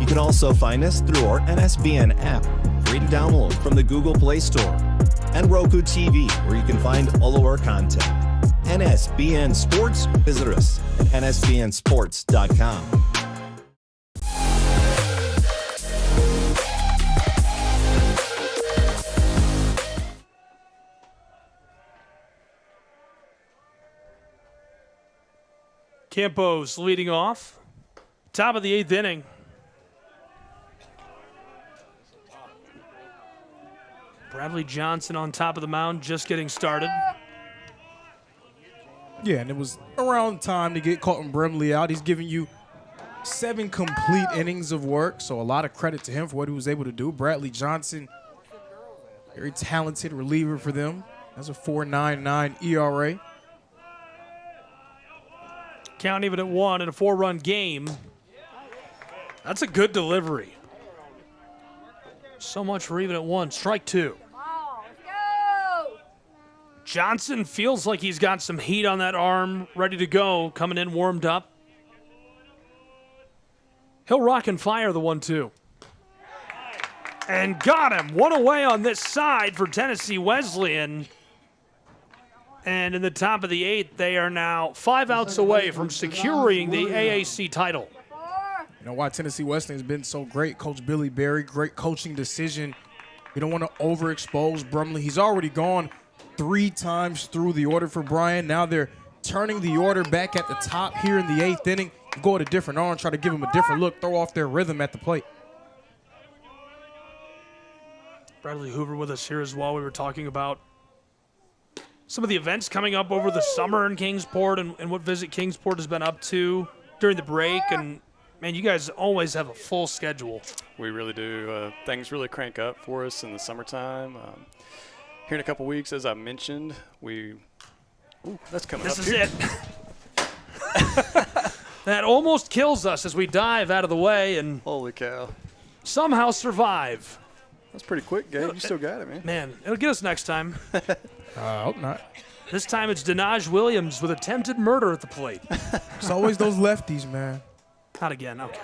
Speaker 2: You can also find us through our NSBN app, free to download from the Google Play Store, and Roku TV, where you can find all of our content. NSBN Sports, visit us at nsbnsports.com.
Speaker 17: Campos leading off. Top of the 8th inning. Bradley Johnson on top of the mound, just getting started.
Speaker 19: Yeah, and it was around time to get Colton Brimley out. He's giving you 7 complete innings of work, so a lot of credit to him for what he was able to do. Bradley Johnson, very talented reliever for them. That's a 4.99 ERA.
Speaker 17: Count even at 1 in a 4-run game. That's a good delivery. So much for even at 1. Strike 2. Johnson feels like he's got some heat on that arm, ready to go, coming in warmed up. He'll rock and fire the 1-2. And got him. 1 away on this side for Tennessee Wesleyan. And in the top of the 8th, they are now 5 outs away from securing the AAC title.
Speaker 19: You know why Tennessee Wesleyan has been so great? Coach Billy Berry, great coaching decision. You don't want to overexpose Brumley. He's already gone 3 times through the order for Brian. Now they're turning the order back at the top here in the 8th inning. Go at a different arm, try to give him a different look, throw off their rhythm at the plate.
Speaker 17: Bradley Hoover with us here as well. We were talking about some of the events coming up over the summer in Kingsport and what Visit Kingsport has been up to. during the break, and man, you guys always have a full schedule.
Speaker 7: We really do. Things really crank up for us in the summertime. Here in a couple weeks, as I mentioned, that's coming up.
Speaker 17: This is it. That almost kills us as we dive out of the way and
Speaker 7: holy cow,
Speaker 17: somehow survive.
Speaker 7: That's pretty quick, Gabe. You still got it, man.
Speaker 17: Man, it'll get us next time.
Speaker 19: I hope not.
Speaker 17: This time it's Denaj Williams with attempted murder at the plate.
Speaker 19: It's always those lefties, man.
Speaker 17: Not again. Okay.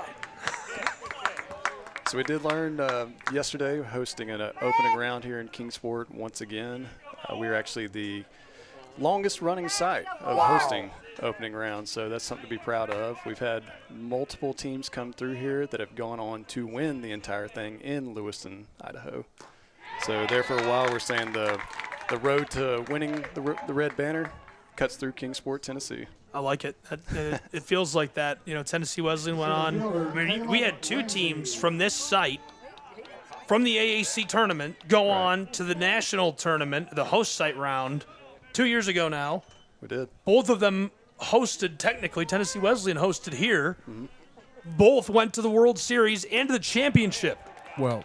Speaker 7: So we did learn yesterday hosting an opening round here in Kingsport once again. We were actually the longest running site of hosting opening rounds, so that's something to be proud of. We've had multiple teams come through here that have gone on to win the entire thing in Lewiston, Idaho. So there for a while we're saying the road to winning the Red Banner cuts through Kingsport, Tennessee.
Speaker 17: I like it. It feels like that. You know, Tennessee Wesleyan went on. I mean, we had 2 teams from this site, from the AAC tournament, go on to the national tournament, the host site round, 2 years ago now.
Speaker 7: We did.
Speaker 17: Both of them hosted, technically. Tennessee Wesleyan hosted here. Both went to the World Series and to the championship.
Speaker 19: Well,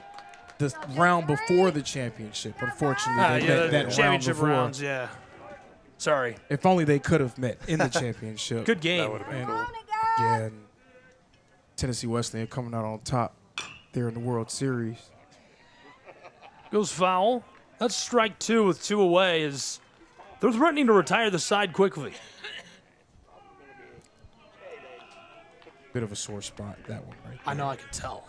Speaker 19: the round before the championship, unfortunately. That
Speaker 17: championship
Speaker 19: round before.
Speaker 17: rounds, yeah. Sorry.
Speaker 19: If only they could have met in the championship.
Speaker 17: Good game.
Speaker 7: That would have been cool.
Speaker 19: Yeah, and Tennessee Wesleyan coming out on top there in the World Series.
Speaker 17: Goes foul. That's strike 2 with 2 away as they're threatening to retire the side quickly.
Speaker 19: Bit of a sore spot, that one right there.
Speaker 17: I know, I can tell.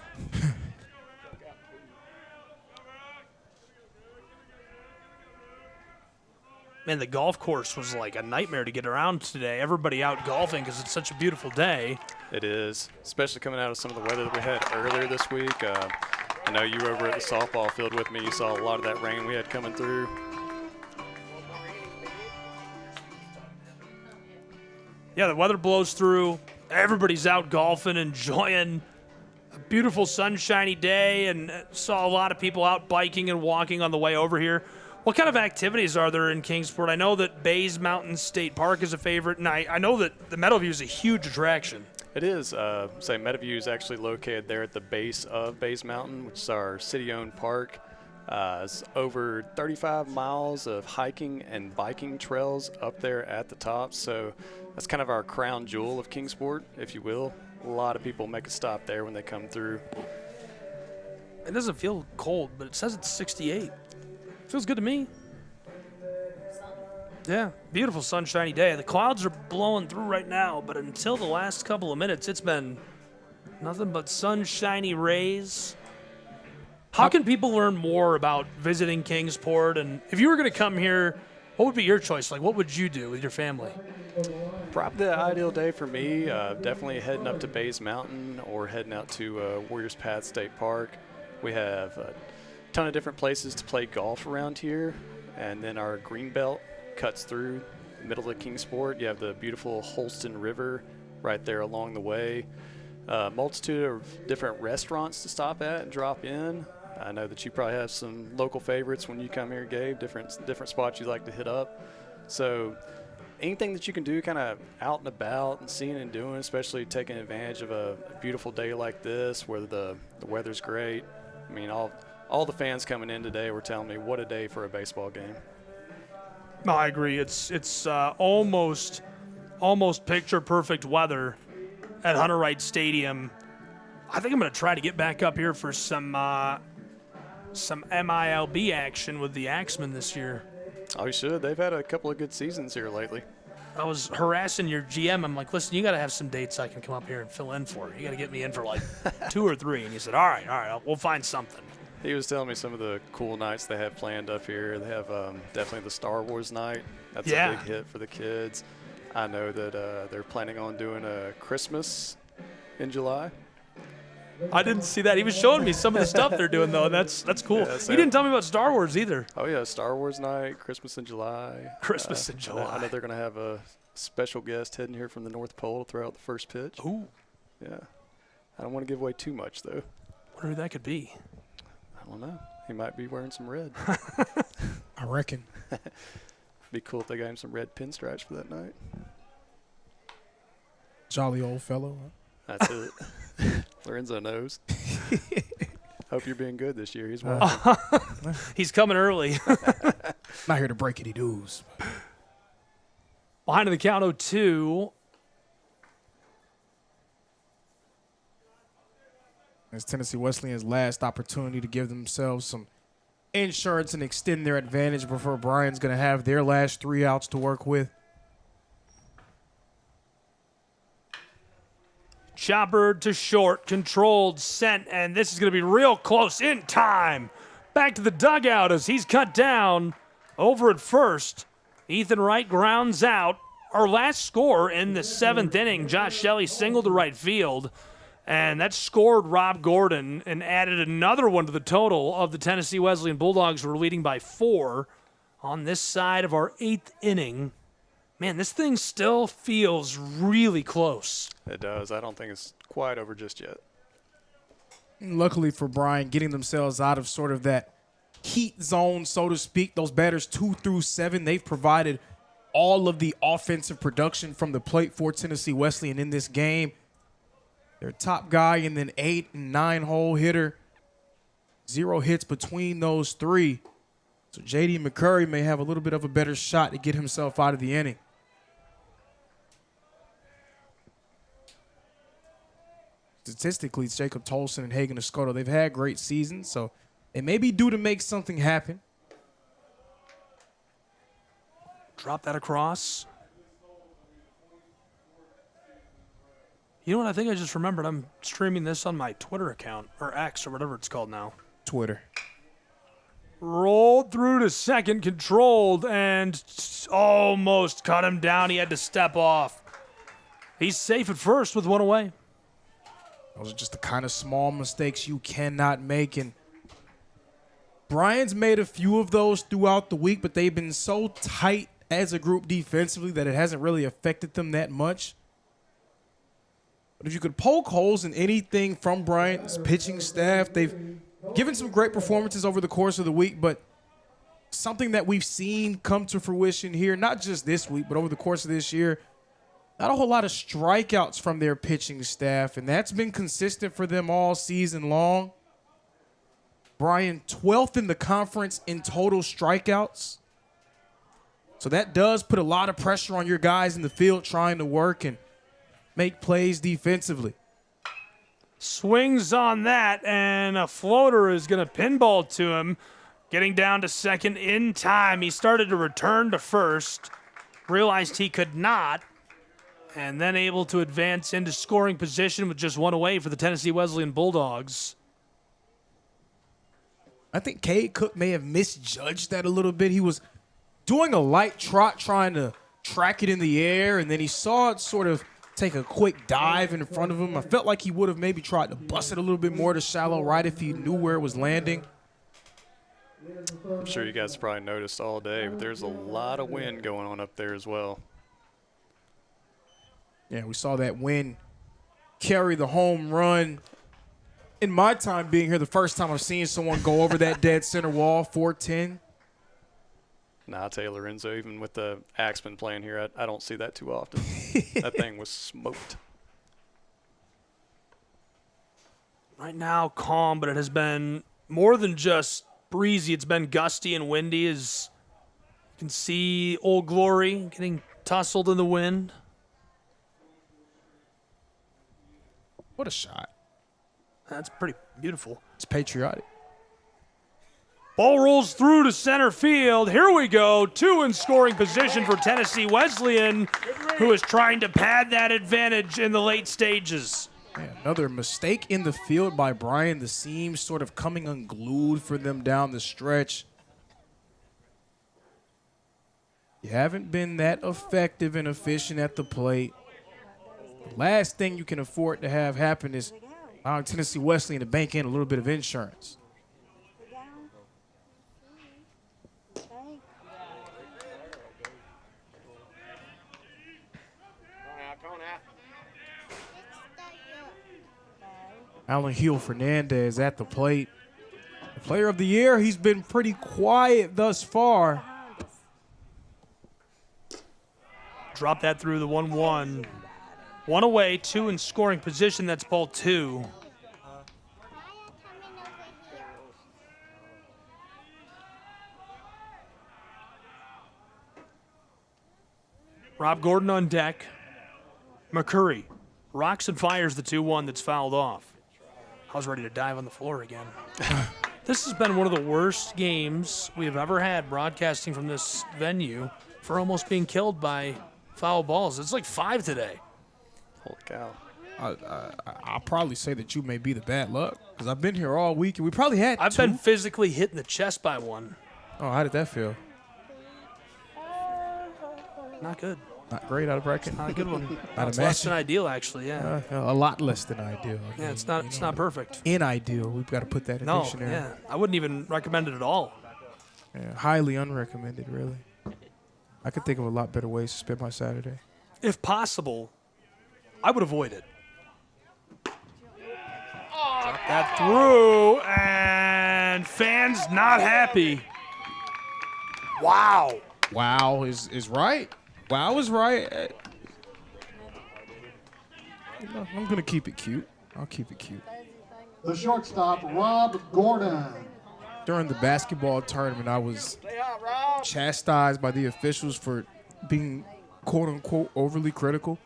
Speaker 17: Man, the golf course was like a nightmare to get around today. Everybody out golfing because it's such a beautiful day.
Speaker 7: It is, especially coming out of some of the weather that we had earlier this week. I know you were over at the softball field with me. You saw a lot of that rain we had coming through.
Speaker 17: Yeah, the weather blows through. Everybody's out golfing, enjoying a beautiful sunshiny day, and saw a lot of people out biking and walking on the way over here. What kind of activities are there in Kingsport? I know that Bays Mountain State Park is a favorite, and I know that the Meadowview is a huge attraction.
Speaker 7: It is. Meadowview is actually located there at the base of Bays Mountain, which is our city-owned park. It's over 35 miles of hiking and biking trails up there at the top, so that's kind of our crown jewel of Kingsport, if you will. A lot of people make a stop there when they come through.
Speaker 17: It doesn't feel cold, but it says it's 68. Feels good to me. Yeah, beautiful sunshiny day. The clouds are blowing through right now, but until the last couple of minutes, it's been nothing but sunshiny rays. How can people learn more about visiting Kingsport? And if you were going to come here, what would be your choice? Like, what would you do with your family?
Speaker 7: Probably the ideal day for me, definitely heading up to Bays Mountain or heading out to Warriors Path State Park. We have a ton of different places to play golf around here, and then our green belt cuts through the middle of Kingsport. You have the beautiful Holston River right there along the way. Multitude of different restaurants to stop at and drop in. I know that you probably have some local favorites when you come here, Gabe, different spots you like to hit up. So anything that you can do kind of out and about and seeing and doing, especially taking advantage of a beautiful day like this where the weather's great. I mean, all the fans coming in today were telling me what a day for a baseball game.
Speaker 17: No, I agree. It's almost picture perfect weather at Hunter Wright Stadium. I think I'm going to try to get back up here for some MILB action with the Axemen this year.
Speaker 7: Oh, you should. They've had a couple of good seasons here lately.
Speaker 17: I was harassing your GM. I'm like, listen, you got to have some dates I can come up here and fill in for. You got to get me in for like 2 or 3. And he said, all right, we'll find something.
Speaker 7: He was telling me some of the cool nights they have planned up here. They have definitely the Star Wars night. That's a big hit for the kids. I know that they're planning on doing a Christmas in July.
Speaker 17: I didn't see that. He was showing me some of the stuff they're doing, though, and that's cool. Yeah, he didn't tell me about Star Wars either.
Speaker 7: Oh, yeah, Star Wars night, Christmas in July.
Speaker 17: Christmas in July.
Speaker 7: I know they're going to have a special guest heading here from the North Pole to throw out the first pitch.
Speaker 17: Ooh.
Speaker 7: Yeah. I don't want to give away too much, though.
Speaker 17: Wonder who that could be.
Speaker 7: I don't know. He might be wearing some red.
Speaker 19: I reckon.
Speaker 7: Be cool if they got him some red pinstripes for that night.
Speaker 19: Jolly old fellow. Huh?
Speaker 7: That's it. Lorenzo knows. Hope you're being good this year. He's watching.
Speaker 17: He's coming early.
Speaker 19: Not here to break any news.
Speaker 17: Behind in the count 0-2.
Speaker 19: As Tennessee Wesleyan's last opportunity to give themselves some insurance and extend their advantage before Brian's going to have their last 3 outs to work with.
Speaker 17: Chopper to short, controlled, sent, and this is going to be real close in time. Back to the dugout as he's cut down over at first. Ethan Wright grounds out. Our last score in the 7th inning, Josh Shelley singled to right field, and that scored Rob Gordon and added another one to the total of the Tennessee Wesleyan Bulldogs, who were leading by 4 on this side of our 8th inning. Man, this thing still feels really close.
Speaker 7: It does. I don't think it's quite over just yet.
Speaker 19: Luckily for Brian, getting themselves out of sort of that heat zone, so to speak, those batters 2 through 7, they've provided all of the offensive production from the plate for Tennessee Wesleyan in this game. Their top guy and then 8 and 9 hole hitter. 0 hits between those 3. So J.D. McCurry may have a little bit of a better shot to get himself out of the inning. Statistically, Jacob Tolson and Hagen Escoto, they've had great seasons, so they may be due to make something happen.
Speaker 17: Drop that across. You know what? I think I just remembered. I'm streaming this on my Twitter account, or X, or whatever it's called now.
Speaker 19: Twitter.
Speaker 17: Rolled through to second, controlled, and almost cut him down. He had to step off. He's safe at first with 1 away.
Speaker 19: Those are just the kind of small mistakes you cannot make. And Brian's made a few of those throughout the week, but they've been so tight as a group defensively that it hasn't really affected them that much. But if you could poke holes in anything from Brian's pitching staff, they've given some great performances over the course of the week, but something that we've seen come to fruition here, not just this week, but over the course of this year, not a whole lot of strikeouts from their pitching staff, and that's been consistent for them all season long. Brian, 12th in the conference in total strikeouts. So that does put a lot of pressure on your guys in the field trying to work and make plays defensively.
Speaker 17: Swings on that, and a floater is going to pinball to him. Getting down to second in time. He started to return to first, realized he could not, and then able to advance into scoring position with just 1 away for the Tennessee Wesleyan Bulldogs.
Speaker 19: I think Cade Cook may have misjudged that a little bit. He was doing a light trot trying to track it in the air, and then he saw it sort of take a quick dive in front of him. I felt like he would have maybe tried to bust it a little bit more to shallow right if he knew where it was landing.
Speaker 7: I'm sure you guys probably noticed all day, but there's a lot of wind going on up there as well.
Speaker 19: Yeah, we saw that wind carry the home run. In my time being here, the first time I've seen someone go over that dead center wall, 410.
Speaker 7: Nah, I'll tell you, Lorenzo, even with the Axman playing here, I don't see that too often. That thing was smoked.
Speaker 17: Right now, calm, but it has been more than just breezy. It's been gusty and windy, as you can see Old Glory getting tussled in the wind.
Speaker 19: What a shot.
Speaker 17: That's pretty beautiful.
Speaker 19: It's patriotic.
Speaker 17: Ball rolls through to center field. Here we go. 2 in scoring position for Tennessee Wesleyan, who is trying to pad that advantage in the late stages.
Speaker 19: Man, another mistake in the field by Brian. The seam sort of coming unglued for them down the stretch. You haven't been that effective and efficient at the plate. The last thing you can afford to have happen is allowing Tennessee Wesleyan to bank in a little bit of insurance. Alan Hill Fernandez at the plate. The player of the year, he's been pretty quiet thus far.
Speaker 17: Drop that through the 1-1. One away, 2 in scoring position. That's ball 2. Rob Gordon on deck. McCurry rocks and fires the 2-1 that's fouled off. I was ready to dive on the floor again. This has been one of the worst games we have ever had broadcasting from this venue for almost being killed by foul balls. It's like 5 today.
Speaker 7: Holy cow.
Speaker 19: I'll probably say that you may be the bad luck because I've been here all week and we probably had
Speaker 17: I've been physically hit in the chest by one.
Speaker 19: Oh, how did that feel?
Speaker 17: Not good.
Speaker 19: Not great out of bracket.
Speaker 17: Not a good one.
Speaker 19: I'd
Speaker 17: It's
Speaker 19: imagine.
Speaker 17: less than ideal, actually, yeah.
Speaker 19: A lot less than ideal.
Speaker 17: Yeah, it's not perfect.
Speaker 19: In ideal, we've got to put that in
Speaker 17: No,
Speaker 19: dictionary.
Speaker 17: yeah. I wouldn't even recommend it at all.
Speaker 19: Yeah, highly unrecommended, really. I could think of a lot better ways to spend my Saturday.
Speaker 17: If possible, I would avoid it. Drop that through, and fans not happy. Wow.
Speaker 19: Wow is right. Wow is right. I'm going to keep it cute. I'll keep it cute.
Speaker 20: The shortstop, Rob Gordon.
Speaker 19: During the basketball tournament, I was chastised by the officials for being quote-unquote overly critical.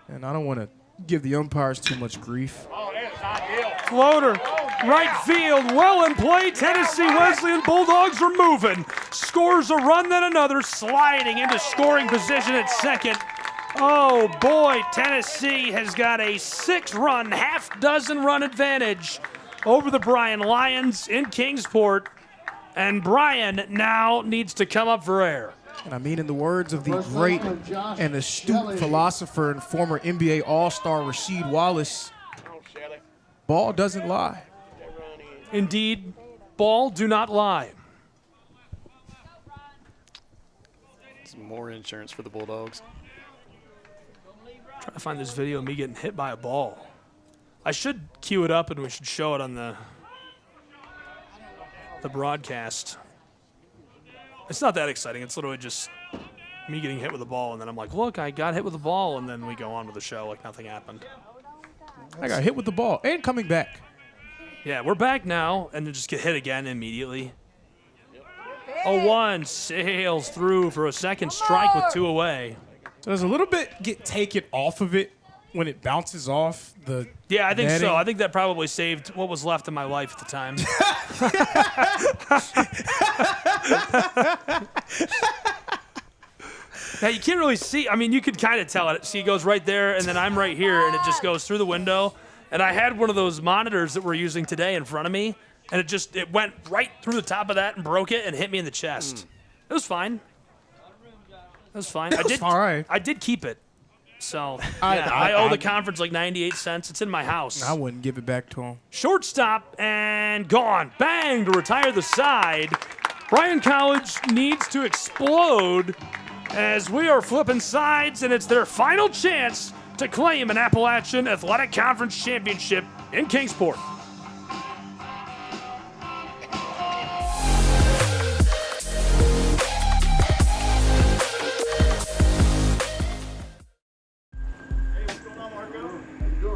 Speaker 19: And I don't want to give the umpires too much grief.
Speaker 17: Floater, right field, well in play. Tennessee Wesleyan Bulldogs are moving. Scores a run, then another, sliding into scoring position at second. Oh boy, Tennessee has got a 6-run, half-dozen-run advantage over the Bryan Lions in Kingsport. And Bryan now needs to come up for air.
Speaker 19: And I mean, in the words of the great and astute philosopher and former NBA All-Star Rasheed Wallace, ball doesn't lie.
Speaker 17: Indeed, ball do not lie.
Speaker 7: Some more insurance for the Bulldogs.
Speaker 17: Trying to find this video of me getting hit by a ball. I should cue it up and we should show it on the broadcast. It's not that exciting. It's literally just me getting hit with a ball, and then I'm like, look, I got hit with a ball, and then we go on with the show like nothing happened.
Speaker 19: I got hit with the ball and coming back.
Speaker 17: Yeah, we're back now, and then just get hit again immediately. 0-1 sails through for a second strike with 2 away.
Speaker 19: So there's a little bit get taken off of it when it bounces off the
Speaker 17: Yeah, I think
Speaker 19: netting.
Speaker 17: so. I think that probably saved what was left of my life at the time. Now, you can't really see. I mean, you could kind of tell it. See, it goes right there, and then I'm right here, and it just goes through the window. And I had one of those monitors that we're using today in front of me, and it went right through the top of that and broke it and hit me in the chest. It was fine. It was fine.
Speaker 19: all right.
Speaker 17: I did keep it. So, yeah, I owe the conference like 98 cents. It's in my house.
Speaker 19: I wouldn't give it back to him.
Speaker 17: Shortstop and gone. Bang to retire the side. Bryan College needs to explode as we are flipping sides, and it's their final chance to claim an Appalachian Athletic Conference championship in Kingsport.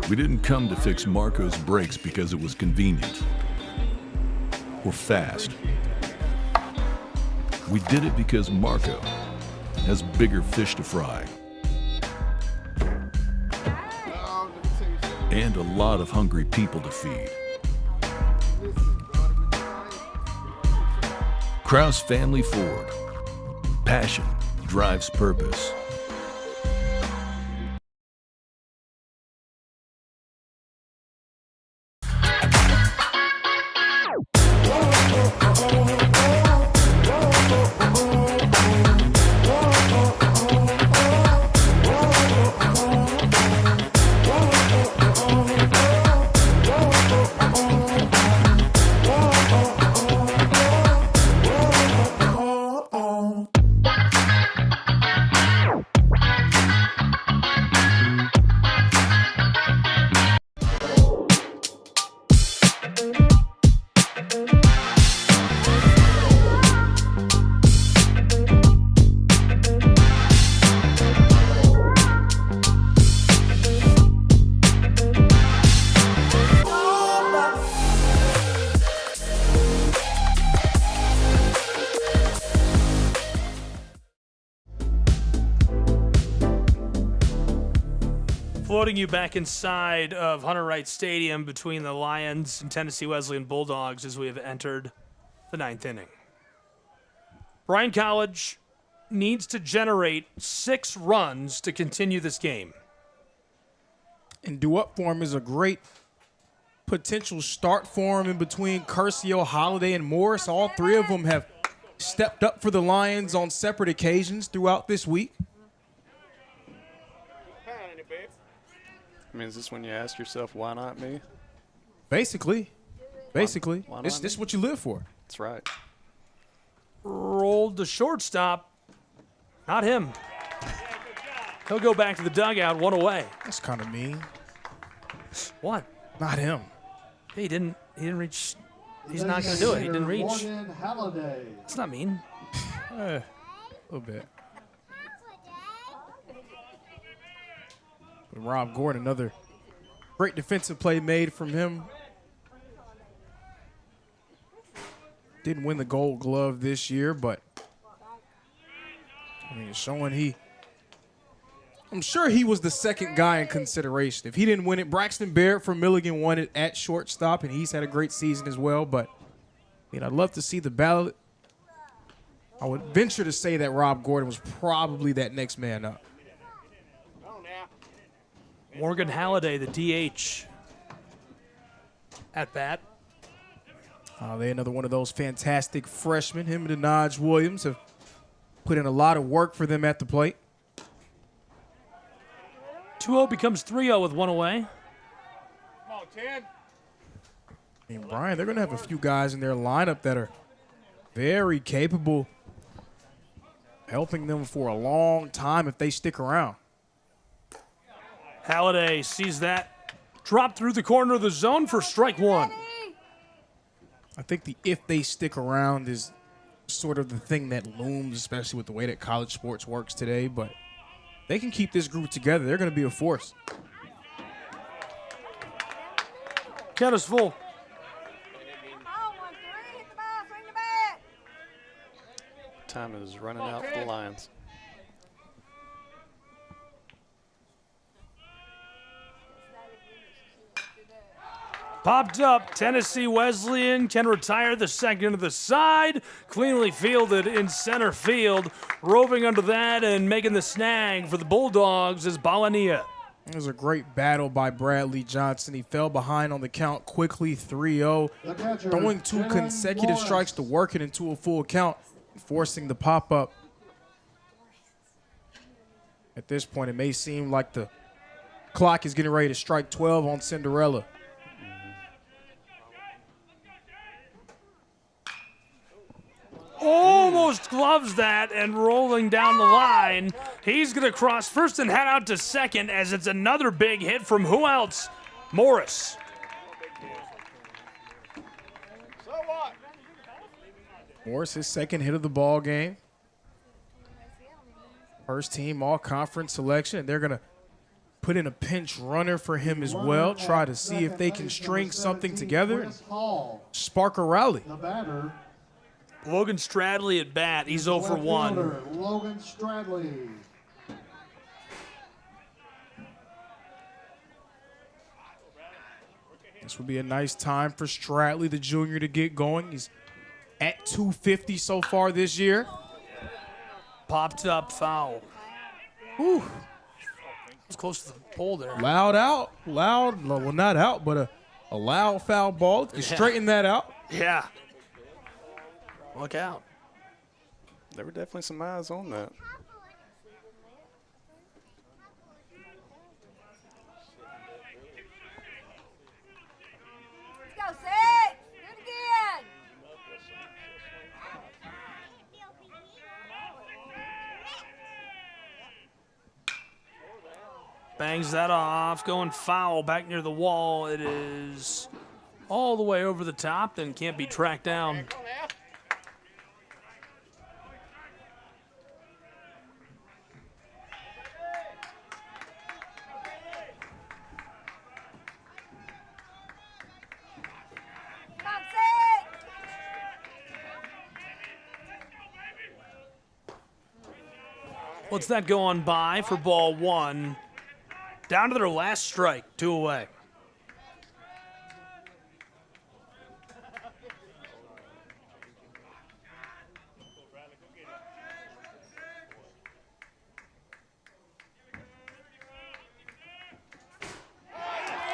Speaker 12: We didn't come to fix Marco's brakes because it was convenient or fast. We did it because Marco has bigger fish to fry and a lot of hungry people to feed. Kraus Family Ford. Passion drives purpose.
Speaker 17: putting you back inside of Hunter Wright Stadium between the Lions and Tennessee Wesleyan Bulldogs as we have entered the 9th inning. Bryan College needs to generate 6 runs to continue this game.
Speaker 19: And due up for him is a great potential start for him in between Curcio, Holiday, and Morris. All 3 of them have stepped up for the Lions on separate occasions throughout this week.
Speaker 7: I mean, is this when you ask yourself, why not me?
Speaker 19: Basically.
Speaker 7: Why
Speaker 19: This
Speaker 7: not
Speaker 19: is
Speaker 7: me?
Speaker 19: what you live for.
Speaker 7: That's right.
Speaker 17: Rolled the shortstop. Not him. He'll go back to the dugout, 1 away.
Speaker 19: That's kind of mean.
Speaker 17: What?
Speaker 19: Not him.
Speaker 17: He didn't reach. He's not going to do it. He didn't reach.
Speaker 20: Morgan Halliday.
Speaker 17: It's not mean.
Speaker 19: A little bit. But Rob Gordon, another great defensive play made from him. Didn't win the Gold Glove this year, but I mean, showing I'm sure he was the second guy in consideration. If he didn't win it, Braxton Barrett from Milligan won it at shortstop, and he's had a great season as well. But I mean, I'd love to see the ballot. I would venture to say that Rob Gordon was probably that next man up.
Speaker 17: Morgan Halliday, the DH, at bat.
Speaker 19: They another one of those fantastic freshmen. Him and Denaj Williams have put in a lot of work for them at the plate.
Speaker 17: 2-0 becomes 3-0 with 1 away.
Speaker 11: Come on, 10.
Speaker 19: I mean, Brian, they're going to have a few guys in their lineup that are very capable, helping them for a long time if they stick around.
Speaker 17: Halliday sees that. Drop through the corner of the zone for strike 1.
Speaker 19: I think the if they stick around is sort of the thing that looms, especially with the way that college sports works today. But they can keep this group together. They're going to be a force.
Speaker 17: Count is full.
Speaker 7: Time is running out for the Lions.
Speaker 17: Popped up. Tennessee Wesleyan can retire the second to the side. Cleanly fielded in center field. Roving under that and making the snag for the Bulldogs is Balania.
Speaker 19: It was a great battle by Bradley Johnson. He fell behind on the count quickly, 3-0. Throwing 2 consecutive strikes to work it into a full count, forcing the pop-up. At this point, it may seem like the clock is getting ready to strike 12 on Cinderella.
Speaker 17: Almost gloves that and rolling down the line. He's going to cross first and head out to second as it's another big hit from who else? Morris.
Speaker 19: Morris, his second hit of the ball game. First team all-conference selection, and they're going to put in a pinch runner for him as well, try to see if they can string something together and spark a rally.
Speaker 20: The batter,
Speaker 17: Logan Stradley at bat. He's 0 for 1.
Speaker 20: Logan Stradley.
Speaker 19: This would be a nice time for Stradley, the junior, to get going. He's at 250 so far this year.
Speaker 17: Popped up foul.
Speaker 19: Whew.
Speaker 17: It's close to the pole there.
Speaker 19: Loud out. Loud. Well, not out, but a loud foul ball. You straighten that out.
Speaker 17: Yeah. Look out.
Speaker 7: There were definitely some eyes on that.
Speaker 10: Let's go, Sid. Do it again.
Speaker 17: Bangs that off. Going foul back near the wall. It is all the way over the top, then can't be tracked down. What's that going by for ball 1? down to their last strike, 2 away.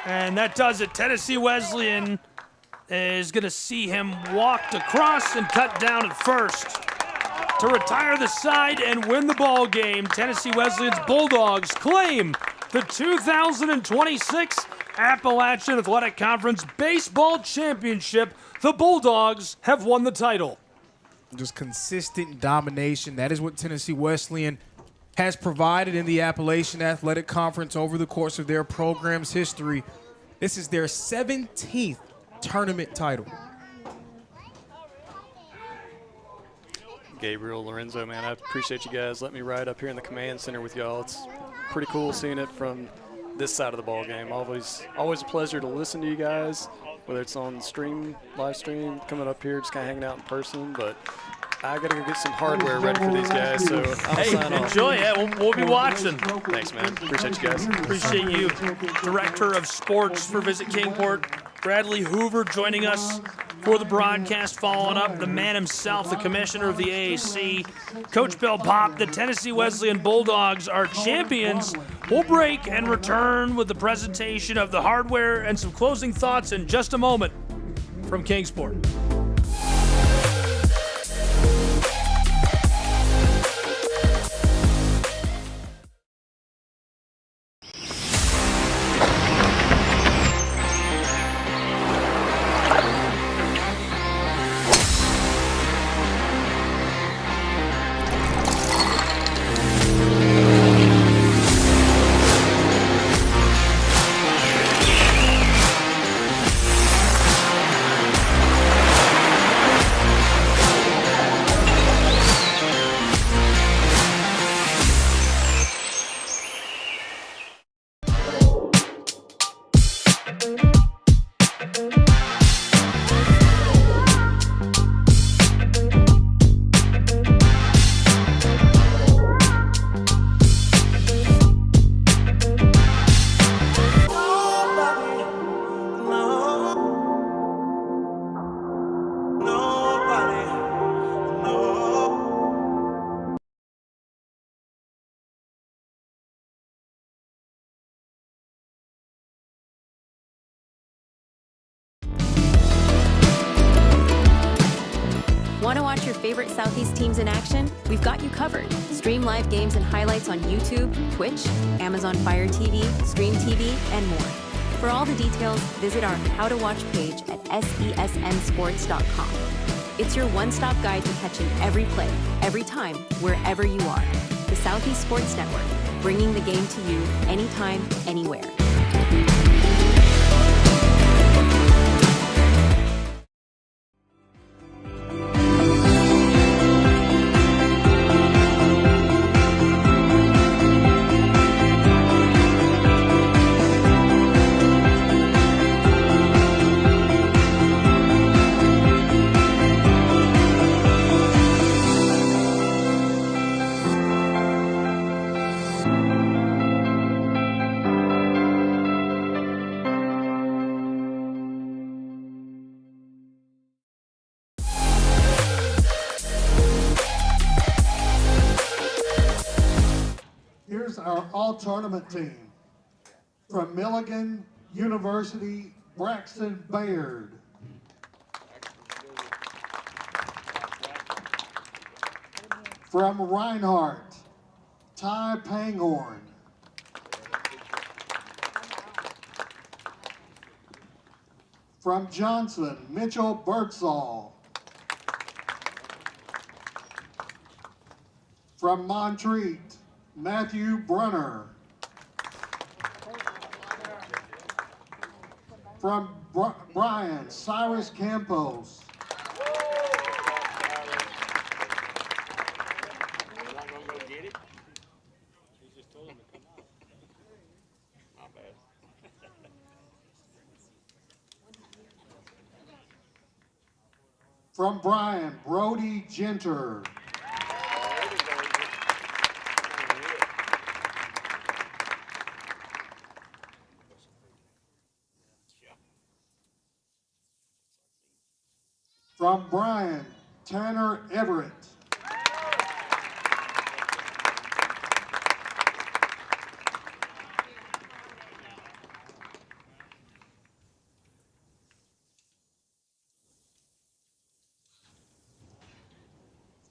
Speaker 17: And that does it. Tennessee Wesleyan is going to see him walked across and cut down at first to retire the side and win the ball game. Tennessee Wesleyan's Bulldogs claim the 2026 Appalachian Athletic Conference Baseball Championship. The Bulldogs have won the title.
Speaker 19: Just consistent domination. That is what Tennessee Wesleyan has provided in the Appalachian Athletic Conference over the course of their program's history. This is their 17th tournament title.
Speaker 7: Gabriel, Lorenzo, man, I appreciate you guys letting me ride up here in the command center with y'all. It's pretty cool seeing it from this side of the ball game. Always a pleasure to listen to you guys, whether it's on stream, live stream, coming up here, just kind of hanging out in person. But I got to go get some hardware ready for these guys, so I'll sign off.
Speaker 17: Enjoy it. We'll be watching.
Speaker 7: Thanks, man. Appreciate you guys.
Speaker 17: Appreciate you. Director of Sports for Visit Kingsport, Bradley Hoover, joining us for the broadcast, following up the man himself, the commissioner of the AAC, Coach Bill Pop. The Tennessee Wesleyan Bulldogs are champions. We'll break and return with the presentation of the hardware and some closing thoughts in just a moment from Kingsport.
Speaker 5: Want to watch your favorite Southeast teams in action? We've got you covered. Stream live games and highlights on YouTube, Twitch, Amazon Fire TV, Stream TV, and more. For all the details, visit our How to Watch page at sesnsports.com. It's your one-stop guide to catching every play, every time, wherever you are. The Southeast Sports Network, bringing the game to you anytime, anywhere.
Speaker 20: Here's our all-tournament team. From Milligan University, Braxton Baird. From Reinhardt, Ty Panghorn. From Johnson, Mitchell Birdsall. From Montreat, Matthew Brunner. From Bryan, Cyrus Campos. From Bryan, Brody Genter. From Bryan, Tanner Everett.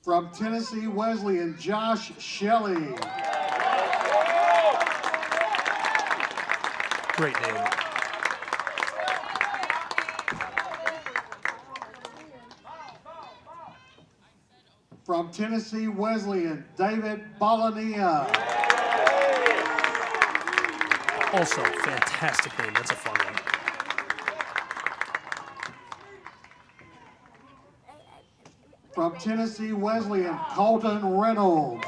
Speaker 20: From Tennessee Wesleyan, Josh Shelley.
Speaker 17: Great name.
Speaker 20: From Tennessee Wesleyan, David Bolania.
Speaker 17: Also, fantastic name. That's a fun one.
Speaker 20: From Tennessee Wesleyan, Colton Reynolds.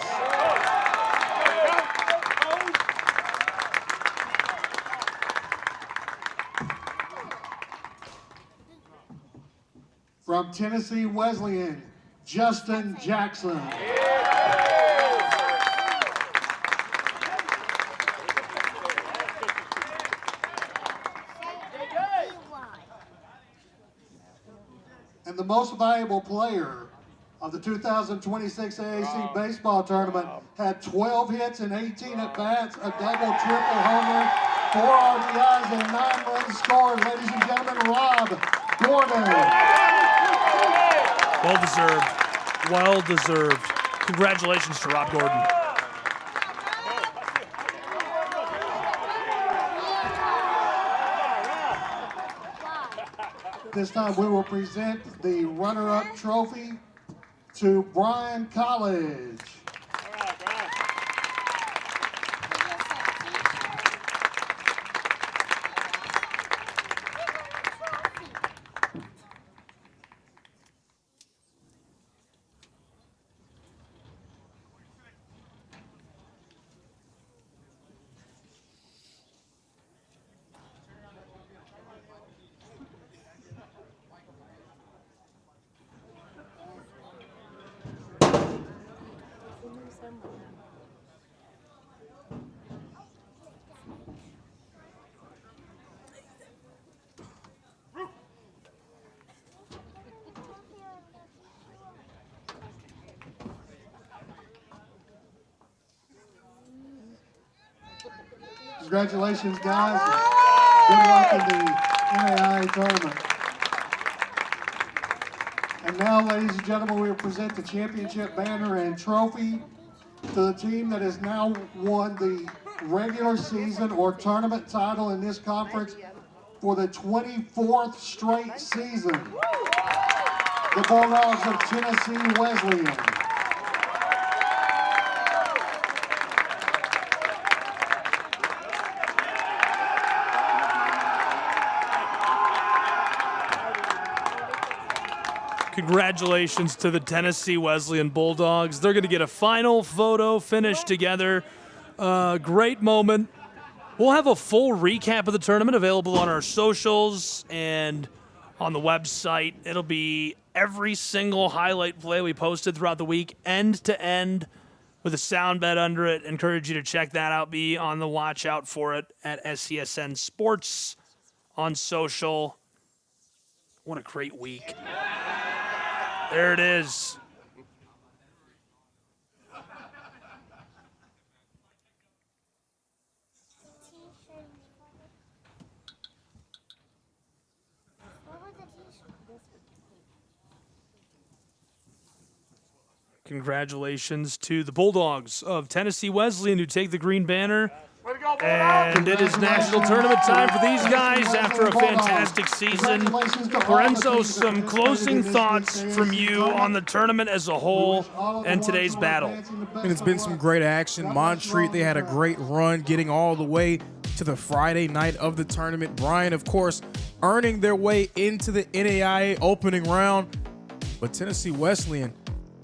Speaker 20: From Tennessee Wesleyan, Justin Jackson. And the most valuable player of the 2026 AAC baseball tournament had 12 hits and 18 at-bats, a double, triple homer, 4 RBIs, and 9 runs scored. Ladies and gentlemen, Rob Gordon.
Speaker 17: Well deserved. Well deserved. Congratulations to Rob Gordon.
Speaker 20: This time we will present the runner-up trophy to Bryan College. Congratulations, guys. Good luck in the NAIA tournament. And now, ladies and gentlemen, we will present the championship banner and trophy to the team that has now won the regular season or tournament title in this conference for the 24th straight season. The Bulldogs of Tennessee Wesleyan.
Speaker 17: Congratulations to the Tennessee Wesleyan Bulldogs. They're going to get a final photo finish together. Great moment. We'll have a full recap of the tournament available on our socials and on the website. It'll be every single highlight play we posted throughout the week, end to end, with a sound bet under it. Encourage you to check that out. Be on the watch out for it at SCSN Sports on social. What a great week. There it is. Congratulations to the Bulldogs of Tennessee Wesleyan who take the green banner. And it is national tournament time for these guys after a fantastic season. Lorenzo, some closing thoughts from you on the tournament as a whole and today's battle.
Speaker 19: And it's been some great action. Montreat, they had a great run getting all the way to the Friday night of the tournament. Bryan, of course, earning their way into the NAIA opening round. But Tennessee Wesleyan,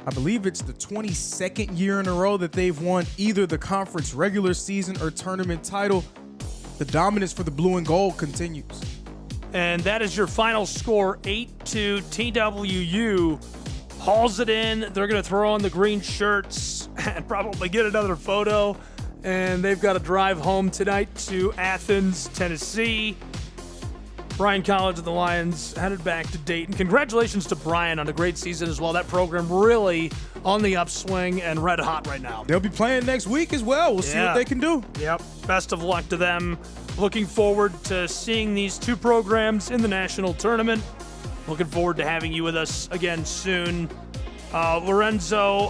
Speaker 19: I believe it's the 22nd year in a row that they've won either the conference regular season or tournament title. The dominance for the blue and gold continues.
Speaker 17: And that is your final score, 8-2. TWU hauls it in. They're going to throw on the green shirts and probably get another photo. And they've got to drive home tonight to Athens, Tennessee. Brian College of the Lions headed back to Dayton. Congratulations to Brian on a great season as well. That program really on the upswing and red hot right now.
Speaker 19: They'll be playing next week as well. We'll see what they can do.
Speaker 17: Yep. Best of luck to them. Looking forward to seeing these two programs in the national tournament. Looking forward to having you with us again soon. Lorenzo,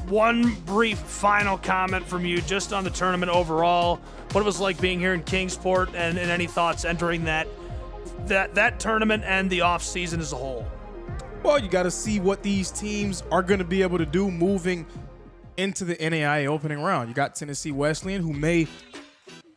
Speaker 17: one brief final comment from you just on the tournament overall. What it was like being here in Kingsport and any thoughts entering that tournament and the off season as a whole.
Speaker 19: Well, you got to see what these teams are going to be able to do moving into the NAIA opening round. You got Tennessee Wesleyan, who may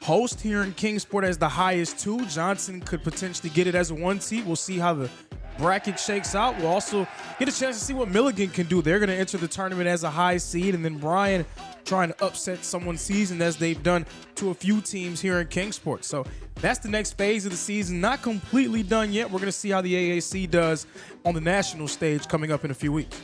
Speaker 19: host here in Kingsport as the highest 2. Johnson could potentially get it as a 1 seed. We'll see how the bracket shakes out. We'll also get a chance to see what Milligan can do. They're going to enter the tournament as a high seed, and then Bryan trying to upset someone's season as they've done to a few teams here in Kingsport. So that's the next phase of the season. Not completely done yet. We're going to see how the AAC does on the national stage coming up in a few weeks.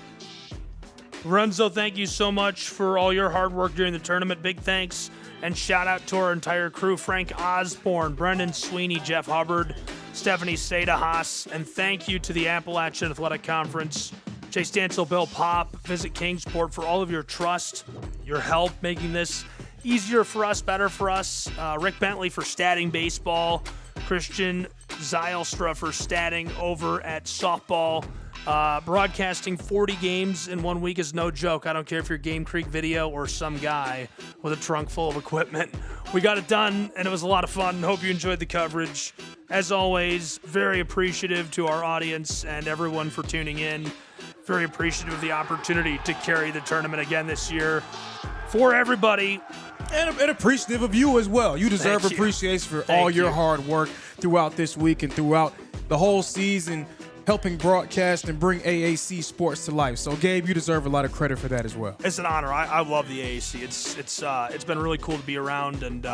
Speaker 17: Lorenzo, thank you so much for all your hard work during the tournament. Big thanks and shout out to our entire crew, Frank Osborne, Brendan Sweeney, Jeff Hubbard, Stephanie Seda Haas, and thank you to the Appalachian Athletic Conference, Jay Stansel, Bill Pop, Visit Kingsport for all of your trust, your help making this easier for us, better for us. Rick Bentley for statting baseball, Christian Zylstra for statting over at softball. Broadcasting 40 games in 1 week is no joke. I don't care if you're Game Creek Video or some guy with a trunk full of equipment. We got it done, and it was a lot of fun. Hope you enjoyed the coverage. As always, very appreciative to our audience and everyone for tuning in. Very appreciative of the opportunity to carry the tournament again this year for everybody.
Speaker 19: And appreciative of you as well. You deserve appreciation for all your hard work throughout this week and throughout the whole season, helping broadcast and bring AAC sports to life. So, Gabe, you deserve a lot of credit for that as well.
Speaker 17: It's an honor. I love the AAC. It's been really cool to be around, and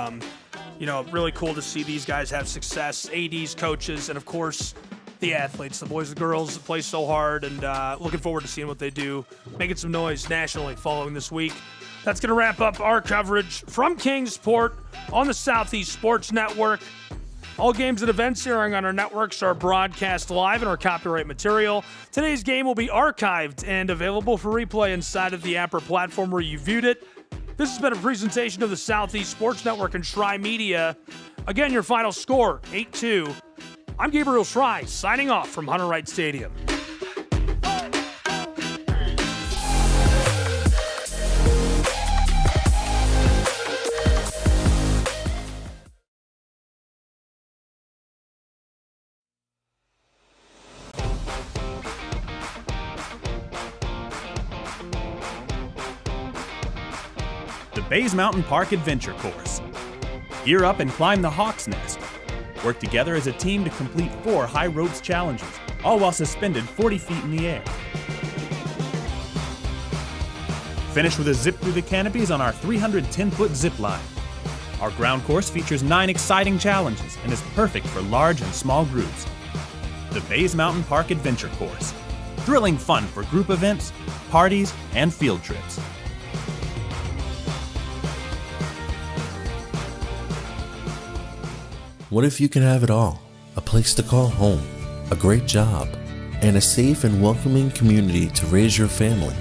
Speaker 17: really cool to see these guys have success. ADs, coaches, and of course the athletes, the boys and girls that play so hard, and looking forward to seeing what they do, making some noise nationally following this week. That's going to wrap up our coverage from Kingsport on the Southeast Sports Network. All games and events airing on our networks are broadcast live and are copyright material. Today's game will be archived and available for replay inside of the Apper platform where you viewed it. This has been a presentation of the Southeast Sports Network and Schrei Media. Again, your final score, 8-2. I'm Gabriel Schrei, signing off from Hunter Wright Stadium.
Speaker 13: The Bays Mountain Park Adventure Course. Gear up and climb the Hawk's Nest. Work together as a team to complete 4 high ropes challenges, all while suspended 40 feet in the air. Finish with a zip through the canopies on our 310-foot zip line. Our ground course features 9 exciting challenges and is perfect for large and small groups. The Bays Mountain Park Adventure Course. Thrilling fun for group events, parties, and field trips.
Speaker 6: What if you can have it all? A place to call home, a great job, and a safe and welcoming community to raise your family.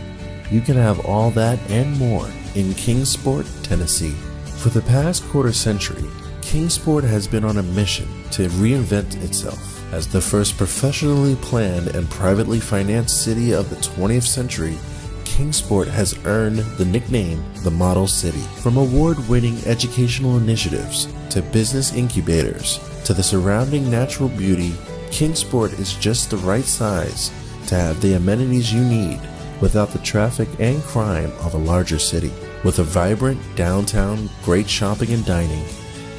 Speaker 6: You can have all that and more in Kingsport, Tennessee. For the past quarter century, Kingsport has been on a mission to reinvent itself. As the first professionally planned and privately financed city of the 20th century, Kingsport has earned the nickname the Model City. From award-winning educational initiatives to business incubators to the surrounding natural beauty, Kingsport is just the right size to have the amenities you need without the traffic and crime of a larger city. With a vibrant downtown, great shopping and dining,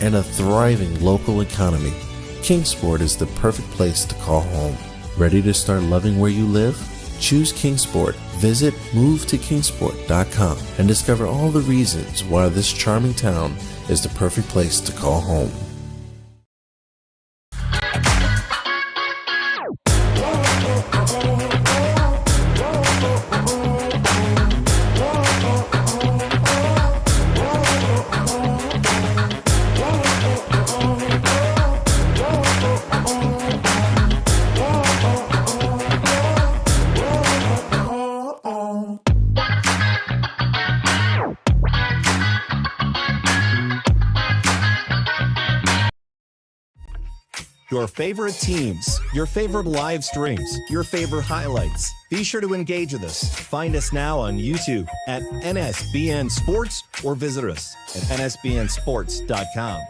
Speaker 6: and a thriving local economy, Kingsport is the perfect place to call home. Ready to start loving where you live? Choose Kingsport. Visit movetokingsport.com and discover all the reasons why this charming town is the perfect place to call home.
Speaker 2: Your favorite teams, your favorite live streams, your favorite highlights. Be sure to engage with us. Find us now on YouTube at NSBN Sports or visit us at nsbnsports.com.